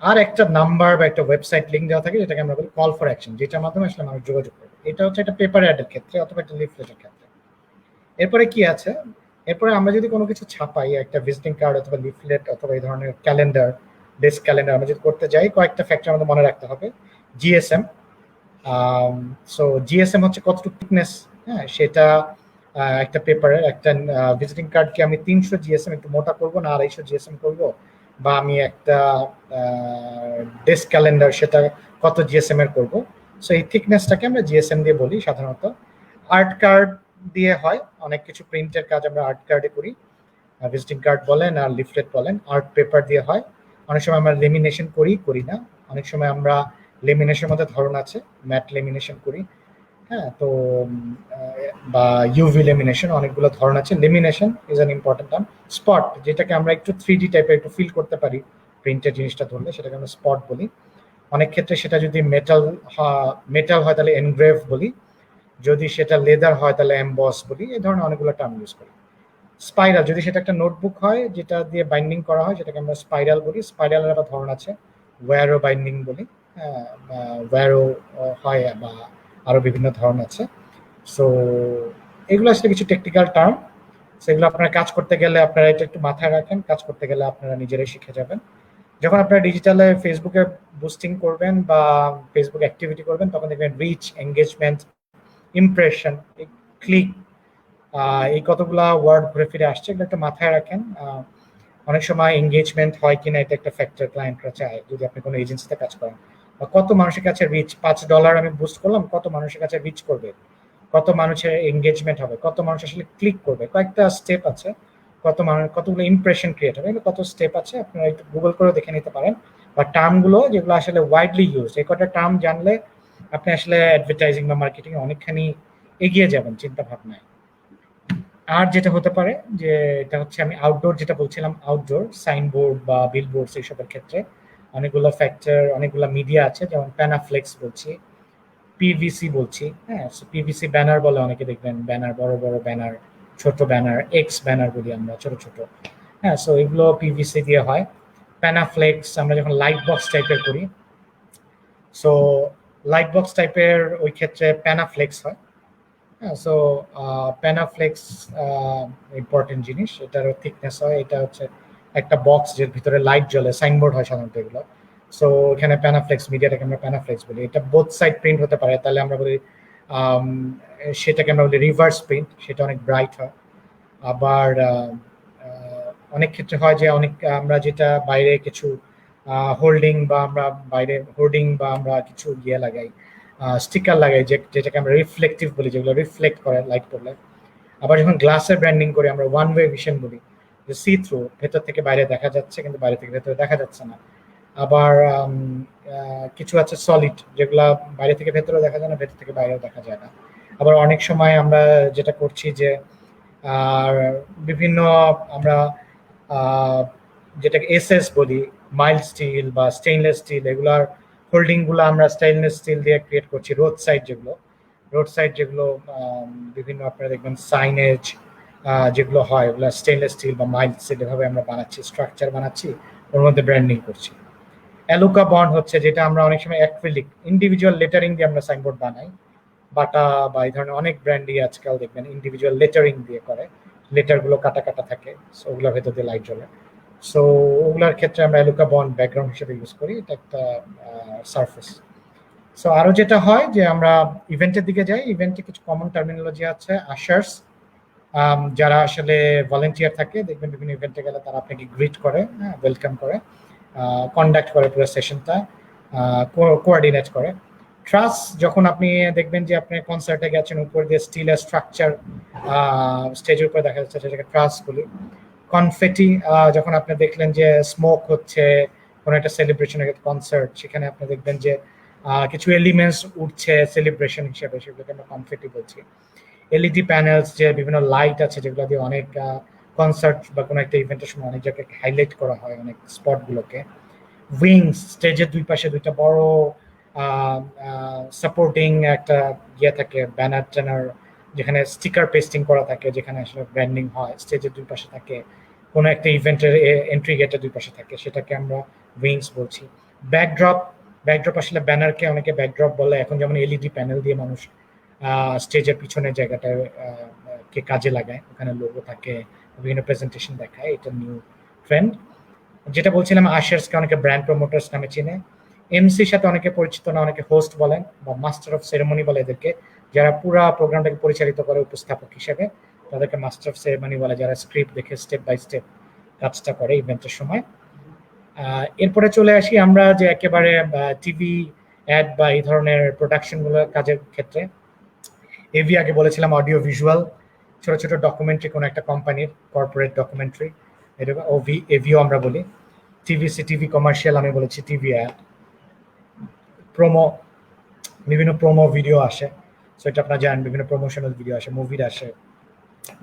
আর একটা নাম্বার বা একটা ওয়েবসাইট লিঙ্ক দেওয়া থাকে, যেটাকে আমরা বলি কল ফর অ্যাকশন, যেটার মাধ্যমে আসলে মানুষ যোগাযোগ করবে। এটা হচ্ছে একটা পেপার অ্যাডের ক্ষেত্রে অথবা একটা লিফলেটের ক্ষেত্রে। এরপরে কি আছে, এরপরে আমরা যদি কোনো কিছু ছাপাই, একটা ভিজিটিং কার্ড অথবা লিফলেট অথবা এই ধরনের ক্যালেন্ডার, ডেস্ক ক্যালেন্ডার আমরা যদি করতে যাই, কয়েকটা ফ্যাক্টর আমাদের মনে রাখতে হবে। জিএসএম, সো জিএসএম হচ্ছে কতটুকু থিকনেস, হ্যাঁ, সেটা একটা পেপারের, একটা ভিজিটিং কার্ডকে আমি 300 জিএসএম একটু মোটা করবো না 250 জিএসএম করবো, বা আমি একটা ডেস্ক ক্যালেন্ডার সেটা কত জিএসএম এর করবো। সো এই থিকনেসটাকে আমরা জিএসএম দিয়ে বলি সাধারণত। আর্ট কার্ড দিয়ে হয় অনেক কিছু, প্রিন্টের কাজ আমরা আর্ট কার্ডে করি, ভিজিটিং কার্ড বলেন আর লিফলেট বলেন। আর্ট পেপার দিয়ে হয়, অনেক সময় আমরা লেমিনেশন করি না, অনেক সময় আমরা লেমিনেশনের মধ্যে ধরন আছে, ম্যাট লেমিনেশন করি, হ্যাঁ, তো বা ইউভি লেমিনেশন, অনেকগুলো ধরন আছে। Lamination is an important term. Spot, যেটাকে আমরা একটু 3D টাইপের একটু ফিল করতে পারি প্রিন্টের জিনিসটা ধরলে, সেটাকে আমরা স্পট বলি। অনেক ক্ষেত্রে সেটা যদি মেটাল হয় তাহলে এনগ্রেভ বলি, যদি সেটা লেদার হয় তাহলে এমবস বলি, এই ধরনের অনেকগুলো টার্ম ইউজ করি। স্পাইরাল, যদি সেটা একটা নোটবুক হয় যেটা দিয়ে বাইন্ডিং করা হয়, সেটাকে আমরা স্পাইরাল বলি। স্পাইরালের আবার ধরন আছে, ওয়্যারো বাইন্ডিং বলি, ওয়্যারো হয়, বা আরো বিভিন্ন ধরন আছে। সো এগুলো আসলে কিছু টেকনিক্যাল টার্ম, সেগুলো আপনারা কাজ করতে গেলে আপনারা এটা একটু মাথায় রাখেন, কাজ করতে গেলে আপনারা নিজেরাই শিখে যাবেন। যখন আপনারা ডিজিটালে ফেসবুকে বুস্টিং করবেন বা ফেসবুক অ্যাক্টিভিটি করবেন, তখন দেখবেন রিচ, এঙ্গেজমেন্ট, ইমপ্রেশন, ক্লিক, এই কতগুলা ওয়ার্ড ঘুরে ফিরে আসছে, এগুলো একটা মাথায় রাখেন। অনেক সময় এঙ্গেজমেন্ট হয় কিনা এটা একটা ফ্যাক্টর ক্লায়েন্টরা চায়, যদি আপনি কোনো এজেন্সিতে কাজ করেন। বা কত মানুষের কাছে রিচ, $5 আমি বুস্ট করলাম, কত মানুষের কাছে রিচ করবে, কত মানুষের এঙ্গেজমেন্ট হবে, কত মানুষ আসলে ক্লিক করবে, কয়েকটা স্টেপ আছে, কত মানুষ, কতগুলো ইমপ্রেশন ক্রিয়েট হবে, এগুলো কত স্টেপ আছে, আপনারা একটু গুগল করে দেখে নিতে পারেন। বা টার্মগুলো যেগুলো আসলে ওয়াইডলি ইউজ, এই কটা টার্ম জানলে আপনি আসলে অ্যাডভার্টাইজিং বা মার্কেটিং অনেকখানি এগিয়ে যাবেন চিন্তা ভাবনায়। আর যেটা হতে পারে যে এটা হচ্ছে, আমি আউটডোর যেটা বলছিলাম, আউটডোর সাইনবোর্ড বা বিলবোর্ডস এইসবের ক্ষেত্রে অনেকগুলো ফ্যাক্টর, অনেকগুলো মিডিয়া আছে, যেমন প্যানাফ্লেক্স বলছি, পিভিসি বলছি, হ্যাঁ, পিভিসি ব্যানার বলে অনেকে, দেখবেন ব্যানার, বড় বড় ব্যানার, ছোট ব্যানার, এক্স ব্যানার বলি আমরা, ছোট ছোট, হ্যাঁ। সো এগুলো পিভিসি দিয়ে হয়। প্যানাফ্লেক্স আমরা যখন লাইট বক্স টাইপের করি, সো লাইট বক্স টাইপের ওই ক্ষেত্রে প্যানাফ্লেক্স হয়, হ্যাঁ। সো প্যানাফ্লেক্স ইম্পর্টেন্ট জিনিস, এটারও থিকনেস হয়, এটা হচ্ছে একটা বক্স যের ভিতরে লাইট জ্বলে, সাইনবোর্ড হয় সাধারণত এগুলো। সো এখানে প্যানাফ্লেক্স, মিডিয়াটাকে আমরা প্যানাফ্লেক্স বলি। এটা বোথ সাইড প্রিন্ট হতে পারে, তাহলে আমরা বলি সেটাকে আমরা বলি রিভার্স প্রিন্ট, সেটা অনেক ব্রাইট হয়। আবার অনেক ক্ষেত্রে হয় যে অনেক আমরা যেটা বাইরে কিছু হোল্ডিং বা আমরা বাইরে হোর্ডিং বা আমরা কিছু ইয়ে লাগাই, স্টিকার লাগাই, যেটাকে আমরা রিফ্লেকটিভ বলি, যেগুলো রিফ্লেক্ট করে লাইট পড়লে। আবার যখন গ্লাসের ব্র্যান্ডিং করি আমরা ওয়ান ওয়ে ভিশন বলি, যে সি থ্রু, ভেতর থেকে বাইরে দেখা যাচ্ছে কিন্তু বাইরে থেকে ভেতরে দেখা যাচ্ছে না। আবার কিছু আছে সলিড, যেগুলা বাইরে থেকে ভেতরে দেখা যায় না, ভেতর থেকে বাইরেও দেখা যায় না। আবার অনেক সময় আমরা যেটা করছি যে আর বিভিন্ন আমরা যেটাকে এসএস বলি, মাইল্ড স্টিল বা স্টেইনলেস স্টিল, এগুলার হোল্ডিংগুলো আমরা স্টেইনলেস স্টিল দিয়ে ক্রিয়েট করছি। রোড সাইড যেগুলো বিভিন্ন আপনারা দেখবেন সাইনেজ যেগুলো হয়, ওগুলো স্টেইনলেস স্টিল বা মাইল্ড স্টিল এভাবে আমরা বানাচ্ছি, স্ট্রাকচার বানাচ্ছি, ওর মধ্যে ব্র্যান্ডিং করছি। অ্যালুকা বন্ড হচ্ছে যেটা আমরা অনেক সময় অ্যাক্রিলিক ইন্ডিভিজুয়াল লেটারিং দিয়ে আমরা সাইনবোর্ড বানাই। বাটা বা এই ধরনের অনেক ব্র্যান্ডই আজকাল দেখবেন ইন্ডিভিজুয়াল লেটারিং দিয়ে করে, লেটারগুলো কাটা কাটা থাকে, সো ওগুলোর ভেতর দিয়ে লাইট জ্বলে। সো ওগুলোর ক্ষেত্রে আমরা অ্যালুকা বন্ড ব্যাকগ্রাউন্ড হিসেবে ইউজ করি, এটা একটা সারফেস। সো আরো যেটা হয় যে আমরা ইভেন্টের দিকে যাই, ইভেন্টে কিছু কমন টার্মিনোলজি আছে। আশার্স, যারা আসলে ভলেন্টিয়ার থাকে, দেখবেন বিভিন্ন ইভেন্টে গেলে তারা আপনাকে গ্রিট করে, ওয়েলকাম করে, কন্ডাক্ট করে পুরো সেশনটা, কোঅর্ডিনেট করে। ট্রাস, যখন আপনি দেখবেন যে আপনি কনসার্টে গেছেন, উপর দিয়ে স্টিলের স্ট্রাকচার স্টেজের উপরে দেখা যাচ্ছে, সেটাকে ট্রাস বলি। কনফেটি, যখন আপনি দেখলেন যে স্মোক হচ্ছে কোনো একটা সেলিব্রেশনের কনসার্ট, সেখানে আপনি দেখবেন যে কিছু এলিমেন্টস উঠছে সেলিব্রেশন হিসেবে, সেগুলোকে আমরা কনফেটি বলছি। এলইডি প্যানেলস, যে বিভিন্ন লাইট আছে যেগুলো দিয়ে অনেক কনসার্ট বা কোনো একটা ইভেন্টের সময় অনেক জায়গায় হাইলাইট করা হয় অনেক স্পটগুলোকে। উইংস, স্টেজের দুই পাশে দুইটা বড় সাপোর্টিং একটা ইয়ে থাকে, ব্যানার ট্যানার, যেখানে স্টিকার পেস্টিং করা থাকে, যেখানে আসলে ব্র্যান্ডিং হয়, স্টেজের দুই পাশে থাকে, কোনো একটা ইভেন্টের এন্ট্রি গেটের দুই পাশে থাকে, সেটাকে আমরা উইংস বলছি। ব্যাকড্রপ আসলে ব্যানারকে অনেকে ব্যাকড্রপ বলে, এখন যেমন এলইডি প্যানেল দিয়ে মানুষ স্টেজের পিছনের জায়গাটায় কে কাজে লাগায়, ওখানে লোগো থাকে, বিভিন্ন প্রেজেন্টেশন দেখায়, এটা নিউ ট্রেন্ড। যেটা বলছিলাম, আশার্সকে অনেকে ব্র্যান্ড প্রমোটার্স নামে চিনে। এমসির সাথে অনেকে পরিচিত না, অনেকে হোস্ট বলেন বা মাস্টার অফ সেরেমনি বলে এদেরকে, যারা পুরো প্রোগ্রামটাকে পরিচালিত করে উপস্থাপক হিসেবে, তাদেরকে মাস্টার অফ সেরেমনি বলে, যারা স্ক্রিপ্ট দেখে স্টেপ বাই স্টেপ কাজটা করে ইভেন্টের সময়। এরপরে চলে আসি আমরা যে একেবারে টিভি অ্যাড বা এই ধরনের প্রোডাকশনগুলো কাজের ক্ষেত্রে। এভি আগে বলেছিলাম অডিও ভিজুয়াল, ছোট ছোট ডকুমেন্টারি, কোনো একটা কোম্পানির কর্পোরেট ডকুমেন্টারি, এটা এভিও আমরা বলি। টিভি কমার্শিয়াল আমি বলেছি, টিভি অ্যাড, প্রোমো, বিভিন্ন প্রোমো ভিডিও আসে, সো এটা আপনারা জানেন, বিভিন্ন প্রমোশনাল ভিডিও আসে, মুভির আসে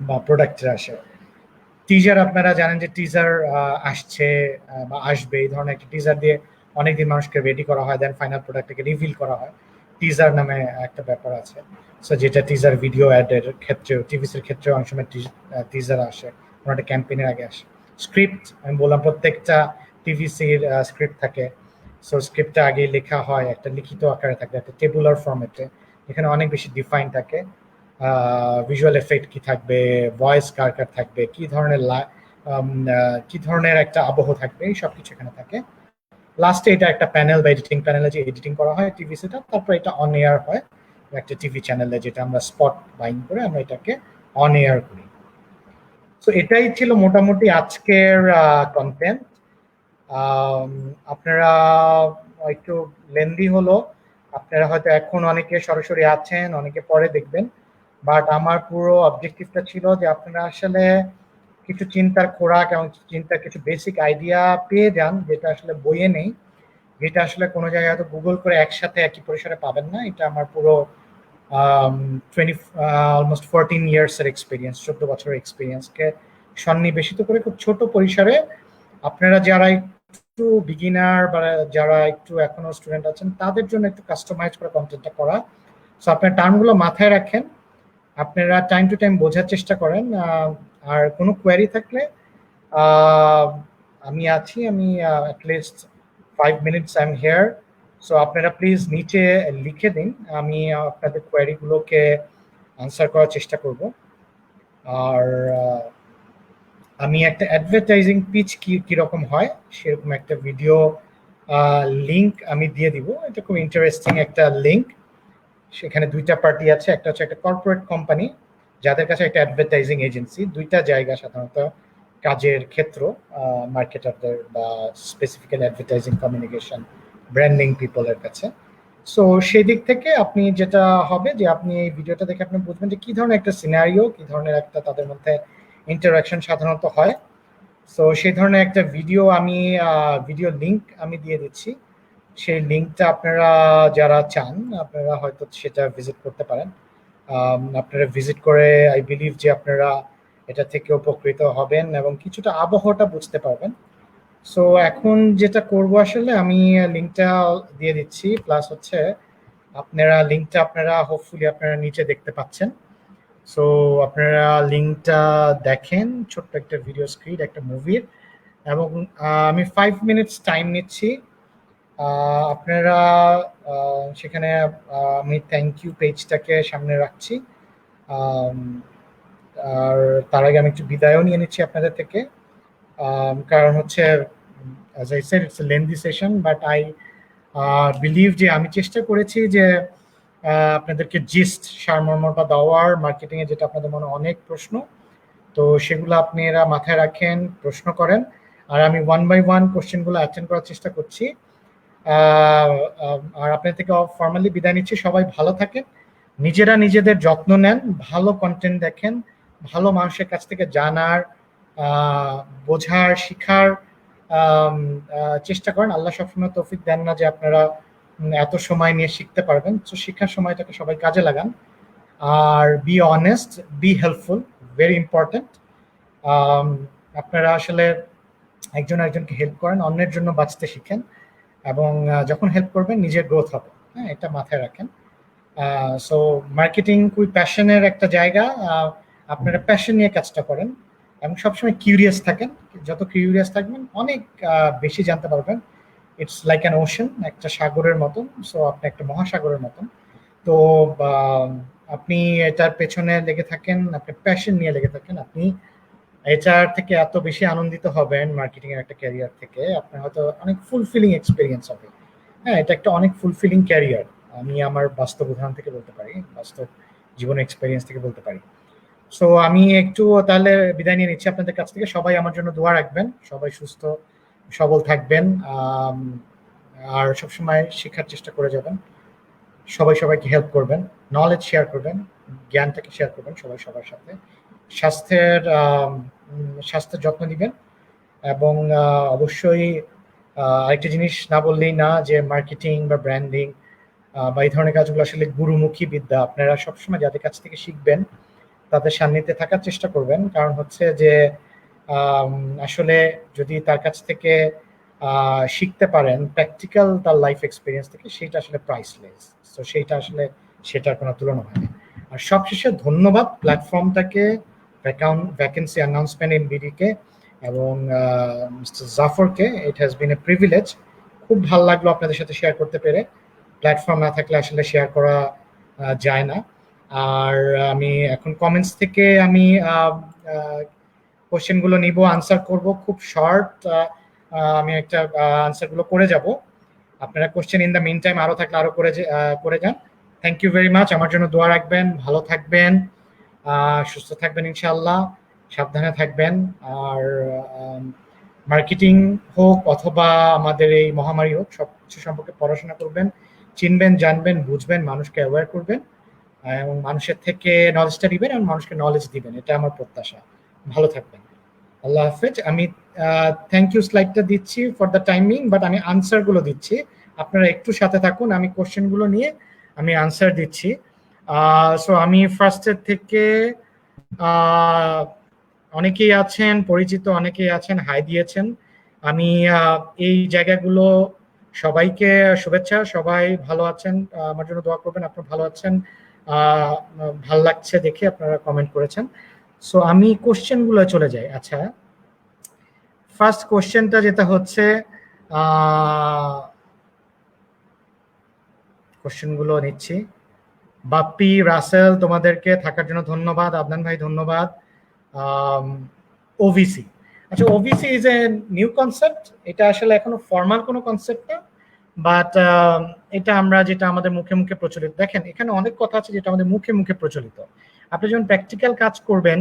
বা প্রোডাক্টের আসে। টিজার, আপনারা জানেন যে টিজার আসছে বা আসবে, এই ধরনের একটা টিজার দিয়ে অনেকদিন মানুষকে রেডি করা হয়, দেন ফাইনাল প্রোডাক্টটাকে রিভিল করা হয়। টিজার নামে একটা ব্যাপার আছে, সো যেটা টিজার ভিডিও অ্যাডের ক্ষেত্রেও, টিভিসির ক্ষেত্রেও অনেক সময় টিজার আসে, কোনো একটা ক্যাম্পেইনের আগে আসে। স্ক্রিপ্ট, আমি বললাম প্রত্যেকটা টিভিসির স্ক্রিপ্ট থাকে, সো স্ক্রিপ্টটা আগেই লেখা হয়, একটা লিখিত আকারে থাকে, একটা টেবুলার ফরম্যাটে, এখানে অনেক বেশি ডিফাইন থাকে, ভিজুয়াল এফেক্ট কি থাকবে, ভয়েস কার কার থাকবে, কি ধরনের একটা আবহ থাকবে, এই সব কিছু এখানে থাকে। লাস্টে এটা একটা প্যানেল বা এডিটিং প্যানেলে যে এডিটিং করা হয় টিভিসিটা, তারপর এটা অন এয়ার হয় একটা টিভি চ্যানেলে, যেটা আমরা স্পট বাইং করে আমরা এটাকে অন এয়ার করি। তো এটাই ছিল মোটামুটি আজকের কন্টেন্ট। আপনারা একটু লেন্দি হলো, আপনারা হয়তো এখন অনেকে সরাসরি আছেন, অনেকে পরে দেখবেন, বাট আমার পুরো অবজেক্টিভটা ছিল যে আপনারা আসলে কিছু চিন্তার খোরাক এবং চিন্তার কিছু বেসিক আইডিয়া পেয়ে যান, যেটা আসলে বইয়ে নেই, যেটা আসলে কোনো জায়গায় হয়তো গুগল করে একসাথে একই পরিসরে পাবেন না। এটা আমার পুরো অলমোস্ট 14 ইয়ার্সের এক্সপিরিয়েন্স, 14 বছরের এক্সপিরিয়েন্সকে সন্নিবেশিত করে খুব ছোট পরিসরে আপনারা যারা একটু বিগিনার বা যারা একটু এখনো স্টুডেন্ট আছেন, তাদের জন্য একটু কাস্টমাইজ করে কন্টেন্টটা করা। সো আপনার টার্মগুলো মাথায় রাখেন, আপনারা টাইম টু টাইম বোঝার চেষ্টা করেন, আর কোনো কোয়ারি থাকলে আমি আছি, আমি at least 5 minutes I am here. So আপনারা প্লিজ নিচে লিখে দিন, আমি আপনাদের কোয়ারিগুলোকে আনসার করার চেষ্টা করব। আর আমি একটা অ্যাডভার্টাইজিং পিচ কিরকম হয় সেরকম একটা ভিডিও লিংক আমি দিয়ে দিব। এটা খুব ইন্টারেস্টিং একটা লিংক। সেখানে দুইটা পার্টি আছে, একটা হচ্ছে একটা কর্পোরেট কোম্পানি যাদের কাছে একটা অ্যাডভার্টাইজিং এজেন্সি, দুইটা জায়গা সাধারণত কাজের ক্ষেত্র, মার্কেটারদের বা স্পেসিফিক্যালি অ্যাডভার্টাইজিং কমিউনিকেশন ব্র্যান্ডিং পিপলের কাছে। সো সেই দিক থেকে আপনি যেটা হবে যে আপনি এই ভিডিওটা দেখে আপনি বুঝবেন যে কি ধরনের একটা সিনারিও, কি ধরনের একটা তাদের মধ্যে ইন্টারাকশন সাধারণত হয়। সো সেই ধরনের একটা ভিডিও লিংক আমি দিয়ে দিচ্ছি। সেই লিঙ্কটা আপনারা যারা চান আপনারা হয়তো সেটা ভিজিট করতে পারেন। আপনারা ভিজিট করে আই বিলিভ যে আপনারা এটা থেকে উপকৃত হবেন এবং কিছুটা আবহাওয়াটা বুঝতে পারবেন। সো এখন যেটা করব আসলে আমি লিঙ্কটা দিয়ে দিচ্ছি, প্লাস হচ্ছে আপনারা হোপফুলি আপনারা নিচে দেখতে পাচ্ছেন। সো আপনারা লিঙ্কটা দেখেন, ছোট্ট একটা ভিডিও স্ক্রিন একটা মুভির, এবং আমি 5 মিনিটস টাইম নিচ্ছি। আপনারা সেখানে আমি থ্যাংক ইউ পেজটাকে সামনে রাখছি। আর তার আগে আমি একটু বিদায়ও নিয়ে নিচ্ছি আপনাদের থেকে, কারণ হচ্ছে as I said it's a lengthy session but I believe যে আমি চেষ্টা করেছি যে আপনাদেরকে জিস্ট সারমর্মটা দেওয়ার, মার্কেটিং এ যেটা আপনাদের মনে অনেক প্রশ্ন, তো সেগুলো আপনারা মাথায় রাখেন, প্রশ্ন করেন, আর আমি 1 বাই 1 কোশ্চেনগুলো অ্যাটেন্ড করার চেষ্টা করছি। আর আপনার থেকে ফর্মালি বিদায় নিচ্ছি। সবাই ভালো থাকেন, নিজেরা নিজেদের যত্ন নেন, ভালো কন্টেন্ট দেখেন, ভালো মানুষের কাছ থেকে জানার, বোঝার, শিখার চেষ্টা করেন। আল্লাহ সবসময় তৌফিক দেন না যে আপনারা এত সময় নিয়ে শিখতে পারবেন। তো শিক্ষার সময়টাকে সবাই কাজে লাগান, আর be honest, be helpful, very important. আপনারা আসলে একজন একজনকে হেল্প করেন, অন্যের জন্য বাঁচতে শিখেন, এবং যখন হেল্প করবেন নিজের গ্রোথ হবে। হ্যাঁ, এটা মাথায় রাখেন। সো মার্কেটিং খুবই প্যাশনের একটা জায়গা। আপনারা প্যাশন নিয়ে কাজটা করেন এবং সবসময় কিউরিয়াস থাকেন। যত কিউরিয়াস থাকবেন অনেক বেশি জানতে পারবেন। ইটস লাইক অ্যান ওশান, একটা সাগরের মতন। সো আপনি একটা মহাসাগরের মতন। তো আপনি এটার পেছনে লেগে থাকেন, আপনি প্যাশন নিয়ে লেগে থাকেন, আপনি এটার থেকে এত বেশি আনন্দিত হবেন মার্কেটিং এর একটা ক্যারিয়ার থেকে। আপনার হয়তো অনেক ফুলফিলিং এক্সপিরিয়েন্স হবে। হ্যাঁ, এটা একটা অনেক ফুলফিলিং ক্যারিয়ার। আমি আমার বাস্তব উদাহরণ থেকে বলতে পারি, বাস্তব জীবন এক্সপিরিয়েন্স থেকে বলতে পারি। সো আমি একটু তাহলে বিদায় নিয়ে নিচ্ছি আপনাদের কাছ থেকে। সবাই আমার জন্য দোয়া রাখবেন, সবাই সুস্থ সবল থাকবেন, আর সবসময় শেখার চেষ্টা করে যাবেন। সবাই সবাইকে হেল্প করবেন, নলেজ শেয়ার করবেন, জ্ঞানটাকে শেয়ার করবেন সবাই সবার সাথে। স্বাস্থ্যের যত্ন নিবেন, এবং অবশ্যই আরেকটা জিনিস না বললেই না, যে মার্কেটিং বা ব্র্যান্ডিং বা এই ধরনের কাজগুলো আসলে গুরুমুখী বিদ্যা। আপনারা সবসময় যাদের কাছ থেকে শিখবেন তাদের সান্নিধ্যে থাকার চেষ্টা করবেন, কারণ হচ্ছে যে আসলে যদি তার কাছ থেকে শিখতে পারেন প্র্যাকটিক্যাল তার লাইফ এক্সপিরিয়েন্স থেকে, সেটা আসলে প্রাইসলেস। তো সেইটা আসলে সেটার কোনো তুলনা হয় না। আর সবশেষে ধন্যবাদ প্ল্যাটফর্মটাকে, ভ্যাকেন্সি অ্যানাউন্সমেন্ট ইন বিডিকে এবং মিস্টার জাফরকে। It has been a privilege. খুব ভালো লাগলো আপনাদের সাথে শেয়ার করতে পেরে। প্ল্যাটফর্ম না থাকলে আসলে শেয়ার করা যায় না। আর আমি এখন কমেন্টস থেকে আমি কোশ্চেনগুলো নিব, আনসার করব খুব শর্ট। আমি একটা আনসারগুলো করে যাব। আপনারা question in the meantime আরো থাকলে আরো করে যান। Thank you very much. আমার জন্য দোয়া রাখবেন, ভালো থাকবেন, সুস্থ থাকবেন ইনশাআল্লাহ, সাবধানে থাকবেন। আর মার্কেটিং হোক অথবা আমাদের এই মহামারী হোক, সবকিছু সম্পর্কে পড়াশোনা করবেন, চিনবেন, জানবেন, বুঝবেন, মানুষকে অ্যাওয়্যার করবেন, এবং মানুষের থেকে নলেজটা দিবেন এবং মানুষকে নলেজ দিবেন। এটা আমার প্রত্যাশা। ভালো থাকবেন, আল্লাহ হাফেজ। আমি থ্যাংক ইউ স্লাইডটা দিচ্ছি ফর দ্য টাইমিং, বাট আমি আনসারগুলো দিচ্ছি, আপনারা একটু সাথে থাকুন। আমি কোশ্চেনগুলো নিয়ে আমি আনসার দিচ্ছি। সো আমি ফার্স্টের থেকে অনেকেই আছেন পরিচিত, অনেকেই আছেন হাই দিয়েছেন। আমি এই জায়গাগুলো সবাইকে শুভেচ্ছা, সবাই ভালো আছেন, আমার জন্য দোয়া করবেন। আপনারা ভালো আছেন, ভাল লাগছে দেখে আপনারা কমেন্ট করেছেন। সো আমি কোশ্চেনগুলো চলে যাই। আচ্ছা, ফার্স্ট কোশ্চেনটা যেটা হচ্ছে, কোশ্চেনগুলো নিচ্ছি। বাপ্পি, রাসেল, তোমাদেরকে থাকার জন্য ধন্যবাদ। আদনান ভাই ধন্যবাদ। ওভিসি, আচ্ছা, OBC is a new concept, এটা আসলে এখনো ফর্মাল কোনো কনসেপ্ট না, বাট এটা আমরা যেটা আমাদের মুখে মুখে প্রচলিত, দেখেন এখানে অনেক কথা আছে যেটা আমাদের মুখে মুখে প্রচলিত। আপনি যখন প্র্যাকটিক্যাল কাজ করবেন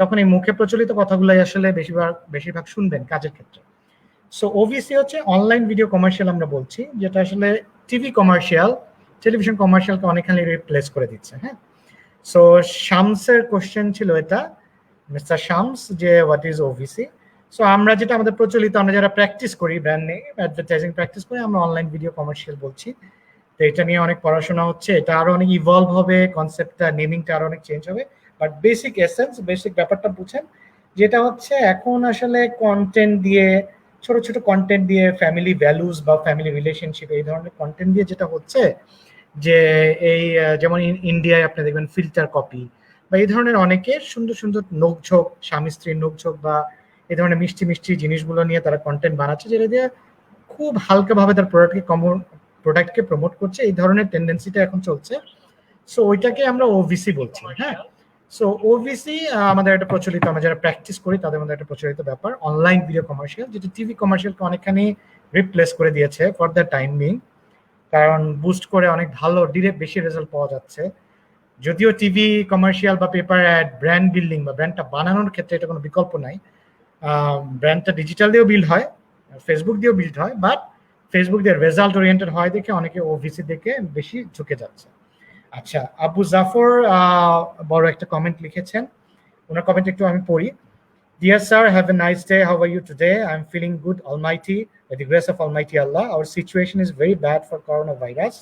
তখন এই মুখে প্রচলিত কথাগুলোই আসলে বেশিরভাগ শুনবেন কাজের ক্ষেত্রে। সো ওভিসি হচ্ছে অনলাইন ভিডিও কমার্শিয়াল আমরা বলছি, যেটা আসলে টিভি কমার্শিয়াল, টেলিভিশন কমার্শিয়ালকে অনেকখানি রিপ্লেস করে দিচ্ছে। হ্যাঁ, সো শামসের কোশ্চেন ছিল এটা, মিস্টার শামস, যে হোয়াট ইজ ওভিসি। সো আমরা যেটা আমাদের প্রচলিত, আমরা যারা প্র্যাকটিস করি ব্র্যান্ড নিয়ে অ্যাডভার্টাইজিং প্র্যাকটিস করি, আমরা অনলাইন ভিডিও কমার্শিয়াল বলছি। তো এটা নিয়ে অনেক পড়াশোনা হচ্ছে, এটা আরো অনেক ইভলভ হবে, কনসেপ্টটা নেমিংটা আরো অনেক চেঞ্জ হবে, বাট বেসিক এসেন্স, বেসিক ব্যাপারটা বুঝেন, যেটা হচ্ছে এখন আসলে কন্টেন্ট দিয়ে, ছোট ছোট কন্টেন্ট দিয়ে, ফ্যামিলি ভ্যালুজ বা ফ্যামিলি রিলেশনশিপ এই ধরনের কন্টেন্ট দিয়ে যেটা হচ্ছে, যে এই যেমন ইন্ডিয়ায় আপনি দেখবেন ফিল্টার কপি বা এই ধরনের অনেকে সুন্দর সুন্দর নোকঝোঁক, স্বামী স্ত্রীর নোকঝোঁক বা এই ধরনের মিষ্টি মিষ্টি জিনিসগুলো নিয়ে তারা কন্টেন্ট বানাচ্ছে, যেটা দিয়ে খুব হালকাভাবে তার প্রোডাক্টকে প্রমোট করছে। এই ধরনের টেন্ডেন্সিটা এখন চলছে। সো ওইটাকে আমরা ওভিসি বলছি। হ্যাঁ, সো ওভিসি আমাদের একটা প্রচলিত, আমরা যারা প্র্যাকটিস করি তাদের মধ্যে একটা প্রচলিত ব্যাপার, অনলাইন ভিডিও কমার্শিয়াল, যেটা টিভি কমার্শিয়ালকে অনেকখানি রিপ্লেস করে দিয়েছে ফর দ্য টাইম বিং, কারণ বুস্ট করে অনেক ভালো ডিরেক্ট বেশি রেজাল্ট পাওয়া যাচ্ছে। যদিও টিভি কমার্শিয়াল বা পেপার অ্যাড ব্র্যান্ড বিল্ডিং বা ব্র্যান্ডটা বানানোর ক্ষেত্রে এটা কোনো বিকল্প নাই। ব্র্যান্ডটা ডিজিটাল দিয়েও বিল্ড হয়, ফেসবুক দিয়েও বিল্ড হয়, বাট ফেসবুক দিয়ে রেজাল্ট ওরিয়েন্টেড হয় দেখে অনেকে ওভিসি দেখে বেশি ঝুঁকে যাচ্ছে। আচ্ছা, আবু জাফর বড় একটা কমেন্ট লিখেছেন, ওনার কমেন্ট একটু আমি পড়ি। Dear sir, have a nice day. How are you today? I'm feeling good, Almighty, by the grace of Almighty Allah. Our situation is very bad for coronavirus.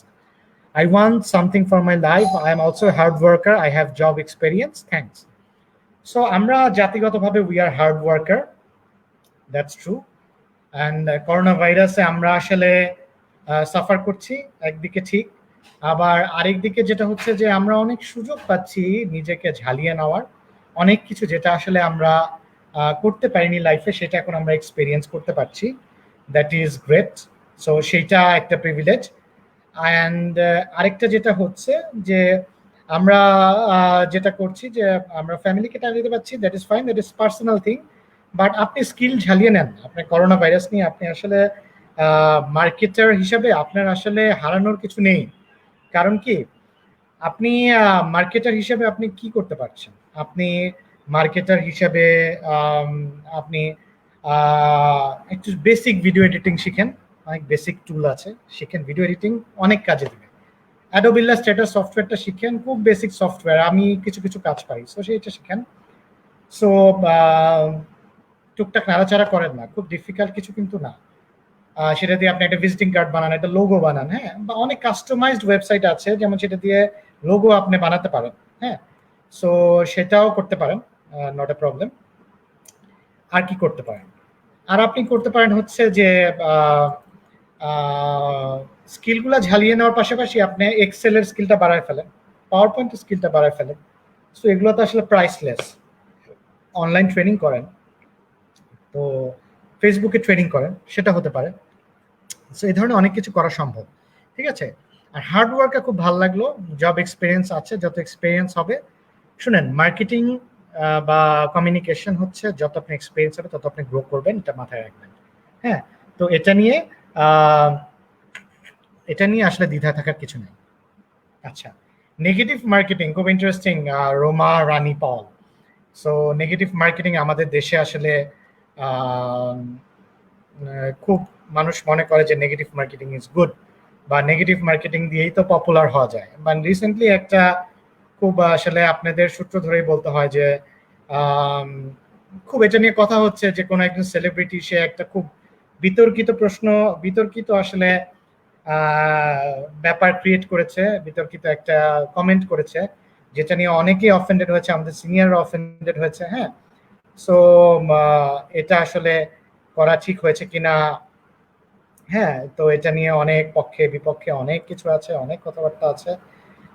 I want something for my life. I am also a hard worker. I have job experience. Thanks. So, আমরা জাতিগতভাবে we are hard worker. That's true. And coronavirus-এ আমরা আসলে সাফার করছি একদিকে, ঠিক, আবার আরেকদিকে যেটা হচ্ছে যে আমরা অনেক সুযোগ পাচ্ছি নিজেকে ঝালিয়ে নেওয়ার, অনেক কিছু যেটা আসলে আমরা করতে পারিনি লাইফে, সেটা এখন আমরা এক্সপেরিয়েন্স করতে পারছি। That is great. সো সেইটা একটা প্রিভিলেজ। অ্যান্ড আরেকটা যেটা হচ্ছে যে আমরা যেটা করছি যে আমরা ফ্যামিলিকে টাইম দিতে পারছি, that is fine, that is personal thing. But আপনি স্কিল ঝালিয়ে নেন, আপনার করোনা ভাইরাস নিয়ে আপনি আসলে মার্কেটার হিসাবে আপনার আসলে হারানোর কিছু নেই। কারণ কি, আপনি মার্কেটার হিসাবে আপনি কি করতে পারছেন? আপনি মার্কেটার হিসাবে আপনি একটু বেসিক ভিডিও এডিটিং শিখেন, অনেক বেসিক টুল আছে, শিখেন ভিডিও এডিটিং, অনেক কাজে দেবে। অ্যাডোব ইলাস্ট্রেটর সফটওয়্যারটা শিখেন, খুব বেসিক সফটওয়্যার, আমি কিছু কিছু কাজ পাই, সো সেইটা শিখেন। সো টুকটাক নাড়াচাড়া করেন না, খুব ডিফিকাল্ট কিছু কিন্তু না। সেটা দিয়ে আপনি একটা ভিজিটিং কার্ড বানান, একটা লোগো বানান, হ্যাঁ, বা অনেক কাস্টমাইজড ওয়েবসাইট আছে যেমন সেটা দিয়ে লোগো আপনি বানাতে পারেন। হ্যাঁ, সো সেটাও করতে পারেন, নট এ প্রবলেম। আর কি করতে পারেন? আর আপনি করতে পারেন হচ্ছে যে স্কিলগুলো ঝালিয়ে নেওয়ার পাশাপাশি আপনি এক্সেলের স্কিলটা বাড়ায় ফেলেন, পাওয়ার পয়েন্টের স্কিলটা বাড়ায় ফেলেন। সো এগুলো তো আসলে প্রাইসলেস। অনলাইন ট্রেনিং করেন, তো ফেসবুকে ট্রেনিং করেন, সেটা হতে পারে। সো এই ধরনের অনেক কিছু করা সম্ভব, ঠিক আছে। আর হার্ড ওয়ার্কটা খুব ভালো লাগলো, জব এক্সপিরিয়েন্স আছে, যত এক্সপিরিয়েন্স হবে, শুনেন, মার্কেটিং বা কমিউনিকেশন হচ্ছে যত আপনি এক্সপিরিয়েন্স হবে তত আপনি গ্রো করবেন, এটা মাথায় রাখবেন। হ্যাঁ, তো এটা নিয়ে আসলে দ্বিধা থাকার কিছু নেই। আচ্ছা, নেগেটিভ মার্কেটিং খুব ইন্টারেস্টিং, রোমা রানী পল। সো নেগেটিভ মার্কেটিং আমাদের দেশে আসলে খুব মানুষ মনে করে যে নেগেটিভ মার্কেটিং ইজ গুড, বা নেগেটিভ মার্কেটিং দিয়েই তো পপুলার হওয়া যায়। বা রিসেন্টলি একটা খুব আসলে আপনাদের সূত্র ধরেই বলতে হয় যে খুব এটা নিয়ে কথা হচ্ছে যে কোনো একজন সেলিব্রিটি, সে একটা খুব বিতর্কিত আসলে ব্যাপার ক্রিয়েট করেছে, বিতর্কিত একটা কমেন্ট করেছে, যেটা নিয়ে অনেকেই অফেন্ডেড হয়েছে, আমাদের সিনিয়ররা অফেন্ডেড হয়েছে। হ্যাঁ, সো এটা আসলে করা ঠিক হয়েছে কিনা, হ্যাঁ, তো এটা নিয়ে অনেক পক্ষে বিপক্ষে অনেক কিছু আছে, অনেক কথাবার্তা আছে।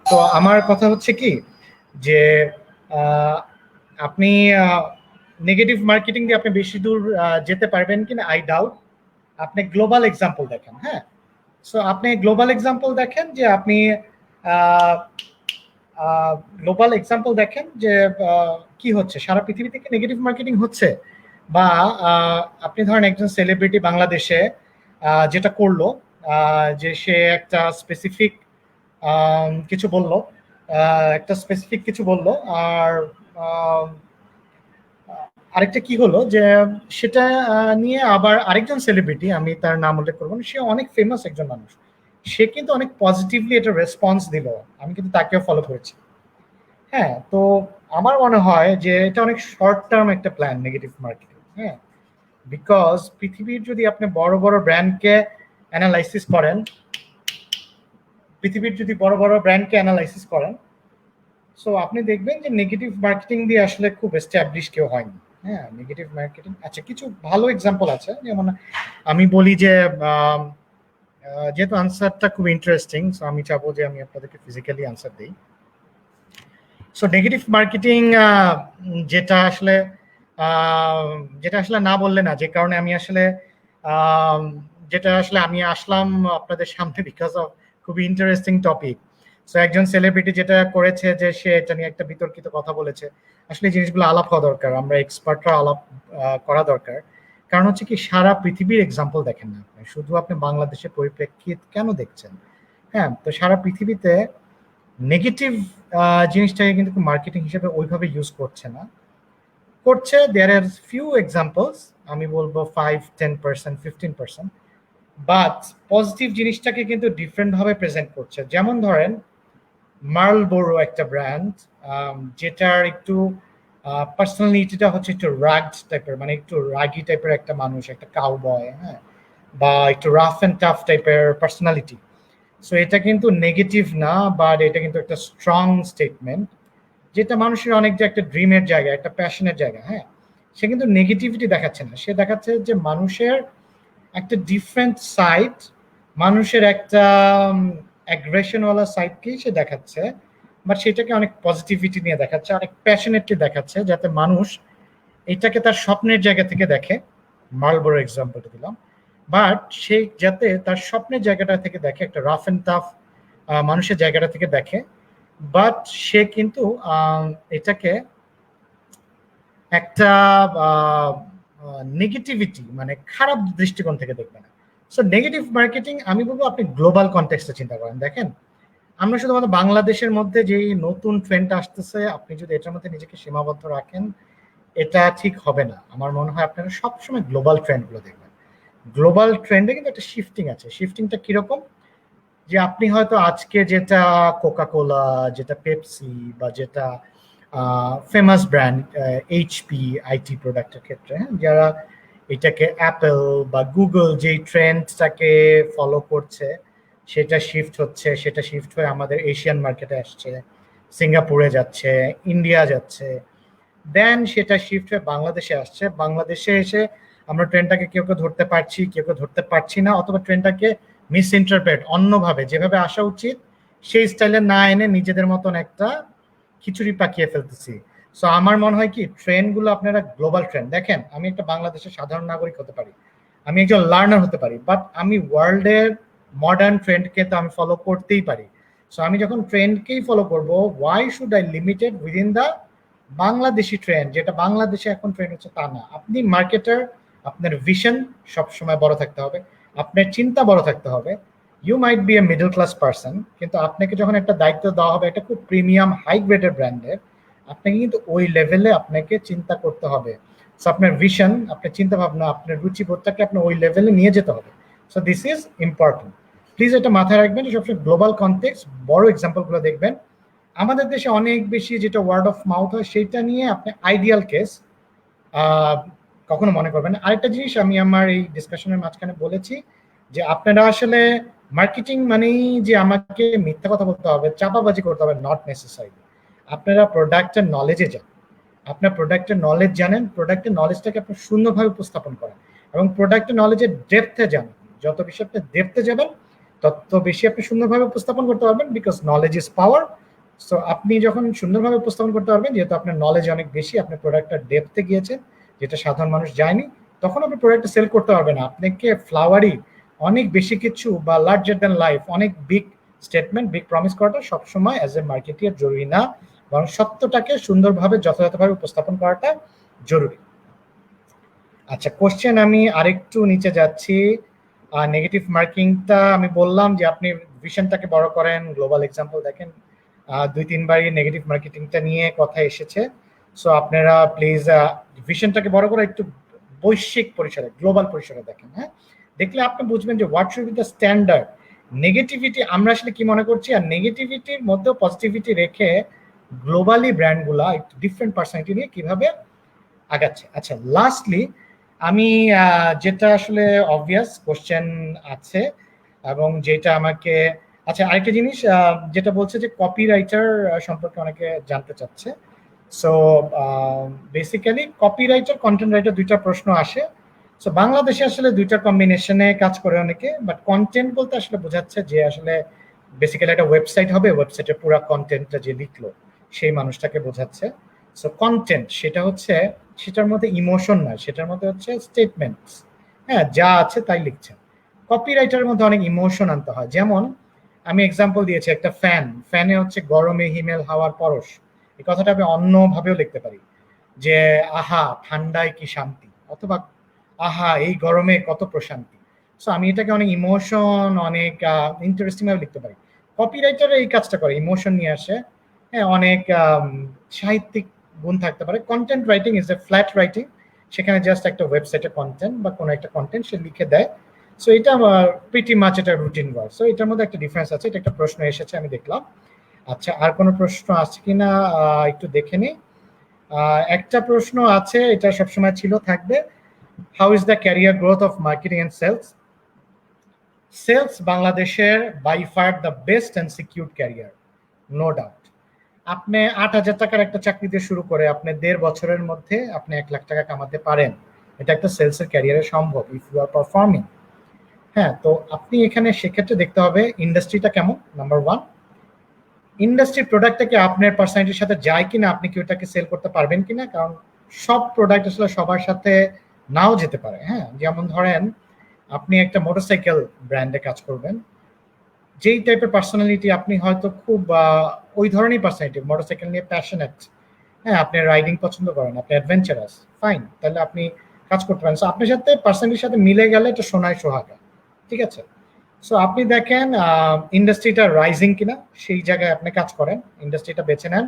তো আমার কথা হচ্ছে কি যে আপনি নেগেটিভ মার্কেটিং দিয়ে আপনি বেশি দূর যেতে পারবেন কিনা আই ডাউট। আপনি গ্লোবাল এক্সাম্পল দেখেন। হ্যাঁ, সো আপনি গ্লোবাল এক্সাম্পল দেখেন যে আপনি গ্লোবাল এক্সাম্পল দেখেন যে কি হচ্ছে, সারা পৃথিবী থেকে নেগেটিভ মার্কেটিং হচ্ছে, বা আপনি ধরেন একজন সেলিব্রিটি বাংলাদেশে যেটা করলো, যে সে একটা স্পেসিফিক কিছু বললো, একটা স্পেসিফিক কিছু বললো, আর আহ, আরেকটা কি হলো যে সেটা নিয়ে আবার আরেকজন সেলিব্রিটি, আমি তার নাম উল্লেখ করবো না, সে অনেক ফেমাস একজন মানুষ, সে কিন্তু অনেক পজিটিভলি এটা রেসপন্স দিল, আমি কিন্তু তাকেও ফলো করেছি। হ্যাঁ, তো আমার মনে হয় যে এটা অনেক শর্ট টার্ম একটা প্ল্যান নেগেটিভ মার্কেটিং। হ্যাঁ, বিকজ পৃথিবীর যদি আপনি বড় বড় ব্র্যান্ডকে অ্যানালাইসিস করেন, পৃথিবীর যদি বড় বড় ব্র্যান্ডকে অ্যানালাইসিস করেন, সো আপনি দেখবেন যে নেগেটিভ মার্কেটিং দিয়ে আসলে খুব এস্টাবলিশ কেউ হয়নি। হ্যাঁ, নেগেটিভ মার্কেটিং, আচ্ছা কিছু ভালো এক্সাম্পল আছে, যেমন আমি বলি যে যেহেতু আনসারটা খুব ইন্টারেস্টিং, সো আমি চাবো যে আমি আপনাদেরকে ফিজিক্যালি আনসার দিই। সো নেগেটিভ মার্কেটিং যেটা আসলে যেটা আসলে না বললে না, যে কারণে আমি আসলে যেটা আসলে আমি আসলাম আপনাদের সামনে বিকজ অফ খুবই ইন্টারেস্টিং টপিক। সো একজন সেলিব্রিটি যেটা করেছে যে সে এটা নিয়ে একটা বিতর্কিত কথা বলেছে, আসলে এই জিনিসগুলো আলাপ হওয়া দরকার, আমরা এক্সপার্টরা আলাপ করা দরকার। কারণ হচ্ছে কি, সারা পৃথিবীর এক্সাম্পল দেখেন না আপনি, শুধু আপনি বাংলাদেশের পরিপ্রেক্ষিত কেন দেখছেন? হ্যাঁ, তো সারা পৃথিবীতে নেগেটিভ জিনিসটাকে কিন্তু মার্কেটিং হিসেবে ওইভাবে ইউজ করছে না, করছে দেয়ার আর ফিউ এক্সাম্পলস, আমি বলবো 5-10%, 15%, বাট পজিটিভ জিনিসটাকে কিন্তু ডিফারেন্ট ভাবে প্রেজেন্ট করছে। যেমন ধরেন মার্লবোরো একটা ব্র্যান্ড, যেটার একটু পার্সোনালিটিটা হচ্ছে একটু রাগড টাইপের, মানে একটু রাগি টাইপের একটা মানুষ, একটা কাউবয়, হ্যাঁ, বা একটু রাফ অ্যান্ড টাফ টাইপের পার্সোনালিটি। সো এটা কিন্তু নেগেটিভ না, বাট এটা কিন্তু একটা স্ট্রং স্টেটমেন্ট, যেটা মানুষের অনেক যে একটা ড্রিমের জায়গা, একটা প্যাশনের জায়গা। হ্যাঁ, সে কিন্তু নেগেটিভিটি দেখাচ্ছে না, সে দেখাচ্ছে যে মানুষের একটা ডিফারেন্ট সাইড, মানুষের একটা অ্যাগ্রেশনওয়ালা সাইডকেই সে দেখাচ্ছে, বাট সেটাকে অনেক পজিটিভিটি নিয়ে দেখাচ্ছে, অনেক প্যাশনেটলি দেখাচ্ছে, যাতে মানুষ এটাকে তার স্বপ্নের জায়গা থেকে দেখে। মার্লবোরো এক্সাম্পলটা দিলাম, বাট সে যাতে তার স্বপ্নের জায়গাটা থেকে দেখে, একটা রাফ অ্যান্ড টাফ মানুষের জায়গাটা থেকে দেখে, বাট সে কিন্তু এটাকে একটা নেগেটিভিটি, মানে খারাপ দৃষ্টিকোণ থেকে দেখবে না। সো নেগেটিভ মার্কেটিং আমি বলবো আপনি গ্লোবাল কনটেক্সটে চিন্তা করেন। দেখেন, আমরা শুধুমাত্র বাংলাদেশের মধ্যে যে নতুন ট্রেন্ডটা আসতেছে, আপনি যদি এটার মধ্যে নিজেকে সীমাবদ্ধ রাখেন, এটা ঠিক হবে না। আমার মনে হয় আপনারা সবসময় গ্লোবাল ট্রেন্ডগুলো দেখবেন। গ্লোবাল ট্রেন্ডে কিন্তু একটা শিফটিং আছে। শিফটিংটা কিরকম, যে আপনি হয়তো আজকে যেটা কোকা কোলা, যেটা পেপসি, বা যেটা ফেমাস ব্র্যান্ড এইচপি আইটি প্রোডাক্টের ক্ষেত্রে, হ্যাঁ, যারা এটাকে অ্যাপেল বা গুগল যেই ট্রেন্ডটাকে ফলো করছে, সেটা শিফট হচ্ছে, সেটা শিফট হয়ে আমাদের এশিয়ান মার্কেটে আসছে, সিঙ্গাপুরে যাচ্ছে, ইন্ডিয়া যাচ্ছে, দেন সেটা শিফট হয়ে বাংলাদেশে আসছে। বাংলাদেশে এসে আমরা ট্রেনটাকে কেউ কেউ ধরতে পারছি, কেউ কেউ ধরতে পারছি না, অথবা ট্রেনটাকে মিস ইন্টারপ্রেট অন্যভাবে, যেভাবে আসা উচিত সেই স্টাইলে না এনে নিজেদের মতন একটা খিচুড়ি পাকিয়ে ফেলতেছি। সো আমার মনে হয় কি, ট্রেনগুলো আপনারা গ্লোবাল ট্রেন দেখেন। আমি একটা বাংলাদেশের সাধারণ নাগরিক হতে পারি, আমি একজন লার্নার হতে পারি, বাট আমি ওয়ার্ল্ডের মডার্ন ট্রেন্ডকে তো আমি ফলো করতেই পারি। সো আমি যখন ট্রেন্ডকেই ফলো করব, why should I limited within the Bangladeshi trend, যেটা বাংলাদেশে এখন ট্রেন্ড হচ্ছে তা না। আপনি মার্কেটার, আপনার ভিশন সবসময় বড় থাকতে হবে, আপনার চিন্তা বড় থাকতে হবে। You might be a middle class person, কিন্তু আপনাকে যখন একটা দায়িত্ব দেওয়া হবে একটা খুব প্রিমিয়াম হাই গ্রেডের ব্র্যান্ডের, আপনাকে কিন্তু ওই লেভেলে আপনাকে চিন্তা করতে হবে। সো আপনার ভিশন, আপনার চিন্তা ভাবনা, আপনার রুচিবোধটাকে আপনার ওই লেভেলে নিয়ে যেতে হবে। So this is important. Please এটা মাথায় রাখবেন, সবসময় গ্লোবাল কনটেক্সট, বড় এক্সাম্পলগুলো দেখবেন। আমাদের দেশে অনেক বেশি যেটা ওয়ার্ড অফ মাউথ হয়, সেটা নিয়ে আপনি আইডিয়াল কেস কখনো মনে করবেন। আরেকটা জিনিস আমি আমার এই ডিসকাশনের মাঝখানে বলেছি, যে আপনারা আসলে মার্কেটিং মানেই যে আমাকে মিথ্যা কথা বলতে হবে, চাপাবাজি করতে হবে, নট নেসেসারি। আপনারা প্রোডাক্টের নলেজে যান, আপনার প্রোডাক্টের নলেজ জানেন, প্রোডাক্টের নলেজটাকে আপনি শূন্যভাবে উপস্থাপন করেন, এবং প্রোডাক্টের নলেজের ডেপথে যান। যত বেশি আপনি ডেপথে যাবেন, তত বেশি আপনি সুন্দরভাবে উপস্থাপন করতে পারবেন, because knowledge is power. So আপনি যখন সুন্দরভাবে উপস্থাপন করতে পারবেন, যেহেতু আপনার নলেজ অনেক বেশি, আপনার প্রোডাক্টটা ডেপথে গিয়েছেন, যেটা সাধারণ মানুষ যায়নি, তখন আপনি প্রোডাক্টটা সেল করতে পারবেন। আপনাকে ফ্লাওয়ারি অনেক বেশি কিছু বা লার্জার দ্যান লাইফ অনেক বিগ স্টেটমেন্ট, বিগ প্রমিস করাটা সবসময় অ্যাজ এ মার্কেটিয়ার জরুরি না, বরং সত্যটাকে সুন্দরভাবে যথাযথভাবে উপস্থাপন করাটা জরুরি। আচ্ছা, কোশ্চেন আমি আরেকটু নিচে যাচ্ছি। নেগেটিভ মার্কিংটা আমি বললাম যে আপনি ভিশনটাকে বড় করেন, গ্লোবাল এক্সাম্পল দেখেন। 2-3বারই নেগেটিভ মার্কেটিংটা নিয়ে কথা এসেছে। সো আপনারা প্লিজ ভিশনটাকে বড় করে একটু বৈশ্বিক পরিসরে, গ্লোবাল পরিসরে দেখেন। হ্যাঁ, দেখলে আপনি বুঝবেন যে what should be the standard. Negativity আমরা আসলে কি মনে করছি, আর নেগেটিভিটির মধ্যেও পজিটিভিটি রেখে গ্লোবালি ব্র্যান্ডগুলা একটু ডিফারেন্ট পার্সোনালিটি নিয়ে কিভাবে আগাচ্ছে। আচ্ছা, লাস্টলি আমি যেটা আসলে অবভিয়াস কোশ্চেন আছে এবং যেটা আমাকে, আচ্ছা আরেকটা জিনিস যেটা বলছে যে কপিরাইটার সম্পর্কে অনেকে জানতে চাচ্ছে। So basically copywriter, content writer দুইটা প্রশ্ন আসে। সো বাংলাদেশে আসলে দুইটা কম্বিনেশনে কাজ করে অনেকে, বাট কন্টেন্ট বলতে আসলে বোঝাচ্ছে যে আসলে বেসিক্যালি একটা ওয়েবসাইট হবে, ওয়েবসাইটের পুরো কন্টেন্টটা যে লিখলো সেই মানুষটাকে বোঝাচ্ছে। সো কন্টেন্ট সেটা হচ্ছে, সেটার মধ্যে ইমোশন নয়, সেটার মধ্যে হচ্ছে স্টেটমেন্টস। হ্যাঁ, যা আছে তাই লিখছেন। কপিরাইটারের মধ্যে অনেক ইমোশন আনতে হয়। যেমন আমি এক্সাম্পল দিয়েছি, একটা ফ্যানে হচ্ছে গরমে হিমেল হাওয়ার পরশ, এই কথাটা আমি অন্যভাবেও লিখতে পারি যে আহা ঠান্ডায় কি শান্তি, অথবা আহা এই গরমে কত প্রশান্তি। সো আমি এটাকে অনেক ইমোশন, অনেক ইন্টারেস্টিং ভাবে লিখতে পারি। কপিরাইটার এই কাজটা করে, ইমোশন নিয়ে আসে। হ্যাঁ, অনেক সাহিত্যিক গুণ থাকতে পারে। Content writing is a flat writing, সেখানে জাস্ট একটা ওয়েবসাইটের কন্টেন্ট বা কোনো একটা কন্টেন্ট সে লিখে দেয়। সো এটা প্রিটি মাচ এটা রুটিন ওয়ার্ক। সো এটার মধ্যে একটা ডিফারেন্স আছে। এটা একটা প্রশ্ন এসেছে, আমি দেখলাম। আচ্ছা, আর কোনো প্রশ্ন আছে কিনা একটু দেখে নিই। একটা প্রশ্ন আছে, এটা সবসময় ছিল, থাকবে। How is the career growth of marketing and sales? Sales বাংলাদেশের by far the best and secure career, no doubt. আপনি 8,000 টাকার একটা চাকরি দিয়ে শুরু করে আপনি 1.5 বছরের মধ্যে আপনি 1 লাখ টাকা কামাতে পারেন। এটা একটা সেলসের ক্যারিয়ারে সম্ভব, ইফ ইউ আর পারফর্মিং। হ্যাঁ, তো আপনি এখানে সেক্ষেত্রে দেখতে হবে ইন্ডাস্ট্রিটা কেমন, নাম্বার 1। ইন্ডাস্ট্রি প্রোডাক্টটাকে আপনার পার্সোনালিটির সাথে যায় কিনা, আপনি কি ওটাকে সেল করতে পারবেন কিনা। কারণ সব প্রোডাক্ট আসলে সবার সাথে নাও যেতে পারে। হ্যাঁ, যেমন ধরেন আপনি একটা মোটরসাইকেল ব্র্যান্ডে কাজ করবেন, যেই টাইপের পার্সোনালিটি আপনি হয়তো খুব ওই ধরনের পার্সোনালিটি, মোটরসাইকেল নিয়ে প্যাশনেট, হ্যাঁ আপনি রাইডিং পছন্দ করেন, আপনি অ্যাডভেঞ্চারাস, ফাইন, তাহলে আপনি কাজ করতে পারেন। সো আপনার সাথে পার্সোনালিটির সাথে মিলে গেলে এটা সোনায় সোহাগা, ঠিক আছে। সো আপনি দেখেন ইন্ডাস্ট্রিটা রাইজিং কিনা, সেই জায়গায় আপনি কাজ করেন, ইন্ডাস্ট্রিটা বেছে নেন।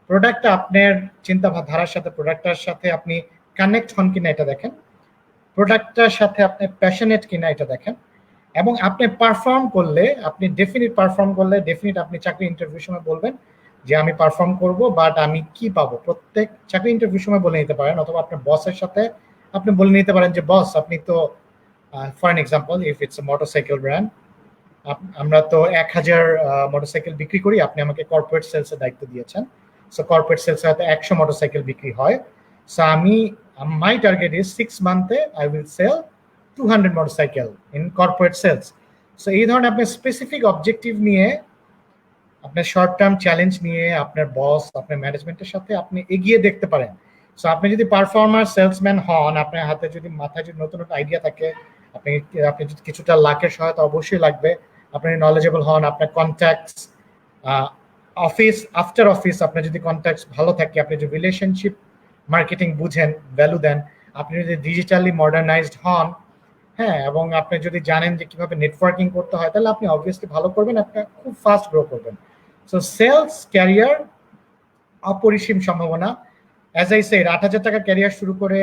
প্রোডাক্টটা আপনার চিন্তাধারার সাথে, প্রোডাক্টটার সাথে আপনি কানেক্ট হন কিনা এটা দেখেন, প্রোডাক্টটার সাথে আপনি প্যাশনেট কিনা এটা দেখেন। এবং আপনি পারফর্ম করলে, আপনি ডেফিনিট আপনি চাকরি ইন্টারভিউ সময় বলবেন যে আমি পারফর্ম করব, বাট আমি কি পাবো। প্রত্যেক চাকরি ইন্টারভিউ সময় বলে নিতে পারেন, অথবা আপনার বসের সাথে আপনি বলে নিতে পারেন যে বস আপনি তো, for an example, if it's a motorcycle brand, আমরা তো 1,000 মোটরসাইকেল বিক্রি করি, আপনি আমাকে কর্পোরেট সেলসের দায়িত্ব দিয়েছেন। সো কর্পোরেট সেলসে হয়তো 100 মোটরসাইকেল বিক্রি হয়। সো মাই টার্গেট ইজ 6 মান্থে I will sell 200 motorcycle in corporate sales. So এই ধরনের আপনি স্পেসিফিক অবজেক্টিভ নিয়ে, আপনার শর্ট টার্ম চ্যালেঞ্জ নিয়ে আপনার বস, আপনার ম্যানেজমেন্টের সাথে আপনি এগিয়ে দেখতে পারেন। সো আপনি যদি পারফর্মার সেলসম্যান হন, আপনার হাতে যদি মাথায় যদি নতুন নতুন আইডিয়া থাকে, আপনি আপনি যদি কিছুটা লাখের সহায়তা অবশ্যই লাগবে, আপনি নলেজেবল হন, আপনার কন্ট্যাক্টস, অফিস আফটার অফিস আপনার যদি কন্ট্যাক্টস ভালো থাকে, আপনি যদি রিলেশনশিপ মার্কেটিং বুঝেন, ভ্যালু দেন, আপনি যদি ডিজিটালি মডার্নাইজড হন, হ্যাঁ, এবং আপনি যদি জানেন যে কিভাবে নেটওয়ার্কিং করতে হয়, তাহলে আপনি অবভিয়াসলি ভালো করবেন, আপনি খুব ফাস্ট গ্রো করবেন। সো সেলস ক্যারিয়ার অপরিসীম সম্ভাবনা। অ্যাজ আই সেড, 8,000 টাকা ক্যারিয়ার শুরু করে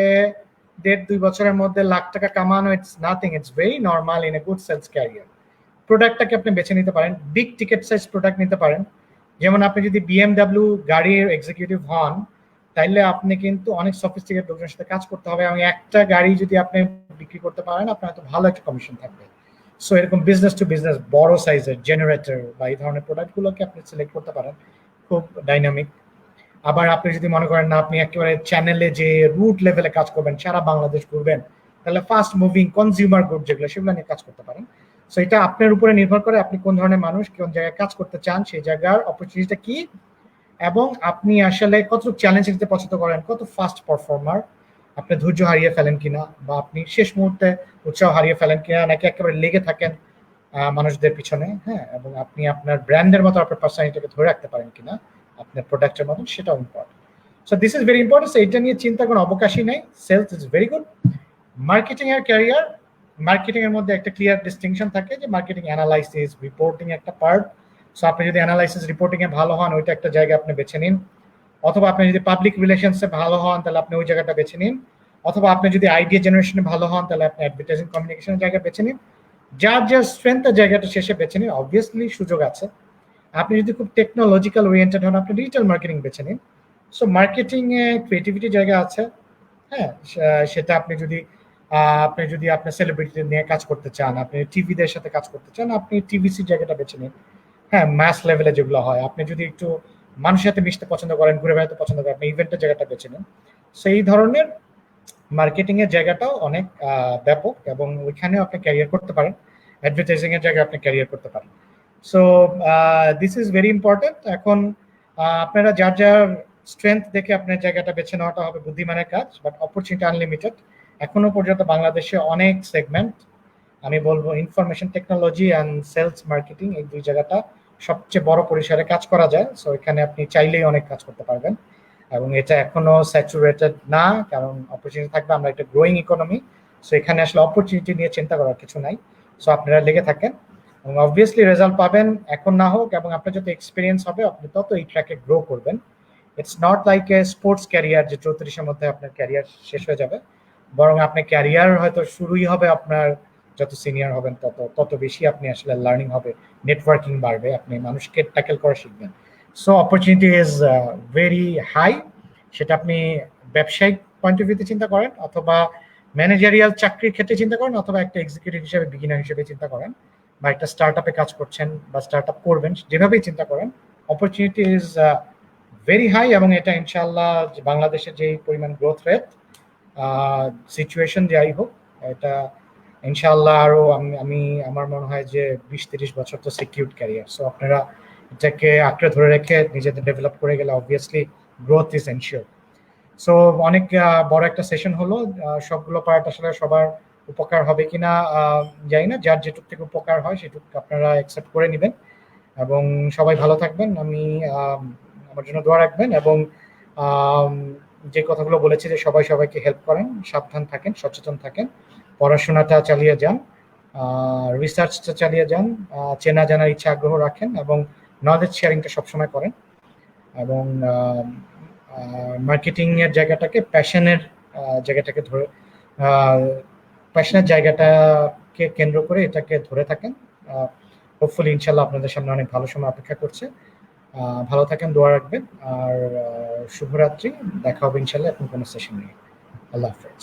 1.5-2 বছরের মধ্যে লাখ টাকা কামানো, it's nothing, it's very normal in a good sales career. প্রোডাক্টটাকে আপনি বেছে নিতে পারেন, বিগ টিকেট সাইজ প্রোডাক্ট নিতে পারেন। যেমন আপনি যদি বিএমডাব্লিউ গাড়ির এক্সিকিউটিভ হন, তাইলে আপনি কিন্তু অনেক সফিস্টিকেট লোকজনের সাথে কাজ করতে হবে, এবং একটা গাড়ি যদি আপনি বিক্রি করতে পারেন, আপনার হয়তো ভালো একটা কমিশন থাকবে। সো এরকম বিজনেস টু বিজনেস বড় সাইজের জেনারেটর বা এই ধরনের প্রোডাক্টগুলোকে আপনি সিলেক্ট করতে পারেন, খুব ডাইনামিক। আবার আপনি যদি মনে করেন না আপনি একেবারে চ্যানেলে যে রুট লেভেলে কাজ করবেন, সারা বাংলাদেশ ঘুরবেন, তাহলে ফাস্ট মুভিং কনজিউমার গুড যেগুলো, সেগুলো নিয়ে কাজ করতে পারেন। সো এটা আপনার উপরে নির্ভর করে আপনি কোন ধরনের মানুষ, কোন জায়গায় কাজ করতে চান, সেই জায়গার অপরচুনিটিটা কি, এবং আপনি আসলে কতটুকু চ্যালেঞ্জ নিতে পছন্দ করেন, কত ফাস্ট পারফর্মার, আপনি ধৈর্য হারিয়ে ফেলেন কিনা, বা আপনি শেষ মুহূর্তে উৎসাহ হারিয়ে ফেলেন কিনা, নাকি একেবারে লেগে থাকেন মানুষদের পিছনে। হ্যাঁ, এবং আপনি আপনার ব্র্যান্ডের মতো আপনার পার্সোনালিটিকে ধরে রাখতে পারেন কিনা, আপনার প্রোডাক্টের মতন, সেটাও important. So this is very important. So এটা নিয়ে চিন্তা কোনো অবকাশই নেই, sales is very good. Marketing এর ক্যারিয়ার, মার্কেটিং এর মধ্যে একটা ক্লিয়ার ডিস্টিংশন থাকে যে মার্কেটিং অ্যানালাইসিস, রিপোর্টিং একটা পার্ট। সো আপনি যদি অ্যানালাইসিস রিপোর্টিং এ ভালো হন, ওইটা একটা জায়গা আপনি বেছে নিন। অথবা আপনি যদি পাবলিক রিলেশনসে ভালো হন, তাহলে আপনি ওই জায়গাটা বেছে নিন। অথবা আপনি যদি আইডিয়া জেনারেশনে ভালো হন, তাহলে আপনি অ্যাডভার্টাইজিং কমিউনিকেশনের জায়গা বেছে নিন। যার যার স্ট্রেংথের জায়গাটা শেষে বেছে নিন। অবভিয়াসলি সুযোগ আছে। আপনি যদি খুব টেকনোলজিক্যাল ওরিয়েন্টেড হন, আপনি ডিজিটাল মার্কেটিং বেছে নিন। সো মার্কেটিং এ ক্রিয়েটিভিটি জায়গা আছে। হ্যাঁ, সেটা আপনি যদি আপনার সেলিব্রিটি নিয়ে কাজ করতে চান, আপনি টিভিদের সাথে কাজ করতে চান, আপনি টিভিসি জায়গাটা বেছে নিন। হ্যাঁ, ম্যাস লেভেলে যেগুলো হয়, আপনি যদি একটু মানুষের সাথে মিশতে পছন্দ করেন, ঘুরে বেড়াতে পছন্দ করেন, আপনি ইভেন্টের জায়গাটা বেছে নিন। সেই ধরনের মার্কেটিং এর জায়গাটাও অনেক ব্যাপক, এবং ওইখানেও আপনি ক্যারিয়ার করতে পারেন। অ্যাডভার্টাইজিং এর জায়গায় আপনি ক্যারিয়ার করতে পারেন। So this is very important. এখন আপনারা যার যার স্ট্রেংথ দেখে আপনার জায়গাটা বেছে নেওয়াটা হবে বুদ্ধিমানের কাজ, বাট অপরচুনিটি আনলিমিটেড। এখনো পর্যন্ত বাংলাদেশে অনেক সেগমেন্ট, আমি বলবো information technology and sales marketing, এই দুই জায়গাটা সবচেয়ে বড় পরিসরে কাজ করা যায়। সো এখানে আপনি চাইলেই অনেক কাজ করতে পারবেন, এবং এটা এখনো স্যাচুরেটেড না, কারণ অপরচুনিটি থাকবে। আমরা একটা গ্রোয়িং ইকোনমি, সো এখানে আসলে অপরচুনিটি নিয়ে চিন্তা করার কিছু নাই। সো আপনারা লেগে থাকেন, এবং অবভিয়াসলি রেজাল্ট পাবেন, এখন না হোক, এবং আপনার যত এক্সপিরিয়েন্স হবে আপনি তত এই ট্র্যাকে গ্রো করবেন। It's not like a sports career যে 34-এর মধ্যে আপনার ক্যারিয়ার শেষ হয়ে যাবে, বরং আপনার ক্যারিয়ার হয়তো শুরুই হবে, আপনার যত সিনিয়র হবেন তত তত বেশি আপনি আসলে লার্নিং হবে, নেটওয়ার্কিং বাড়বে, আপনি মানুষকে ট্যাকেল করা শিখবেন। So opportunity is very high. সেটা আপনি ব্যবসায়িক পয়েন্ট অফ ভিউতে চিন্তা করেন, অথবা ম্যানেজারিয়াল চাকরির ক্ষেত্রে চিন্তা করেন, অথবা একটা এক্সিকিউটিভ হিসেবে, বিগিনার হিসেবে চিন্তা করেন, বা একটা স্টার্ট আপে কাজ করছেন বা স্টার্ট আপ করবেন, যেভাবেই চিন্তা করেন, অপরচুনিটি ইজ ভেরি হাই। এবং এটা ইনশাল্লাহ বাংলাদেশের যে পরিমাণ গ্রোথ রেট, সিচুয়েশন যাই হোক, এটা ইনশাল্লাহ আরো আমি আমার মনে হয় যে 20-30 বছর তো সিকিউরড ক্যারিয়ার। সো আপনারা এটাকে আঁকড়ে ধরে রেখে নিজেদের ডেভেলপ করে গেলে obviously growth is ensure. So অনেক বড় একটা সেশন হলো, সবগুলো পার্ট আসলে সবার উপকার হবে কিনা জানি না, যার যেটুক থেকে উপকার হয় সেটুক আপনারা অ্যাকসেপ্ট করে নেবেন, এবং সবাই ভালো থাকবেন। আমার জন্য দোয়া রাখবেন, এবং যে কথাগুলো বলেছি যে সবাই সবাইকে হেল্প করেন, সাবধান থাকেন, সচেতন থাকেন, পড়াশোনাটা চালিয়ে যান, রিসার্চটা চালিয়ে যান, চেনা জানার ইচ্ছা আগ্রহ রাখেন, এবং নলেজ শেয়ারিংটা সবসময় করেন, এবং মার্কেটিং এর জায়গাটাকে জায়গাটাকে ধরে প্যাশনের জায়গাটাকে কেন্দ্র করে এটাকে ধরে থাকেন। হোপফুলি ইনশাল্লাহ আপনাদের সামনে অনেক ভালো সময় অপেক্ষা করছে। ভালো থাকেন, দোয়া রাখবেন, আর শুভরাত্রি। দেখা হবে ইনশাল্লাহ এখন কোনো সেশন নেই। আল্লাহ হাফেজ।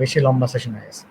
বেশি লম্বা সেশন হয়ে গেছে।